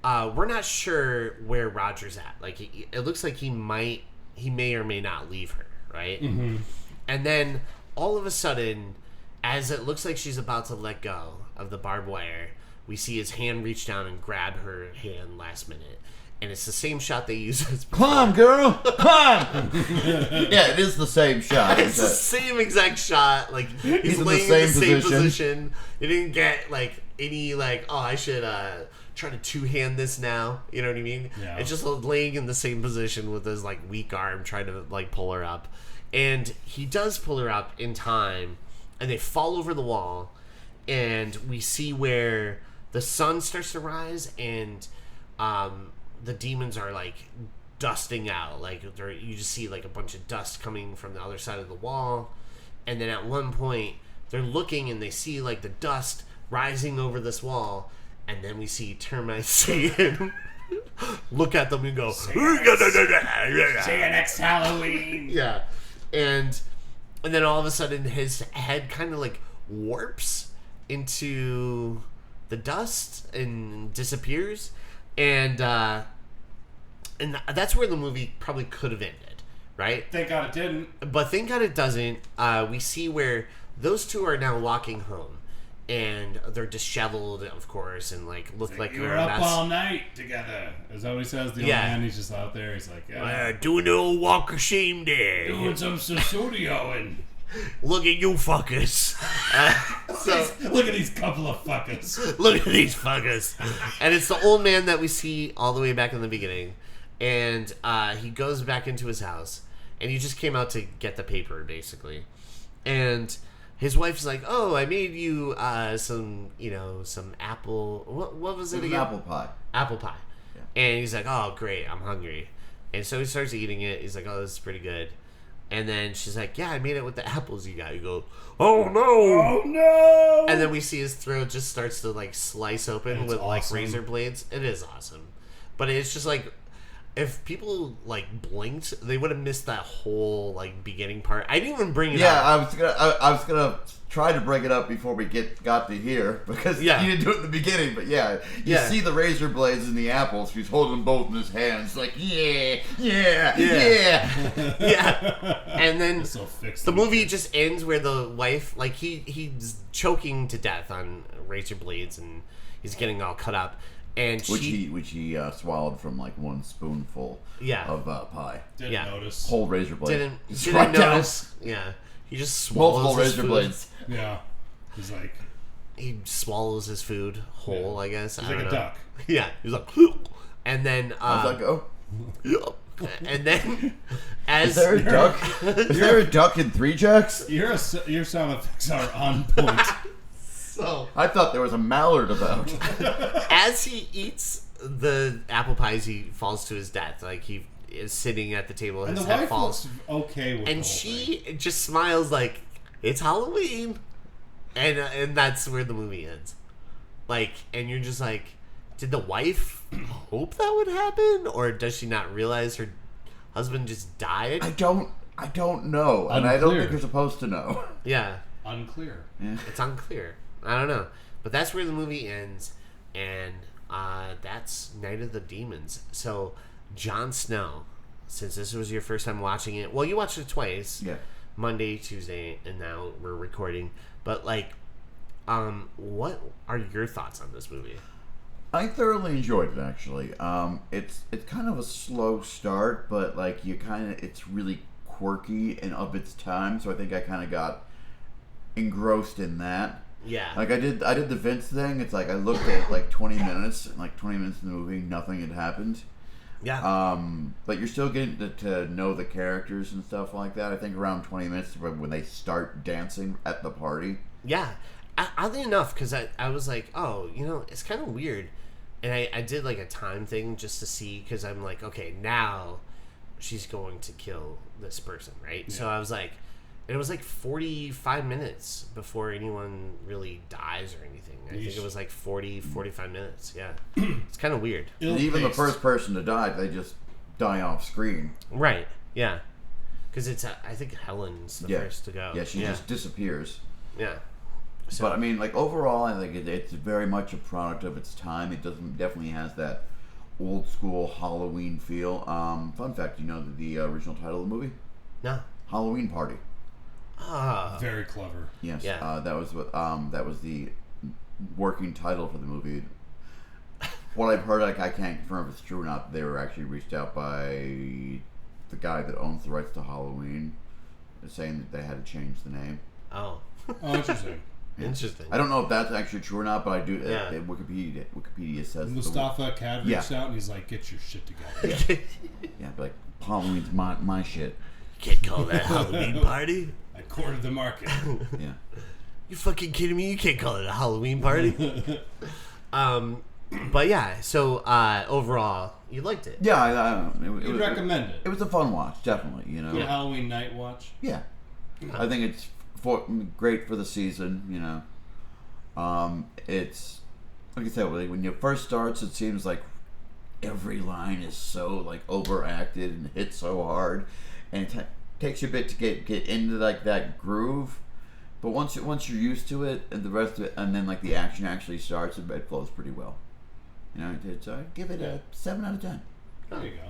S1: we're not sure where Roger's at. Like it looks like he may or may not leave her, right? Mm-hmm. And then all of a sudden, as it looks like she's about to let go of the barbed wire, we see his hand reach down and grab her hand last minute. And it's the same shot they use as before.
S2: Climb, girl, climb. Yeah, it is the same shot.
S1: It's the same exact shot. Like he's
S2: in the
S1: laying
S2: same
S1: in the same
S2: position.
S1: position. You didn't get like any like, oh, I should try to two-hand this now. You know what I mean?
S3: Yeah.
S1: It's just laying in the same position with his like weak arm trying to like pull her up. And he does pull her up in time, and they fall over the wall, and we see where the sun starts to rise, and the demons are like dusting out. Like you just see like a bunch of dust coming from the other side of the wall, and then at one point they're looking and they see like the dust rising over this wall, and then we see Termite Satan look at them and go,
S3: See you next Halloween.
S1: yeah, and then all of a sudden his head kind of like warps into the dust and disappears, and that's where the movie probably could have ended, right?
S3: Thank God it didn't.
S1: But thank God it doesn't. We see where those two are now walking home, and they're disheveled, of course, and like look like
S3: You
S1: they're
S3: were
S1: a
S3: up
S1: mess.
S3: all night together. Is that what he says? The
S1: Yeah.
S3: old man, he's just out there. He's like, yeah,
S1: Doing the old walk of shame there.
S3: doing some studioing.
S1: Look at you fuckers. So
S3: Look at these couple of fuckers.
S1: look at these fuckers. And it's the old man that we see all the way back in the beginning. And he goes back into his house. And he just came out to get the paper, basically. And his wife's like, "Oh, I made you some apple. What was it
S2: It's an
S1: again?
S2: apple pie.
S1: Apple pie."
S2: Yeah.
S1: And he's like, "Oh, great, I'm hungry." And so he starts eating it. He's like, "Oh, this is pretty good." And then she's like, "Yeah, I made it with the apples you got." You go, "Oh no!"
S3: Oh no!
S1: And then we see his throat just starts to like slice open
S3: It's
S1: with like
S3: awesome.
S1: razor blades. It is awesome, but it's just like if people like blinked, they would have missed that whole like beginning part. I didn't even bring it
S2: Yeah,
S1: up.
S2: I was gonna try to bring it up before we got to here because you didn't do it in the beginning. But you see the razor blades in the apples. He's holding them both in his hands, like yeah.
S1: And then
S3: So
S1: the movie just ends where the wife, like he's choking to death on razor blades and he's getting all cut up. And
S2: which he swallowed from like one spoonful of pie.
S3: Didn't notice.
S2: Whole razor blade.
S1: Didn't notice. Yeah. He just swallows
S2: multiple
S1: his
S2: razor
S1: food.
S2: blades.
S3: Yeah. He's like...
S1: He swallows his food whole, I guess.
S3: He's
S1: I
S3: like
S1: don't
S3: a
S1: know.
S3: duck.
S1: Yeah. He's like... And then...
S2: How's that go?
S1: And then... As
S2: Is there a duck? Is there a duck in Three Jacks?
S3: Your sound effects are on point.
S1: So...
S2: I thought there was a mallard about.
S1: As he eats the apple pies, he falls to his death. Like, he is sitting at the table,
S3: And
S1: his
S3: the
S1: head
S3: wife
S1: falls.
S3: looks okay with
S1: And
S3: the whole
S1: she
S3: thing.
S1: just smiles like, it's Halloween. And that's where the movie ends. Like, and you're just like, did the wife hope that would happen? Or does she not realize her husband just died?
S2: I don't know. And I don't
S3: Unclear.
S2: think you're supposed to know.
S1: Yeah.
S3: Unclear.
S1: It's unclear. I don't know. But that's where the movie ends. And that's Night of the Demons. So, Jon Snow, since this was your first time watching it, well, you watched it twice.
S2: Yeah.
S1: Monday, Tuesday, and now we're recording. But, like, what are your thoughts on this movie?
S2: I thoroughly enjoyed it, actually. It's kind of a slow start, but like it's really quirky and of its time. So I think I kind of got engrossed in that.
S1: Yeah.
S2: Like I did the Vince thing. It's like I looked at like 20 minutes, and like 20 minutes in the movie, nothing had happened.
S1: Yeah.
S2: But you're still getting to know the characters and stuff like that. I think around 20 minutes when they start dancing at the party.
S1: Yeah. Oddly enough, because I was like, oh, it's kind of weird. And I did like a time thing just to see, because I'm like, okay, now she's going to kill this person, right? Yeah. So I was like, it was like 45 minutes before anyone really dies or anything. I think it was like 45 minutes. Yeah. It's kind of weird.
S2: And even the first person to die, they just die off screen.
S1: Right. Yeah. Because I think Helen's the first to go.
S2: Yeah, she just disappears.
S1: Yeah. So,
S2: but I mean, like overall, I think it's very much a product of its time. It definitely has that old school Halloween feel. Fun fact: you know the original title of the movie?
S1: No.
S2: Halloween Party.
S1: Ah.
S3: Very clever.
S2: Yes.
S1: Yeah.
S2: That was the working title for the movie. What I've heard, like I can't confirm if it's true or not. They were actually reached out by the guy that owns the rights to Halloween, saying that they had to change the name.
S1: Oh.
S3: Oh, interesting.
S2: Yeah.
S1: Interesting.
S2: I don't know if that's actually true or not, but I do.
S1: Yeah.
S2: Wikipedia says
S3: Mustafa Kad reached out and he's like, "Get your shit together."
S2: Yeah, but like Halloween's my shit.
S1: You can't call that Halloween party.
S3: I cornered the market.
S2: Yeah.
S1: You fucking kidding me? You can't call it a Halloween party. But yeah. So overall, you liked it.
S2: Yeah,
S3: You'd recommend it.
S2: It was a fun watch, definitely. You know.
S3: Good Halloween night watch.
S2: Yeah. I think it's great for the season, It's, like I said, when it first starts, it seems like every line is so, like, overacted and hit so hard. And it takes you a bit to get into, like, that groove. But once you're used to it, and the rest of it, and then, like, the action actually starts, it flows pretty well. I'd give it a 7 out of 10.
S3: There you go.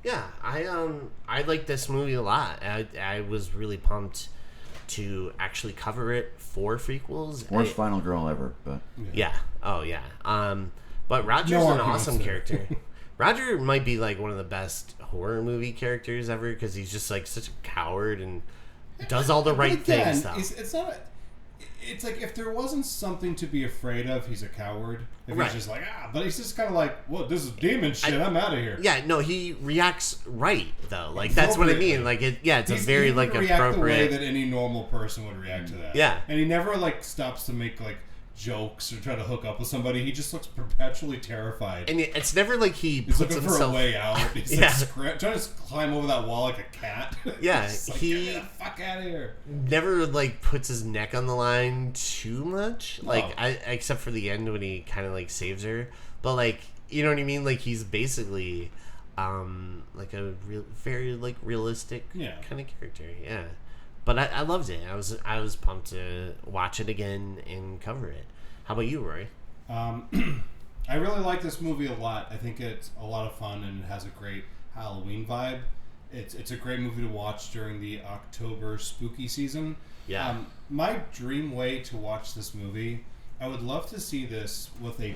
S1: Yeah, I like this movie a lot. I was really pumped to actually cover it for Frequels.
S2: Worst final girl ever, but
S1: yeah. Oh yeah. But Roger's an awesome character. Roger might be like one of the best horror movie characters ever because he's just like such a coward and does all the right things. Though
S3: it's not. It's like if there wasn't something to be afraid of, he's a coward. If he's just like but he's just kind of like, well, this is demon shit. I'm out of here.
S1: Yeah, no, he reacts right though. Like that's what I mean. Like it's a very like
S3: react
S1: appropriate.
S3: The way that any normal person would react to that.
S1: Yeah,
S3: and he never like stops to make like jokes or try to hook up with somebody. He just looks perpetually terrified.
S1: And it's never like he's
S3: looking
S1: himself
S3: for a way out. He's like trying to climb over that wall like a cat.
S1: Yeah,
S3: like,
S1: he
S3: get me the fuck out of here.
S1: Never like puts his neck on the line too much. Like except for the end when he kind of like saves her. But like, you know what I mean? Like he's basically like a very like realistic kind of character. Yeah, but I loved it. I was pumped to watch it again and cover it. How about you, Roy?
S3: I really like this movie a lot. I think it's a lot of fun and it has a great Halloween vibe. It's a great movie to watch during the October spooky season.
S1: Yeah.
S3: My dream way to watch this movie, I would love to see this with a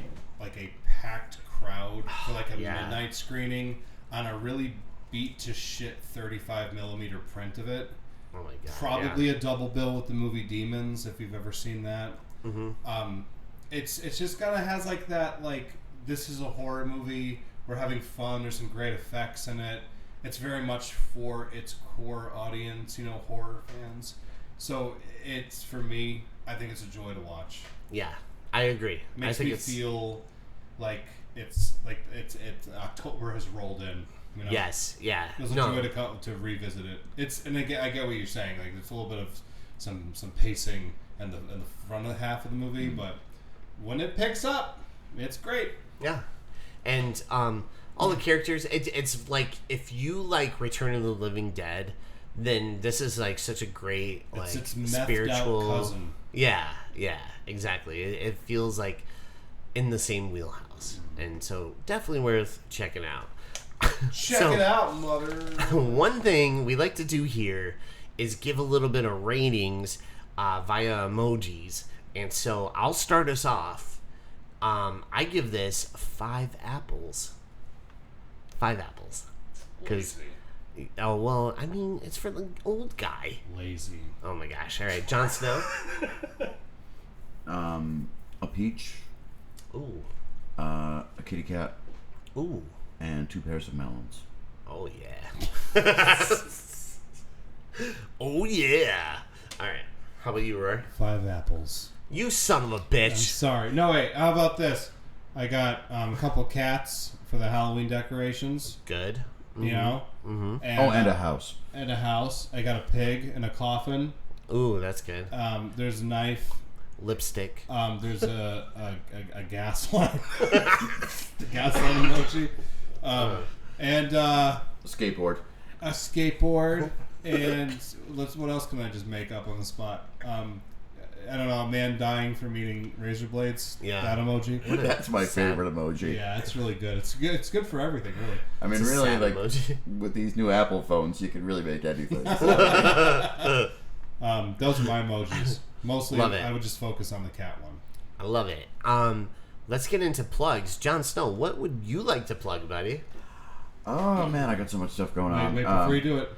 S3: packed crowd for like a midnight screening on a really beat to shit 35mm print of it.
S1: Oh my god.
S3: Probably a double bill with the movie Demons if you've ever seen that. Mm-hmm. It's just kind of has like that, like, this is a horror movie, we're having fun, there's some great effects in it. It's very much for its core audience, horror fans. So it's, for me, I think it's a joy to watch.
S1: Yeah, I agree.
S3: Makes me feel like it's October has rolled in.
S1: Yes, yeah.
S3: It's a joy to revisit it. And I get what you're saying. Like, there's a little bit of some pacing in the front of the half of the movie, but when it picks up, it's great.
S1: Yeah, and all the characters. It's like, if you like Return of the Living Dead, then this is like such a great like
S3: it's
S1: spiritual
S3: out cousin.
S1: Yeah, exactly. It feels like in the same wheelhouse, and so definitely worth checking out.
S3: Check it out, mother.
S1: One thing we like to do here is give a little bit of ratings via emojis. And so I'll start us off. I give this 5 apples. 5 apples. Because, oh, well, I mean, it's for the old guy.
S3: Lazy.
S1: Oh my gosh. All right. Jon Snow?
S2: A peach.
S1: Ooh.
S2: A kitty cat.
S1: Ooh.
S2: And 2 pairs of melons.
S1: Oh, yeah. Oh, yeah. All right. How about you, Roy?
S3: 5 apples.
S1: You son of a bitch.
S3: I'm sorry. No, wait. How about this? I got a couple cats for the Halloween decorations.
S1: Good.
S3: Mm-hmm. And,
S2: and a house.
S3: And a house. I got a pig and a coffin.
S1: Ooh, that's good.
S3: There's a knife.
S1: Lipstick.
S3: There's a gas line. The gas line emoji. And
S2: A skateboard.
S3: A skateboard. And what else can I just make up on the spot? I don't know, a man dying from eating razor blades.
S1: Yeah.
S3: That emoji.
S2: That's my favorite emoji.
S3: Yeah, it's really good. It's good. It's good for everything, really.
S2: I mean,
S1: It's a
S2: really,
S1: sad
S2: like
S1: emoji.
S2: with these new Apple phones, you can really make anything.
S3: Those are my emojis. Mostly,
S1: Love it.
S3: I would just focus on the cat one.
S1: I love it. Let's get into plugs. Jon Snow, what would you like to plug, buddy?
S2: Oh man, I got so much stuff going on.
S3: Wait, before you do it.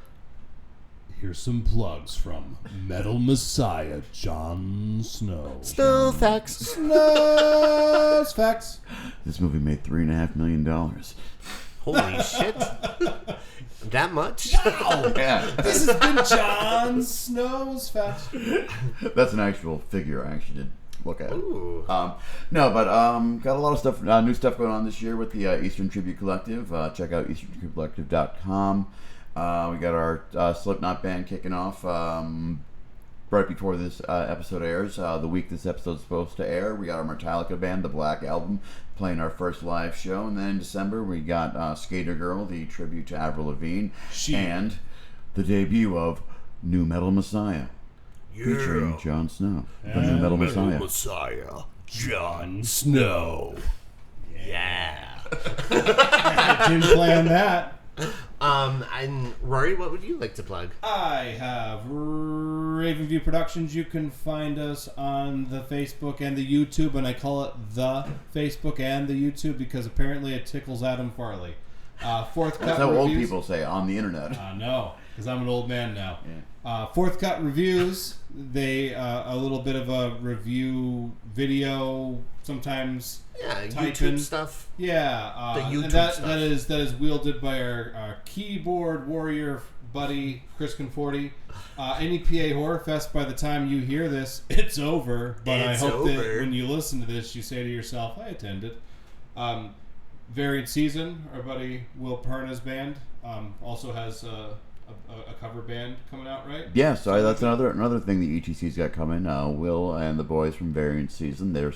S3: Here's some plugs from Metal Messiah Jon Snow.
S1: Snow facts.
S3: Snow facts.
S2: This movie made $3.5 million.
S1: Holy shit. That much?
S3: Wow.
S2: Yeah,
S3: This has been Jon Snow's facts.
S2: that's an actual figure I actually did look at.
S1: Ooh.
S2: No, but got a lot of stuff, new stuff going on this year with the Eastern Tribute Collective. Check out easterntributecollective.com. We got our Slipknot band kicking off right before this episode airs. The week this episode's supposed to air, we got our Metallica band, The Black Album, playing our first live show. And then in December, we got Skater Girl, the tribute to Avril Lavigne, and the debut of New Metal Messiah, featuring Jon Snow. The New Metal Messiah.
S1: Messiah. Jon Snow. Yeah.
S3: I didn't plan that.
S1: And Rory, what would you like to plug?
S3: I have Raven View Productions. You can find us on the Facebook and the YouTube, and I call it the Facebook and the YouTube because apparently it tickles Adam Farley. Fourth Cut
S2: That's how
S3: Reviews.
S2: old people say on the internet.
S3: No, because I'm an old man now.
S2: Yeah.
S3: Fourth Cut Reviews. They a little bit of a review video. Sometimes type
S1: YouTube
S3: in
S1: stuff.
S3: Yeah,
S1: The YouTube
S3: and that
S1: stuff.
S3: is wielded by our keyboard warrior buddy Chris Conforti. NEPA Horror Fest. By the time you hear this, it's over. But
S1: It's
S3: I hope that
S1: over.
S3: when you listen to this, you say to yourself, "I attended." Varied Season. Our buddy Will Perna's band also has a cover band coming out, right?
S2: Yeah, so that's another thing the ETC's got coming. Will and the boys from Variant Season, they're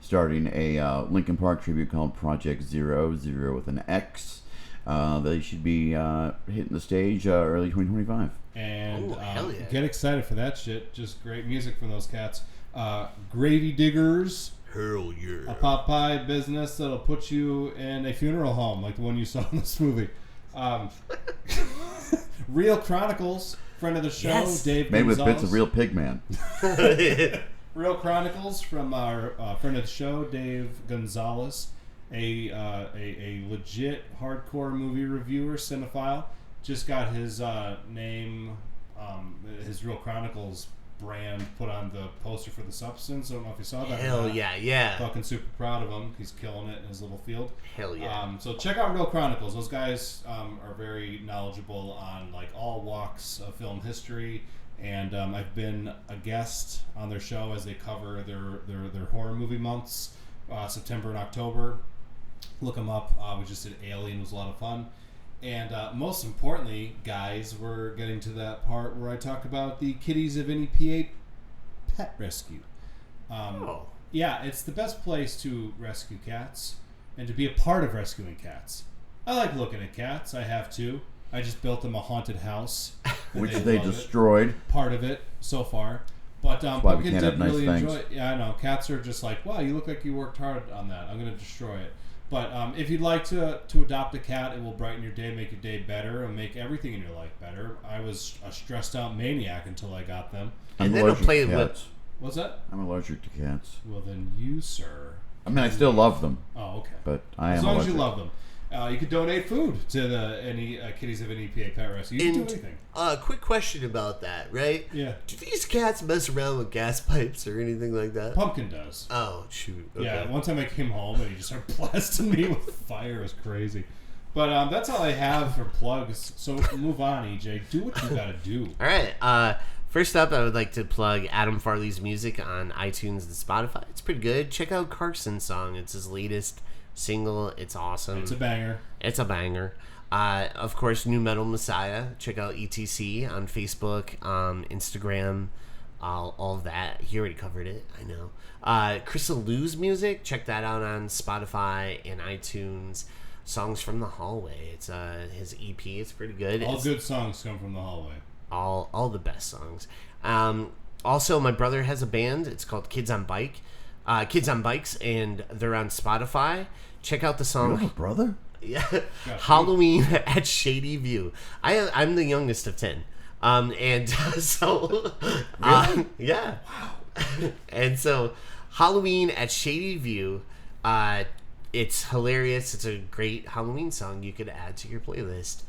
S2: starting a Linkin Park tribute called Project 00 with an X. They should be hitting the stage early 2025.
S3: And
S1: hell yeah.
S3: get excited for that shit. Just great music from those cats. Gravy Diggers.
S1: Hell yeah.
S3: A pot pie business that'll put you in a funeral home like the one you saw in this movie. Real Chronicles, friend of the show,
S1: Yes.
S3: Dave
S2: Made with
S3: Gonzalez.
S2: bits of real pig man.
S3: Real Chronicles from our friend of the show, Dave Gonzalez, a legit hardcore movie reviewer, cinephile. Just got his name, his Real Chronicles brand put on the poster for The Substance. I don't know if you saw that.
S1: Hell yeah.
S3: Fucking super proud of him. He's killing it in his little field.
S1: Hell yeah.
S3: So check out Real Chronicles. Those guys are very knowledgeable on like all walks of film history. And I've been a guest on their show as they cover their horror movie months, September and October. Look them up. We just did Alien. It was a lot of fun. And most importantly, guys, we're getting to that part where I talk about the Kitties of NEPA Pet Rescue. Yeah, it's the best place to rescue cats and to be a part of rescuing cats. I like looking at cats. I have two. I just built them a haunted house.
S2: Which they destroyed.
S3: Part of it so far. But
S2: why we
S3: Pumpkin
S2: can't have
S3: did
S2: nice
S3: really
S2: things.
S3: enjoy it. Yeah, I know. Cats are just like, wow, you look like you worked hard on that. I'm going to destroy it. But if you'd like to adopt a cat, it will brighten your day, make your day better, and make everything in your life better. I was a stressed out maniac until I got them.
S1: And
S2: I'm
S1: then I'll
S2: allergic
S1: play
S2: to
S1: with.
S2: cats.
S3: What's that?
S2: I'm allergic to cats.
S3: Well, then you, sir.
S2: I mean, I still love them,
S3: Oh, okay.
S2: but I am
S3: As long
S2: allergic.
S3: as you love them. You could donate food to the Kitties of NEPA Pet Rescue. You can do anything.
S1: Quick question about that, right?
S3: Yeah.
S1: Do these cats mess around with gas pipes or anything like that?
S3: Pumpkin does.
S1: Oh, shoot. Okay.
S3: Yeah, one time I came home and he just started blasting me with fire. It was crazy. But that's all I have for plugs. So move on, EJ. Do what you gotta do.
S1: All right. First up, I would like to plug Adam Farley's music on iTunes and Spotify. It's pretty good. Check out Carson's song. It's his latest single. It's awesome.
S3: It's a banger.
S1: It's a banger. Of course, New Metal Messiah. Check out ETC on Facebook, Instagram, all of that. He already covered it, I know. Crystal Lou's music. Check that out on Spotify and iTunes. Songs from the Hallway. It's his EP. It's pretty good.
S3: All good songs come from the hallway.
S1: All the best songs. Also, my brother has a band. It's called Kids on Bikes, and they're on Spotify. Check out the song.
S2: You have a brother?
S1: Yeah, Halloween at Shady View. I'm the youngest of 10, and so yeah, wow. And so Halloween at Shady View. It's hilarious. It's a great Halloween song you could add to your playlist.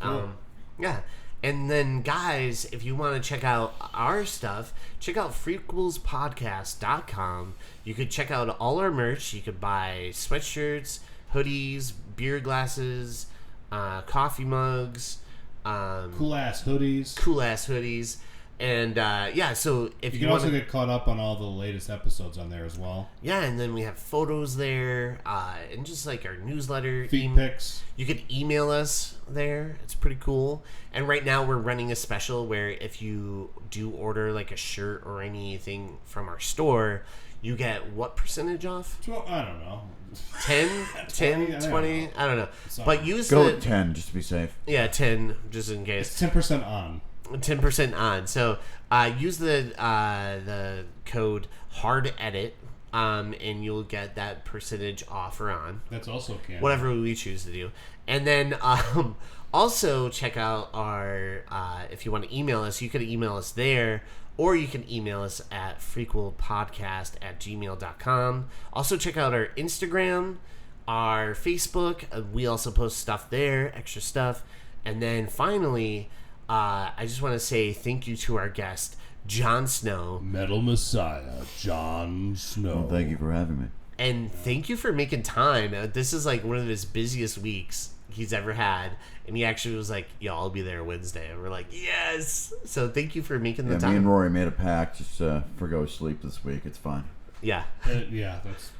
S1: Yeah. And then, guys, if you want to check out our stuff, check out frequelspodcast.com. You could check out all our merch. You could buy sweatshirts, hoodies, beer glasses, coffee mugs,
S3: Cool-ass hoodies.
S1: And, yeah, so if
S3: You
S1: you
S3: can
S1: want
S3: also
S1: to...
S3: get caught up on all the latest episodes on there as well.
S1: Yeah, and then we have photos there, and just like our newsletter.
S3: Feet pics.
S1: You could email us there. It's pretty cool. And right now we're running a special where if you do order like a shirt or anything from our store, you get what percentage off?
S3: I don't know.
S1: 10, 10, 20? I don't know. But use
S2: Go
S1: the...
S2: with 10 just to be safe.
S1: Yeah, 10, just in case.
S3: It's 10% on.
S1: 10% on. So use the code HARDEDIT, and you'll get that percentage off or on.
S3: That's also canon.
S1: Whatever we choose to do. And then also check out our, if you want to email us, you can email us there, or you can email us at frequelpodcast@gmail.com. Also check out our Instagram, our Facebook. We also post stuff there, extra stuff. And then finally, I just want to say thank you to our guest, Jon Snow.
S3: Metal Messiah, Jon Snow.
S2: Well, thank you for having me.
S1: And thank you for making time. This is like one of his busiest weeks he's ever had. And he actually was like, yo, I'll be there Wednesday. And we're like, yes. So thank you for making the time.
S2: Me and Rory made a pact. Just forgo sleep this week. It's fine.
S1: Yeah.
S3: Yeah, that's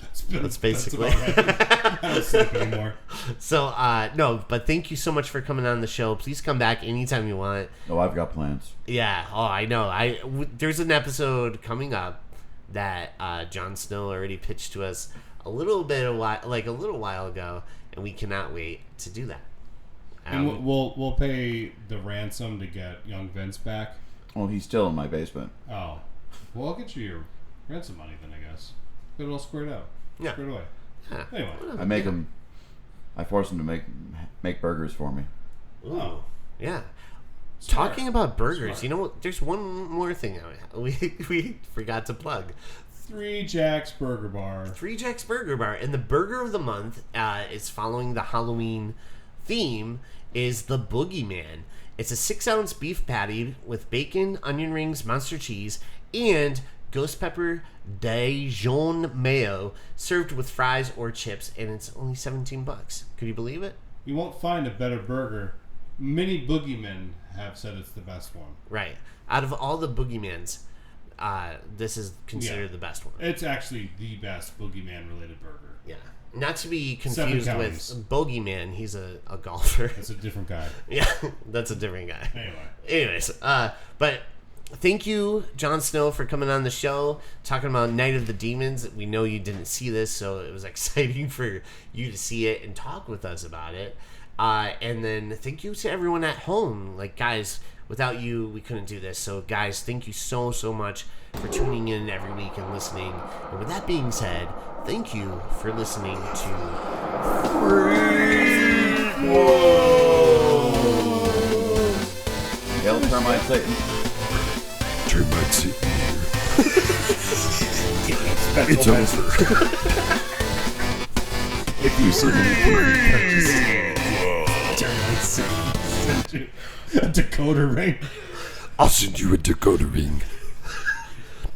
S1: basically.
S3: That's about right. I don't sleep anymore.
S1: So, no, but thank you so much for coming on the show. Please come back anytime you want.
S2: Oh, I've got plans.
S1: Yeah. Oh, I know. There's an episode coming up that Jon Snow already pitched to us a little while ago, and we cannot wait to do that.
S3: And we'll pay the ransom to get young Vince back.
S2: Well, he's still in my basement.
S3: Oh. Well, I'll get you your ransom money then, I guess. Get it all squared out.
S1: Yeah.
S3: Squared away.
S1: Yeah.
S3: Anyway.
S2: I force him to make burgers for me.
S1: Oh. Yeah.
S3: Smart.
S1: Talking about burgers,
S3: Smart.
S1: you know what? There's one more thing we forgot to plug.
S3: 3 Jack's Burger Bar.
S1: 3 Jack's Burger Bar. And the burger of the month is following the Halloween theme is the Boogeyman. It's a 6-ounce beef patty with bacon, onion rings, monster cheese, and ghost pepper Dijon mayo served with fries or chips, and it's only $17. Could you believe it?
S3: You won't find a better burger. Many boogeymen have said it's the best one.
S1: Right. Out of all the Boogeymans, this is considered the best one.
S3: It's actually the best boogeyman-related burger.
S1: Yeah. Not to be
S3: 7
S1: confused
S3: counties.
S1: with Bogeyman. He's a golfer.
S3: That's a different guy.
S1: Yeah, that's a different guy.
S3: Anyway.
S1: Anyways, but thank you, Jon Snow, for coming on the show, talking about Night of the Demons. We know you didn't see this, so it was exciting for you to see it and talk with us about it. And then thank you to everyone at home. Like, guys, without you, we couldn't do this. So, guys, thank you so much for tuning in every week and listening. And with that being said, thank you for listening to
S2: Hail Termite Satan.
S4: Termite Satan here. It's over. If you see me,
S3: Termite Satan. A decoder ring.
S4: I'll send you a decoder ring.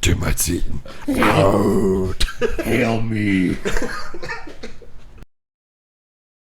S4: Termite Satan. Out.
S3: Hail me.